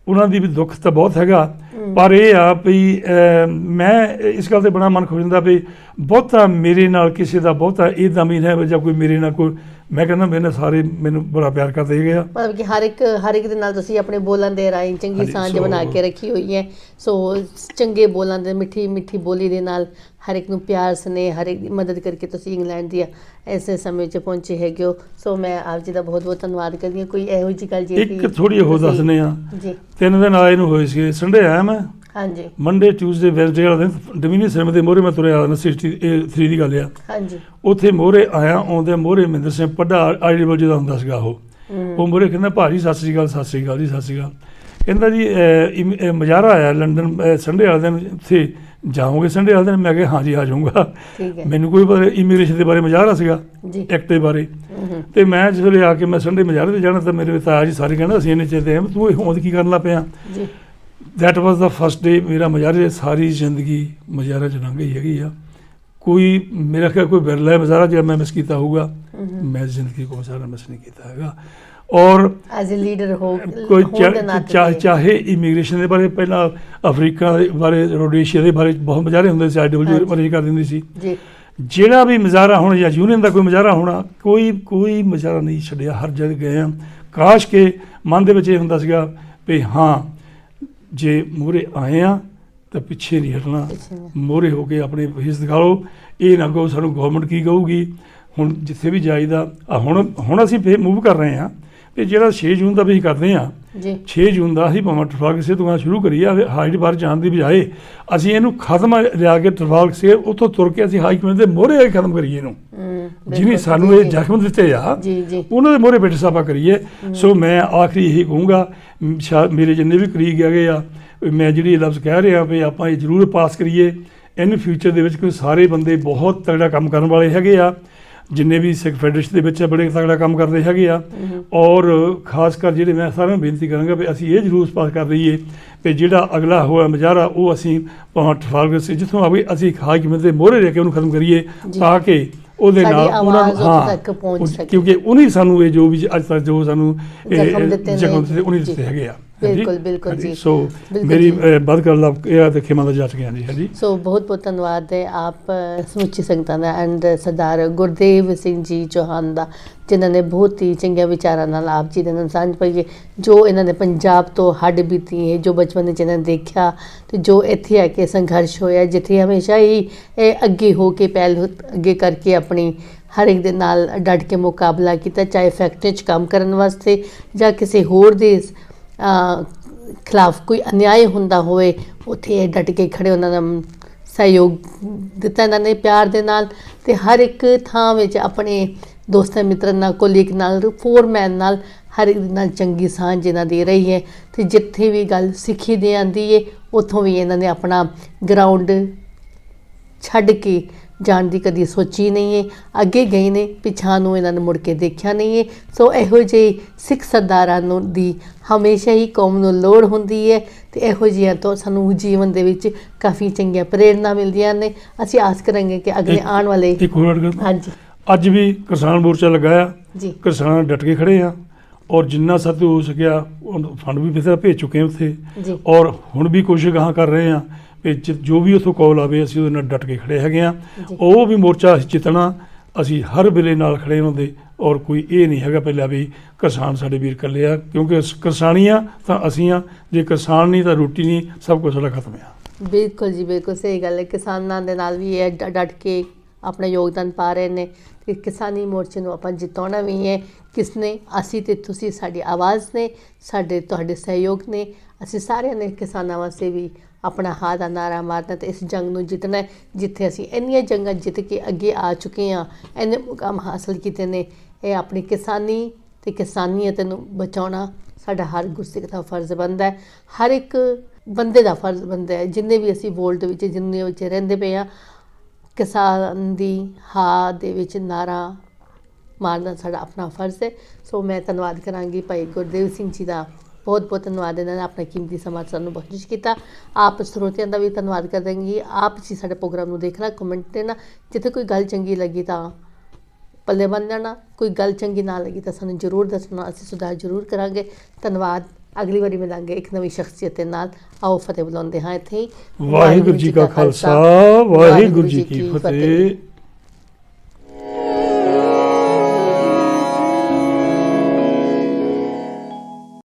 ਉਹਨਾਂ ਦੀ ਵੀ ਦੁੱਖ ਤਾਂ ਬਹੁਤ ਹੈਗਾ, ਪਰ ਇਹ ਆ ਵੀ ਮੈਂ ਇਸ ਗੱਲ 'ਤੇ ਬੜਾ ਮਨ ਖੁਸ਼ ਹੁੰਦਾ ਵੀ ਬਹੁਤਾ ਮੇਰੇ ਨਾਲ ਕਿਸੇ ਦਾ ਬਹੁਤਾ ਇੱਦਾਂ ਵੀ ਨਹੀਂ ਜਾਂ ਕੋਈ ਮੇਰੇ ਨਾਲ ਕੋਈ ਮੈਂ ਕਹਿੰਦਾ ਮੇਰੇ ਨਾਲ ਸਾਰੇ ਮੈਨੂੰ ਬੜਾ ਪਿਆਰ ਕਰਦੇ ਹੈਗੇ ਆ। ਮਤਲਬ ਕਿ ਹਰ ਇੱਕ ਦੇ ਨਾਲ ਤੁਸੀਂ ਆਪਣੇ ਬੋਲਣ ਦੇ ਰਾਹੀਂ ਚੰਗੀ ਸਾਂਝ ਬਣਾ ਕੇ ਰੱਖੀ ਹੋਈ ਹੈ। ਸੋ ਚੰਗੇ ਬੋਲਾਂ ਦੇ ਮਿੱਠੀ ਬੋਲੀ ਦੇ ਨਾਲ ਹਰ ਇੱਕ ਨੂੰ ਪਿਆਰ ਸਨੇਹ ਹਰ ਇੱਕ ਦੀ ਮਦਦ ਕਰਕੇ ਤੁਸੀਂ ਇੰਗਲੈਂਡ ਦੀ ਐਸੇ ਸਮੇਂ 'ਚ ਪਹੁੰਚੇ ਹੈਗੇ ਹੋ। ਸੋ ਮੈਂ ਆਪ ਜੀ ਦਾ ਬਹੁਤ ਬਹੁਤ ਧੰਨਵਾਦ ਕਰਦੀ ਹਾਂ। ਕੋਈ ਇਹੋ ਜਿਹੀ ਗੱਲ ਜੀ ਇੱਕ ਥੋੜ੍ਹੀ ਹੋਰ ਦੱਸਦੇ ਹਾਂ ਜੀ। 3 ਦਿਨ ਆਏ ਨੂੰ ਹੋਏ ਸੀ, ਸੰਡੇ ਆਇਆ ਮੈਂ ਹਾਂਜੀ, ਮੰਡੇ ਟਿਊਜ਼ਡੇ ਵੈਨਸਡੇ ਵਾਲਾ ਦਿਨ ਡਿਵੀਨੀ ਸਿਨੇਮਾ ਦੇ ਮੋਹਰੇ ਮੈਂ ਤੁਰਿਆ 63 ਦੀ ਗੱਲ ਆ। ਹਾਂਜੀ, ਉੱਥੇ ਮੋਹਰੇ ਆਇਆ ਆਉਂਦੇ ਮੋਹਰੇ ਮਹਿੰਦਰ ਸਿੰਘ ਪੱਡਾ ਆਈਡੀਬਲ ਜਿਹਦਾ ਹੁੰਦਾ ਸੀਗਾ ਉਹ ਮੋਹਰੇ ਕਹਿੰਦਾ ਭਾਜੀ ਸਤਿ ਸ਼੍ਰੀ ਅਕਾਲ ਜੀ ਸਤਿ ਸ਼੍ਰੀ ਅਕਾਲ। ਕਹਿੰਦਾ ਜੀ ਮਜ਼ਾਰਾ ਆਇਆ ਲੰਡਨ ਸੰਡੇ ਵਾਲੇ ਦਿਨ ਉੱਥੇ ਜਾਓਗੇ ਸੰਡੇ ਵਾਲੇ ਦਿਨ। ਮੈਂ ਕਿਹਾ ਹਾਂਜੀ ਆ ਜਾਊਂਗਾ। ਮੈਨੂੰ ਕੋਈ ਪਤਾ ਇਮੀਗ੍ਰੇਸ਼ਨ ਦੇ ਬਾਰੇ ਮਜ਼ਾਰਾ ਸੀਗਾ ਐਕਟ ਦੇ ਬਾਰੇ ਤੇ ਮੈਂ ਜਦੋਂ ਆ ਕੇ ਮੈਂ ਸੰਡੇ ਮਜ਼ਾਰੇ 'ਤੇ ਜਾਣਾ ਤਾਂ ਮੇਰੇ ਤਾਇਆ ਜੀ ਸਾਰੇ ਕਹਿੰਦਾ ਅਸੀਂ ਇੰਨੇ ਚਿਰ ਤੂੰ ਇਹ ਹੋਂਦ ਕੀ ਕਰਨ ਲੱਗ ਪਿਆ। That was the first day ਮੇਰਾ ਮਜ਼ਾਰੇ ਸਾਰੀ ਜ਼ਿੰਦਗੀ ਮਜ਼ਾਰਾ 'ਚ ਲੰਘ ਗਈ ਹੈਗੀ ਆ। ਕੋਈ ਮੇਰਾ ਖਿਆਲ ਕੋਈ ਵਿਰਲਾ ਮਜ਼ਾਰਾ ਜਿਹੜਾ ਮੈਂ ਮਿਸ ਕੀਤਾ ਹੋਊਗਾ, ਮੈਂ ਜ਼ਿੰਦਗੀ ਕੋ ਮਜ਼ਾਰਾ ਮਿਸ ਨਹੀਂ ਕੀਤਾ ਹੈਗਾ। ਔਰ ਐਜ਼ ਅ ਲੀਡਰ ਕੋਈ ਚਾਹੇ ਇਮੀਗ੍ਰੇਸ਼ਨ ਦੇ ਬਾਰੇ ਪਹਿਲਾਂ ਅਫਰੀਕਾ ਦੇ ਬਾਰੇ ਰੋਡੇਸ਼ੀਆ ਦੇ ਬਾਰੇ ਬਹੁਤ ਮਜ਼ਾਰੇ ਹੁੰਦੇ ਸੀ, IWA ਬਾਰੇ ਕਰ ਦਿੰਦੀ ਸੀ। ਜਿਹੜਾ ਵੀ ਮਜ਼ਾਰਾ ਹੋਣਾ ਜਾਂ ਯੂਨੀਅਨ ਦਾ ਕੋਈ ਮਜ਼ਾਰਾ ਹੋਣਾ ਕੋਈ ਮਜ਼ਾਰਾ ਨਹੀਂ ਛੱਡਿਆ, ਹਰ ਜਗ੍ਹਾ ਗਏ ਹਾਂ। ਕਾਸ਼ ਕੇ ਮਨ ਦੇ ਵਿੱਚ ਇਹ ਹੁੰਦਾ ਸੀਗਾ ਵੀ ਹਾਂ ਜੇ ਮੂਹਰੇ ਆਏ ਆ ਤਾਂ ਪਿੱਛੇ ਨਹੀਂ ਹਟਣਾ, ਮੂਹਰੇ ਹੋ ਕੇ ਆਪਣੇ ਹਿੱਸ ਦਿਖਾ ਲਓ। ਇਹ ਨਾ ਕਹੋ ਸਾਨੂੰ ਗਵਰਨਮੈਂਟ ਕੀ ਕਹੂਗੀ। ਹੁਣ ਜਿੱਥੇ ਵੀ ਜਾਈਦਾ ਹੁਣ ਅਸੀਂ ਫੇਰ ਮੂਵ ਕਰ ਰਹੇ ਹਾਂ ਵੀ ਜਿਹੜਾ 6 ਜੂਨ ਦਾ ਵੀ ਅਸੀਂ ਕਰਦੇ ਹਾਂ 6 ਜੂਨ ਦਾ ਅਸੀਂ ਭਾਵੇਂ ਟਰਫਾਲਗਰ ਸੇ ਤੋਂ ਸ਼ੁਰੂ ਕਰੀਏ ਹਾਈਟ ਬਾਰ ਜਾਣ ਦੀ ਬਜਾਏ ਅਸੀਂ ਇਹਨੂੰ ਖਤਮ ਲਿਆ ਕੇ ਟਰਫਾਲਗਰ ਸੇ ਉੱਥੋਂ ਤੁਰ ਕੇ ਅਸੀਂ ਹਾਈ ਕਮੇਟੀ ਦੇ ਮੋਹਰੇ ਆ ਕੇ ਖਤਮ ਕਰੀਏ ਇਹਨੂੰ। ਜਿਹਨੇ ਸਾਨੂੰ ਇਹ ਜ਼ਖਮ ਦਿੱਤੇ ਆ ਉਹਨਾਂ ਦੇ ਮੋਹਰੇ ਬੇਟੇ ਸਾਫਾ ਕਰੀਏ। ਸੋ ਮੈਂ ਆਖਰੀ ਇਹੀ ਕਹੂੰਗਾ ਮੇਰੇ ਜਿੰਨੇ ਵੀ ਕਲੀਗ ਹੈਗੇ ਆ ਮੈਂ ਜਿਹੜੀ ਲਫ਼ਜ਼ ਕਹਿ ਰਿਹਾ ਵੀ ਆਪਾਂ ਇਹ ਜ਼ਰੂਰ ਪਾਸ ਕਰੀਏ ਇਨ ਫਿਊਚਰ ਦੇ ਵਿੱਚ, ਕਿਉਂਕਿ ਸਾਰੇ ਬੰਦੇ ਬਹੁਤ ਤਗੜਾ ਕੰਮ ਕਰਨ ਵਾਲੇ ਹੈਗੇ ਆ ਜਿੰਨੇ ਵੀ ਸਿੱਖ ਫੈਡਰੇਸ਼ਨ ਦੇ ਵਿੱਚ ਬੜੇ ਤਗੜਾ ਕੰਮ ਕਰਦੇ ਹੈਗੇ ਆ। ਔਰ ਖਾਸ ਕਰ ਜਿਹੜੇ ਮੈਂ ਸਾਰਿਆਂ ਨੂੰ ਬੇਨਤੀ ਕਰਾਂਗਾ ਵੀ ਅਸੀਂ ਇਹ ਜ਼ਰੂਰ ਪਾਸ ਕਰ ਰਹੀਏ ਵੀ ਜਿਹੜਾ ਅਗਲਾ ਹੋਇਆ ਮਜ਼ਾਰਾ ਉਹ ਅਸੀਂ ਭਾਵੇਂ ਟਰਫਾਲਗਰ ਸੇ ਜਿੱਥੋਂ ਆਵੇ ਅਸੀਂ ਹਾਈ ਕਮੇਟੀ ਦੇ ਮੋਹਰੇ ਰਹਿ ਕੇ ਉਹਨੂੰ ਖਤਮ ਕਰੀਏ ਤਾਂ ਕਿ ਉਹਦੇ ਨਾਲ ਉਹਨਾਂ ਨੂੰ ਕਿਉਂਕਿ ਉਹਨੇ ਸਾਨੂੰ ਇਹ ਜੋ ਵੀ ਅੱਜ ਤੱਕ ਜੋ ਸਾਨੂੰ ਜ਼ਖਮ ਦਿੱਤੇ ਉਹਨੇ ਦਿੱਤੇ ਹੈਗੇ ਆ। ਬਿਲਕੁਲ ਜੀ। ਸੋ ਮੇਰੀ ਵੱਧ ਗੱਲ ਇਹ ਤੇ ਖਿਮਾ ਦਾ ਜੱਟ ਗਿਆ ਜੀ। ਹਾਂਜੀ, ਸੋ ਬਹੁਤ ਬਹੁਤ ਧੰਨਵਾਦ ਹੈ ਆਪ ਸਮੁੱਚੀ ਸੰਗਤਾਂ ਦਾ ਐਂਡ ਸਰਦਾਰ ਗੁਰਦੇਵ ਸਿੰਘ ਜੀ ਚੌਹਾਨ ਦਾ ਜਿਨ੍ਹਾਂ ਨੇ ਬਹੁਤ ਹੀ ਚੰਗੇ ਵਿਚਾਰਾਂ ਨਾਲ ਆਪ ਜੀ ਦੇ ਨਾਲ ਸਾਂਝ ਪਾਈ ਹੈ। ਜੋ ਇਹਨਾਂ ਨੇ ਪੰਜਾਬ ਤੋਂ ਹੱਡ ਬੀਤੀ ਹੈ, ਜੋ ਬਚਪਨ ਵਿੱਚ ਇਹਨਾਂ ਨੇ ਦੇਖਿਆ ਅਤੇ ਜੋ ਇੱਥੇ ਆ ਕੇ ਸੰਘਰਸ਼ ਹੋਇਆ, ਜਿੱਥੇ ਹਮੇਸ਼ਾ ਹੀ ਇਹ ਅੱਗੇ ਹੋ ਕੇ ਪਹਿਲ ਅੱਗੇ ਕਰਕੇ ਆਪਣੀ ਹਰ ਇੱਕ ਦੇ ਨਾਲ ਡਟ ਕੇ ਮੁਕਾਬਲਾ ਕੀਤਾ, ਚਾਹੇ ਫੈਕਟਰੀ 'ਚ ਕੰਮ ਕਰਨ ਵਾਸਤੇ ਜਾਂ ਕਿਸੇ ਹੋਰ ਦੇ ਖਿਲਾਫ ਕੋਈ ਅਨਿਆਏ ਹੁੰਦਾ ਹੋਵੇ ਉੱਥੇ ਇਹ ਡਟ ਕੇ ਖੜੇ, ਉਹਨਾਂ ਦਾ ਸਹਿਯੋਗ ਦਿੱਤਾ ਇਹਨਾਂ ਨੇ ਪਿਆਰ ਦੇ ਨਾਲ। ਤੇ ਹਰ ਇੱਕ ਥਾਂ ਵਿੱਚ ਆਪਣੇ ਦੋਸਤਾਂ ਮਿੱਤਰਾਂ ਨਾਲ, ਕੋਲੀਗ ਨਾਲ, ਫੋਰਮੈਨ ਨਾਲ, ਹਰ ਇੱਕ ਨਾਲ ਚੰਗੀ ਸਾਂਝ ਇਹਨਾਂ ਦੀ ਰਹੀ ਹੈ। ਤੇ ਜਿੱਥੇ ਵੀ ਗੱਲ ਸਿੱਖੀ ਦੀ ਆਉਂਦੀ ਹੈ ਉੱਥੋਂ ਵੀ ਇਹਨਾਂ ਨੇ ਆਪਣਾ ਗਰਾਊਂਡ ਛੱਡ ਕੇ ਜਾਣ ਦੀ ਕਦੀ ਸੋਚੀ ਨਹੀਂ ਹੈ। ਅੱਗੇ ਗਏ ਨੇ, ਪਿਛਾਂ ਨੂੰ ਇਹਨਾਂ ਨੇ ਮੁੜ ਕੇ ਦੇਖਿਆ ਨਹੀਂ ਹੈ। ਸੋ ਇਹੋ ਜਿਹੇ ਸਿੱਖ ਸਰਦਾਰਾਂ ਨੂੰ ਦੀ ਹਮੇਸ਼ਾ ਹੀ ਕੌਮ ਨੂੰ ਲੋੜ ਹੁੰਦੀ ਹੈ ਤੇ ਇਹੋ ਜਿਹੀਆਂ ਤੋਂ ਸਾਨੂੰ ਜੀਵਨ ਦੇ ਵਿੱਚ ਕਾਫੀ ਚੰਗੀਆਂ ਪ੍ਰੇਰਨਾ ਮਿਲਦੀਆਂ ਨੇ। ਅਸੀਂ ਆਸ ਕਰਾਂਗੇ ਕਿ ਅਗਲੇ ਆਉਣ ਵਾਲੇ ਇੱਕ ਹੋਰ ਗੱਲ, ਹਾਂਜੀ ਅੱਜ ਵੀ ਕਿਸਾਨ ਮੋਰਚਾ ਲਗਾਇਆ, ਜੀ ਕਿਸਾਨ ਡਟ ਕੇ ਖੜੇ ਆ ਔਰ ਜਿੰਨਾ ਸਾਥੋਂ ਹੋ ਸਕਿਆ ਫੰਡ ਵੀ ਬਥੇਰਾ ਭੇਜ ਚੁੱਕੇ ਹਾਂ ਉੱਥੇ, ਜੀ ਔਰ ਹੁਣ ਵੀ ਕੋਸ਼ਿਸ਼ ਗਾਹਾਂ ਕਰ ਰਹੇ ਹਾਂ ਵੀ ਜੋ ਵੀ ਉੱਥੋਂ ਕਾਲ ਆਵੇ ਅਸੀਂ ਉਹਦੇ ਨਾਲ ਡਟ ਕੇ ਖੜੇ ਹੈਗੇ ਆ। ਜੀ। ਉਹ ਵੀ ਮੋਰਚਾ ਜਿੱਤਣਾ, ਅਸੀਂ ਹਰ ਵੇਲੇ ਨਾਲ ਖੜੇ ਹੁੰਦੇ। ਔਰ ਕੋਈ ਇਹ ਨਹੀਂ ਹੈਗਾ ਪਹਿਲਾਂ ਵੀ ਕਿਸਾਨ ਸਾਡੇ ਵੀਰ ਇਕੱਲੇ ਆ, ਕਿਉਂਕਿ ਕਿਸਾਨੀ ਆ ਤਾਂ ਅਸੀਂ ਆ, ਜੇ ਕਿਸਾਨ ਨਹੀਂ ਤਾਂ ਰੋਟੀ ਨਹੀਂ, ਸਭ ਕੁਝ ਸਾਡਾ ਖਤਮ ਆ। ਬਿਲਕੁਲ ਜੀ, ਬਿਲਕੁਲ ਸਹੀ ਗੱਲ ਹੈ। ਕਿਸਾਨਾਂ ਦੇ ਨਾਲ ਵੀ ਇਹ ਡਟ ਕੇ ਆਪਣਾ ਯੋਗਦਾਨ ਪਾ ਰਹੇ ਨੇ ਤੇ ਕਿਸਾਨੀ ਮੋਰਚੇ ਨੂੰ ਆਪਾਂ ਜਿਤਾਉਣਾ ਵੀ ਹੈ। ਕਿਸਨੇ? ਅਸੀਂ ਤੇ ਤੁਸੀਂ, ਸਾਡੀ ਆਵਾਜ਼ ਨੇ, ਸਾਡੇ ਤੁਹਾਡੇ ਸਹਿਯੋਗ ਨੇ। ਅਸੀਂ ਸਾਰਿਆਂ ਨੇ ਕਿਸਾਨਾਂ ਵਾਸਤੇ ਵੀ ਆਪਣਾ ਹਾਂ ਦਾ ਨਾਰਾ ਮਾਰਨਾ ਤੇ ਇਸ ਜੰਗ ਨੂੰ ਜਿੱਤਣਾ ਹੈ। ਜਿੱਥੇ ਅਸੀਂ ਇੰਨੀਆਂ ਜੰਗਾਂ ਜਿੱਤ ਕੇ ਅੱਗੇ ਆ ਚੁੱਕੇ ਹਾਂ, ਇੰਨੇ ਮੁਕਾਮ ਹਾਸਲ ਕੀਤੇ ਨੇ, ਇਹ ਆਪਣੀ ਕਿਸਾਨੀ ਤੇ ਕਿਸਾਨੀਅਤ ਨੂੰ ਬਚਾਉਣਾ ਸਾਡਾ ਹਰ ਗੁਰਸਿੱਖ ਦਾ ਫਰਜ਼ ਬਣਦਾ ਹੈ, ਹਰ ਇੱਕ ਬੰਦੇ ਦਾ ਫਰਜ਼ ਬਣਦਾ ਹੈ। ਜਿੰਨੇ ਵੀ ਅਸੀਂ ਵਰਲਡ ਵਿੱਚ, ਜਿੰਨੇ ਵਿੱਚ ਰਹਿੰਦੇ ਪਏ ਹਾਂ, ਕਿਸਾਨ ਦੀ ਹਾਂ ਦੇ ਵਿੱਚ ਨਾਰਾ ਮਾਰਨਾ ਸਾਡਾ ਆਪਣਾ ਫਰਜ਼ ਹੈ। ਸੋ ਮੈਂ ਧੰਨਵਾਦ ਕਰਾਂਗੀ ਭਾਈ ਗੁਰਦੇਵ ਸਿੰਘ ਜੀ ਦਾ, ਬਹੁਤ ਬਹੁਤ ਧੰਨਵਾਦ। ਇਹਨਾਂ ਨੇ ਆਪਣਾ ਕੀਮਤੀ ਸਮਾਂ ਸਾਨੂੰ ਬਖਸ਼ਿਸ਼ ਕੀਤਾ। ਆਪ ਸਰੋਤਿਆਂ ਦਾ ਵੀ ਧੰਨਵਾਦ ਕਰ ਦਾਂਗੀ। ਆਪ ਜੀ ਸਾਡੇ ਪ੍ਰੋਗਰਾਮ ਨੂੰ ਦੇਖਣਾ, ਕਮੈਂਟ ਦੇਣਾ। ਜਿੱਥੇ ਕੋਈ ਗੱਲ ਚੰਗੀ ਲੱਗੀ ਤਾਂ ਪੱਲੇ ਬੰਨ ਜਾਣਾ, ਕੋਈ ਗੱਲ ਚੰਗੀ ਨਾ ਲੱਗੀ ਤਾਂ ਸਾਨੂੰ ਜ਼ਰੂਰ ਦੱਸਣਾ, ਅਸੀਂ ਸੁਧਾਰ ਜ਼ਰੂਰ ਕਰਾਂਗੇ। ਧੰਨਵਾਦ। ਅਗਲੀ ਵਾਰੀ ਮਿਲਾਂਗੇ ਇੱਕ ਨਵੀਂ ਸ਼ਖਸੀਅਤ ਦੇ ਨਾਲ। ਆਓ ਫਤਿਹ ਬੁਲਾਉਂਦੇ ਹਾਂ ਇੱਥੇ ਹੀ। ਵਾਹਿਗੁਰੂ ਜੀ ਕਾ ਖਾਲਸਾ, ਵਾਹਿਗੁਰੂ ਜੀ ਕੀ ਫਤਿਹ।